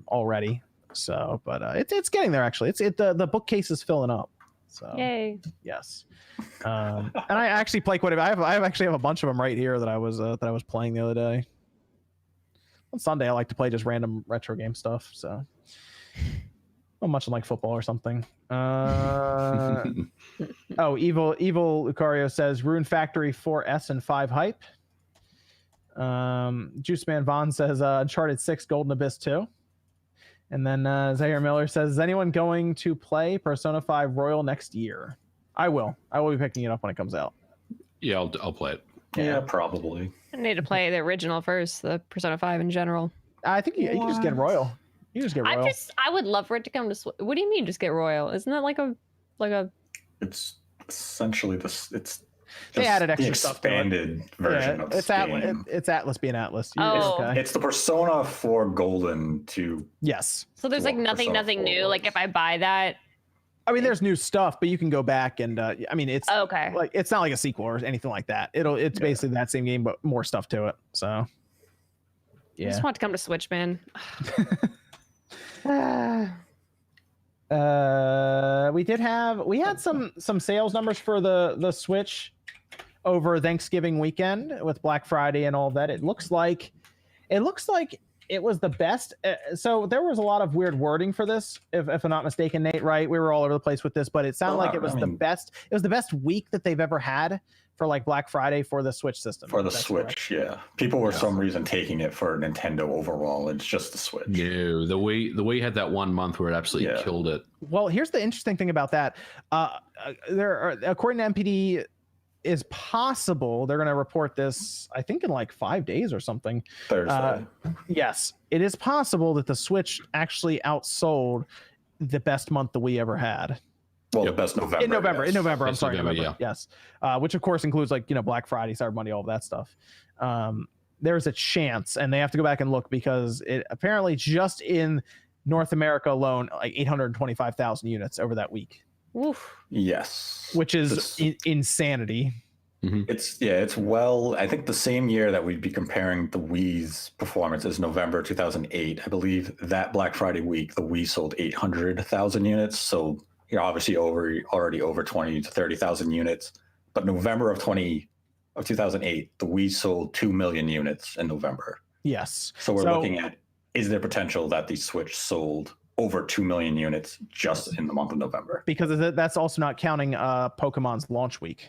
already. So, but it's getting there actually. The bookcase is filling up. So Yay. yes. And I actually play quite a bit. I actually have a bunch of them right here that I was playing the other day. On Sunday, I like to play just random retro game stuff. So, well, much like football or something. Evil Lucario says Rune Factory 4S and 5 hype. Juice Man Vaughn says Uncharted 6 Golden Abyss 2. And then Zaire Miller says, is anyone going to play Persona 5 Royal next year? I will. I will be picking it up when it comes out. Yeah, I'll play it. Yeah, probably. I need to play the original first, the Persona 5 in general. I think you can just get Royal. You just get Royal. I would love for it to come to What do you mean just get Royal? Isn't that like a It's essentially this. It's they added extra the stuff to it. expanded version of it's this game. It's Atlas being Atlas. Oh. It's the Persona 4 Golden to Yes. So there's like nothing new. Like if I buy that, I mean, there's new stuff, but you can go back and I mean, it's okay. like it's not like a sequel or anything like that. It's basically that same game, but more stuff to it. So I yeah. just want it to come to Switch, man. We had some sales numbers for the Switch over Thanksgiving weekend with Black Friday and all that. It looks like it was the best. So there was a lot of weird wording for this, if I'm not mistaken, Nate, right? We were all over the place with this, but it sounded like it was the best. It was the best week that they've ever had for like Black Friday for the Switch system. For the Switch, yeah. People were some reason taking it for Nintendo overall. It's just the Switch. No, the Wii had that 1 month where it absolutely killed it. Well, here's the interesting thing about that. According to NPD, is possible they're going to report this, I think, in like 5 days or something. Thursday. Yes, it is possible that the Switch actually outsold the best month the Wii ever had. Well, the best November. In November. I'm sorry, November, November. Yes, which of course includes like Black Friday, Cyber Monday, all of that stuff. There's a chance, and they have to go back and look because it apparently just in North America alone, like 825,000 units over that week. Oof. Yes. Which is insanity. Mm-hmm. It's well, I think the same year that we'd be comparing the Wii's performance is November 2008. I believe that Black Friday week, the Wii sold 800,000 units. So obviously already over 20 to 30,000 units. But November of 2008, the Wii sold 2 million units in November. Yes. So we're looking at, is there potential that the Switch sold over 2 million units just in the month of November? Because that's also not counting Pokemon's launch week.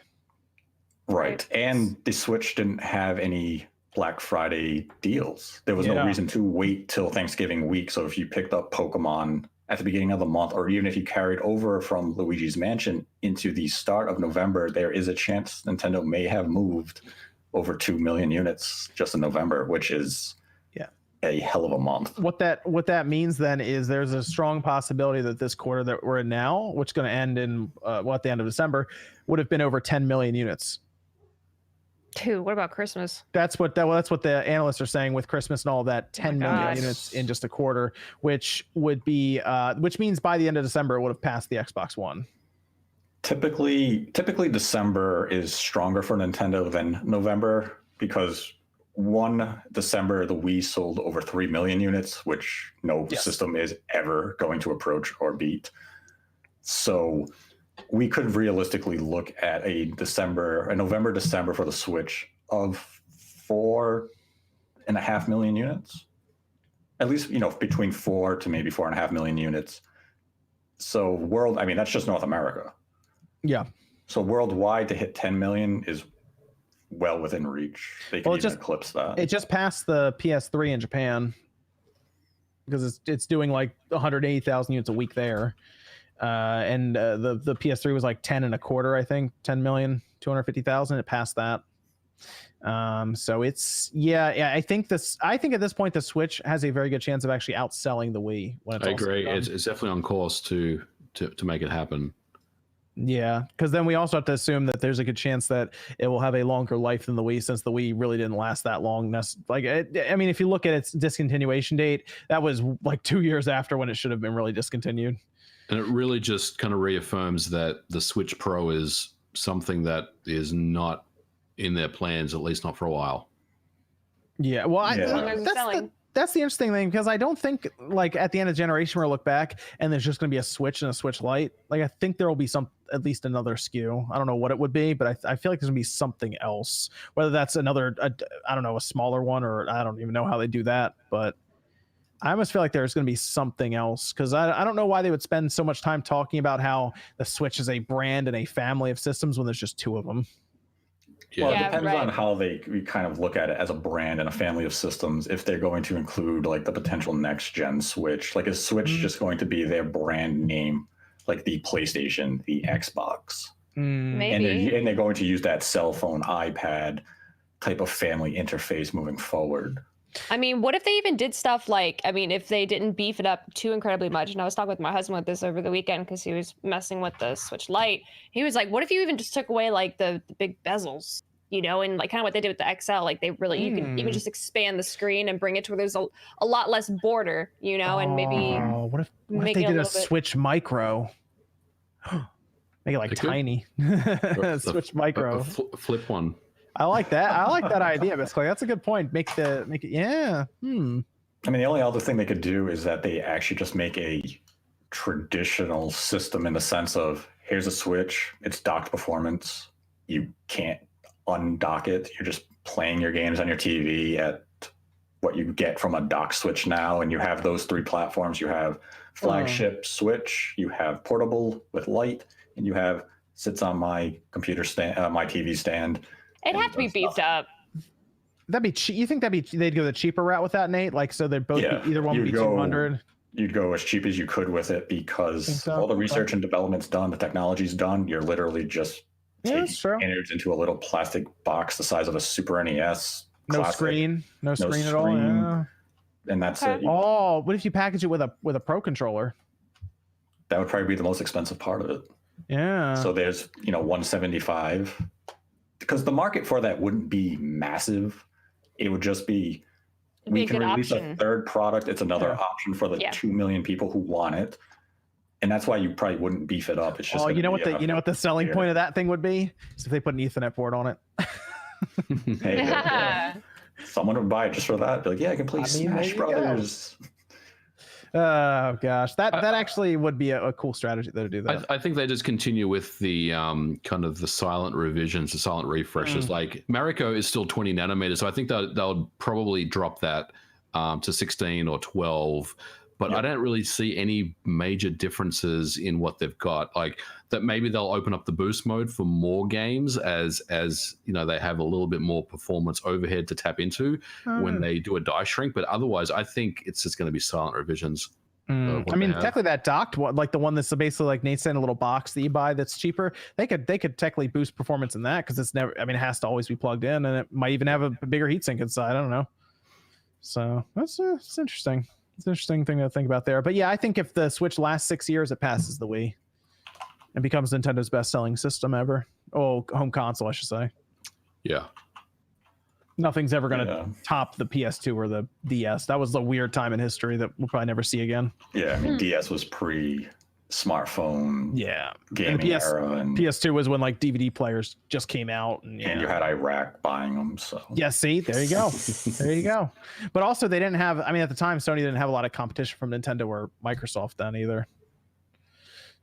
Right. And the Switch didn't have any Black Friday deals. There was no reason to wait till Thanksgiving week. So if you picked up Pokemon at the beginning of the month, or even if you carried over from Luigi's Mansion into the start of November, there is a chance Nintendo may have moved over 2 million units just in November, which is a hell of a month. What that means then is there's a strong possibility that this quarter that we're in now, which is going to end in at the end of December, would have been over 10 million units. Dude, what about Christmas? That's what the analysts are saying with Christmas and all that. 10 million units in just a quarter, which would be which means by the end of December it would have passed the Xbox One. Typically December is stronger for Nintendo than November because December the Wii sold over 3 million units, which no system is ever going to approach or beat. So we could realistically look at a November, December for the Switch of 4.5 million units. At least, between 4 to maybe 4.5 million units. So that's just North America. Yeah. So worldwide to hit 10 million is well within reach. They can eclipse that. It just passed the PS3 in Japan. because it's doing like 180,000 units a week there. And the PS3 was like 10 and a quarter, I think, 10,250,000. It passed that. So it's I think at this point the Switch has a very good chance of actually outselling the Wii when it's I all said agree. and done. It's definitely on course to make it happen. Yeah, because then we also have to assume that there's a good chance that it will have a longer life than the Wii, since the Wii really didn't last that long. I mean, if you look at its discontinuation date, that was like 2 years after when it should have been really discontinued. And it really just kind of reaffirms that the Switch Pro is something that is not in their plans, at least not for a while. Yeah, well, Yeah. that's the interesting thing, because I don't think like at the end of the generation we'll look back and there's just going to be a Switch and a Switch Lite. Like I think there will be at least another SKU. I don't know what it would be, but I feel like there's going to be something else. Whether that's I don't know, a smaller one, or I don't even know how they do that. But I almost feel like there's going to be something else, because I don't know why they would spend so much time talking about how the Switch is a brand and a family of systems when there's just two of them. Yeah. Well, it Yeah, depends right. on how we kind of look at it as a brand and a family of systems. If they're going to include like the potential next gen Switch, like is Switch just going to be their brand name, like the PlayStation, the Xbox, Maybe. and they're going to use that cell phone, iPad type of family interface moving forward. I mean, what if they even did stuff like, I mean, if they didn't beef it up too incredibly much, and I was talking with my husband with this over the weekend because he was messing with the Switch Lite. He was like, what if you even just took away like the big bezels, and like kind of what they did with the XL, like they really, you could even just expand the screen and bring it to where there's a lot less border, and maybe what if make they it a did a little bit- Switch Micro? Make it like They could. tiny. Switch Micro. Flip one. I like that. I like that idea, basically. That's a good point. Make it, yeah. I mean, the only other thing they could do is that they actually just make a traditional system in the sense of, here's a Switch, it's docked performance. You can't undock it. You're just playing your games on your TV at what you get from a dock Switch now. And you have those three platforms. You have flagship Switch, you have portable with light, and you have sits on my computer stand, my TV stand. it'd have to be beefed up. That'd be cheap. You think they'd go the cheaper route with that, Nate? Like, so they'd both be, either one would be 200. You'd go as cheap as you could with it, because Think so? all the research Okay. and development's done, the technology's done. You're literally just Yeah, that's true. taking innards into a little plastic box the size of a Super NES. No classic, screen at all. screen. Yeah. and that's Okay. it. Oh, what if you package it with a Pro controller? That would probably be the most expensive part of it. Yeah. So there's 175, because the market for that wouldn't be massive. It would just be, It'd we be a can good release option. a third product. It's another Yeah. option for the Yeah. 2 million people who want it, and that's why you probably wouldn't beef it up. It's just you know what gonna the selling yeah. point of that thing would be? Is if they put an Ethernet port on it. be hey, someone would buy it just for that. Be like, yeah, I can play I mean, there Smash you go. Brothers. Oh gosh, that actually would be a cool strategy though, to do that. I think they just continue with the kind of the silent revisions, the silent refreshes. Like Mariko is still 20 nanometers, so I think they'll probably drop that to 16 or 12. But I don't really see any major differences in what they've got. Like that, maybe they'll open up the boost mode for more games as they have a little bit more performance overhead to tap into when they do a die shrink. But otherwise, I think it's just going to be silent revisions. I mean, technically that docked one, like the one that's basically like Nate said, in a little box that you buy that's cheaper. They could technically boost performance in that, because it's never. I mean, it has to always be plugged in, and it might even have a bigger heatsink inside. I don't know. So that's it's interesting. It's an interesting thing to think about there. But yeah, I think if the Switch lasts 6 years, it passes the Wii and becomes Nintendo's best-selling system ever. Oh, home console, I should say. Yeah. Nothing's ever going to top the PS2 or the DS. That was the weird time in history that we'll probably never see again. Yeah, I mean, DS was pre-smartphone Yeah. gaming era, and PS2 was when like DVD players just came out, and you had Iraq buying them. So yeah, see, there you go. There you go. But also they didn't have, I mean, at the time, Sony didn't have a lot of competition from Nintendo or Microsoft then either.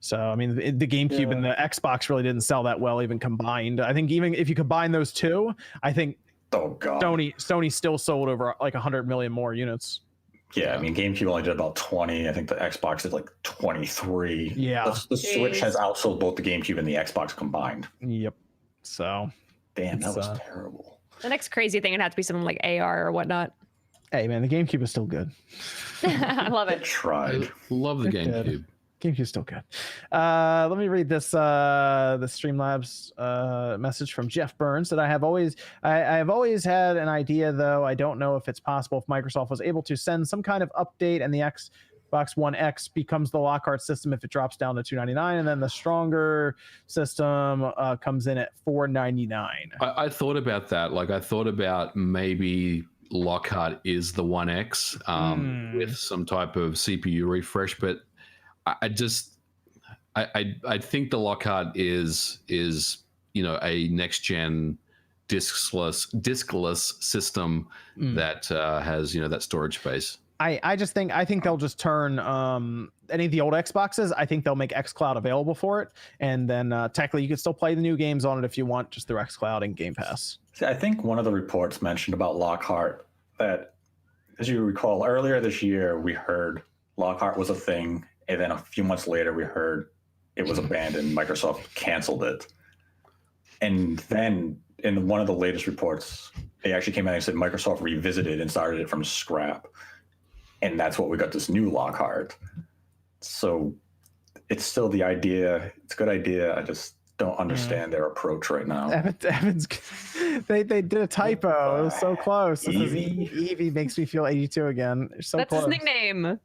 So, I mean, the GameCube and the Xbox really didn't sell that well, even combined. I think even if you combine those two, I think oh god, Sony still sold over like 100 million more units. Yeah, I mean, GameCube only did about 20. I think the Xbox did like 23. Yeah. The Switch has outsold both the GameCube and the Xbox combined. Yep. So damn, that was terrible. The next crazy thing would have to be something like AR or whatnot. Hey man, the GameCube is still good. I love I it. tried. I love the It did. GameCube. GameCube's still good. Let me read this the Streamlabs message from Jeff Burns that I have always had an idea, though I don't know if it's possible if Microsoft was able to send some kind of update and the Xbox One X becomes the Lockhart system if it drops down to $299, and then the stronger system comes in at $499. I thought about that. Like, I thought about maybe Lockhart is the One X with some type of CPU refresh, but I think the Lockhart is a next gen diskless system that has that storage space. I think they'll just turn any of the old Xboxes. I think they'll make xCloud available for it, and then technically you can still play the new games on it if you want, just through xCloud and Game Pass. See, I think one of the reports mentioned about Lockhart that, as you recall, earlier this year we heard Lockhart was a thing, and then a few months later we heard it was abandoned. Microsoft canceled it, and then in one of the latest reports, they actually came out and said Microsoft revisited and started it from scrap. And that's what we got, this new Lockhart. So it's still the idea. It's a good idea. I just don't understand their approach right now. Evan's, they did a typo. It was so close. Evie makes me feel 82 again. It's so That's close. his nickname.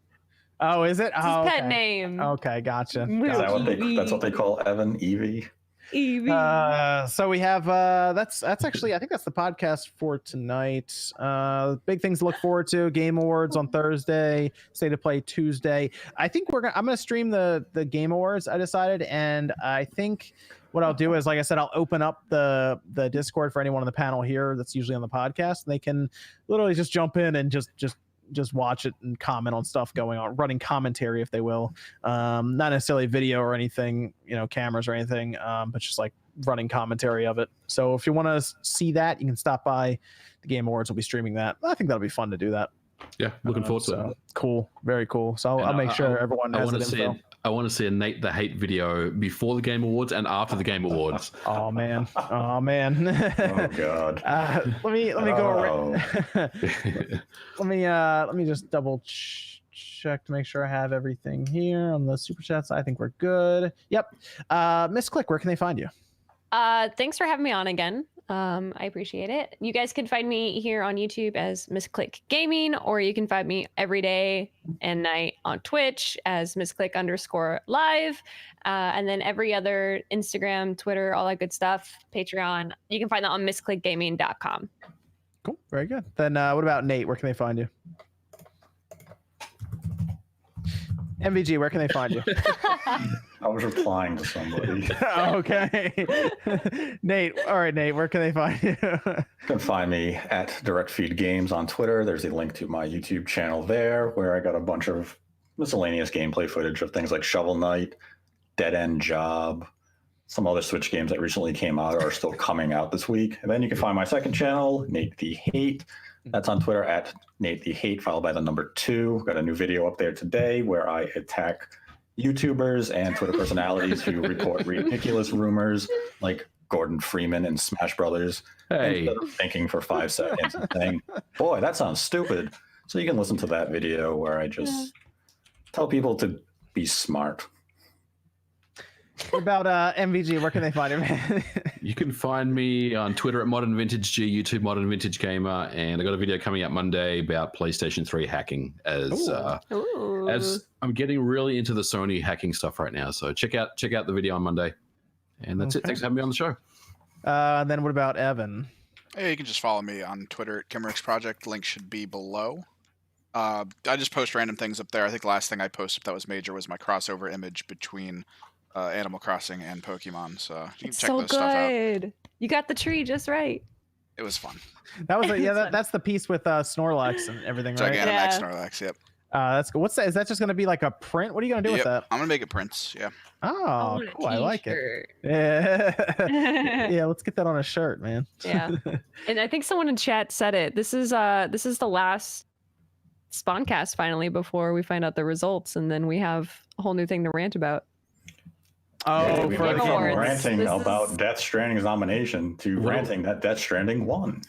Oh, is it? It's Oh, his pet okay. name. Okay, gotcha. Is that what that's what they call Evan? Evie? Evie. So we have that's actually, I think that's the podcast for tonight. Big things to look forward to: Game Awards on Thursday, State of Play Tuesday. I think I'm gonna stream the Game Awards, I decided, and I think what I'll do is, like I said, I'll open up the Discord for anyone on the panel here that's usually on the podcast, and they can literally just jump in and just watch it and comment on stuff going on, running commentary, if they will. Not necessarily video or anything, cameras or anything, but just like running commentary of it. So if you want to see that, you can stop by the Game Awards. We'll be streaming that. I think that'll be fun to do that. Yeah, looking forward to it. Cool, very cool. So I'll make sure everyone has that info. I want to see a Nate the Hate video before the Game Awards and after the Game Awards. Oh man. Oh god. Let me go around. let me just double check to make sure I have everything here on the super chats. I think we're good. Yep. Miss Click, where can they find you? Thanks for having me on again. I appreciate it. You guys can find me here on YouTube as Miss Click Gaming, or you can find me every day and night on Twitch as MissClick_live. And then every other Instagram, Twitter, all that good stuff, Patreon. You can find that on MissClickGaming.com. Cool. Very good. Then what about Nate? Where can they find you? MVG, where can they find you? I was replying to somebody. Okay. Nate, all right, Nate, where can they find you? You can find me at Direct Feed Games on Twitter. There's a link to my YouTube channel there, where I got a bunch of miscellaneous gameplay footage of things like Shovel Knight, Dead End Job, some other Switch games that recently came out or are still coming out this week. And then you can find my second channel, Nate the Hate. That's on Twitter at Nate the Hate, followed by the number 2. Got a new video up there today where I attack YouTubers and Twitter personalities who report ridiculous rumors like Gordon Freeman and Smash Brothers. Hey. Instead of thinking for 5 seconds and saying, boy, that sounds stupid. So you can listen to that video where I just tell people to be smart. What about MVG? Where can they find him? You can find me on Twitter at Modern Vintage G, YouTube Modern Vintage Gamer, and I got a video coming out Monday about PlayStation 3 hacking as I'm getting really into the Sony hacking stuff right now. So check out the video on Monday. And that's it. Thanks for having me on the show. Then what about Evan? Hey, you can just follow me on Twitter at Kimmerix Project. Link should be below. I just post random things up there. I think the last thing I posted that was major was my crossover image between Animal Crossing and Pokemon. So you can check those stuff out. You got the tree just right. It was fun. That was that's the piece with Snorlax and everything, right? Gigantamax Snorlax, yep. That's good. What's that? Is that just going to be like a print? What are you going to do with that? I'm going to make it prints, yeah. Oh, cool. I like it. Yeah. Yeah, let's get that on a shirt, man. Yeah. And I think someone in chat said it. This is the last SpawnCast finally before we find out the results, and then we have a whole new thing to rant about. Oh, we for went Game from Awards. ranting This about is- Death Stranding's nomination to Well- ranting that Death Stranding won.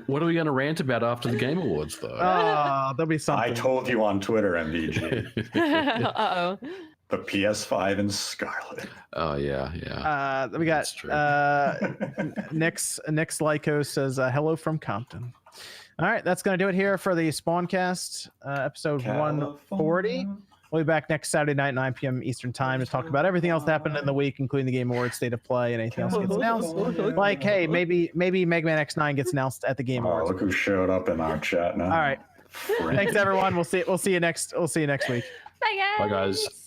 What are we going to rant about after the Game Awards, though? There'll be something. I told you on Twitter, MVG, Uh-oh. the PS5 and Scarlett. Oh yeah. We got That's true. Nick's Lyco says hello from Compton. All right, that's going to do it here for the SpawnCast episode 140. We'll be back next Saturday night, 9 p.m. Eastern time, to talk about everything else that happened in the week, including the Game Awards, State of Play, and anything else that gets announced. Like, hey, maybe Mega Man X9 gets announced at the Game Oh, Awards. look who showed up in our chat now. All right, thanks everyone. We'll see you next week. Bye, guys. Bye, guys.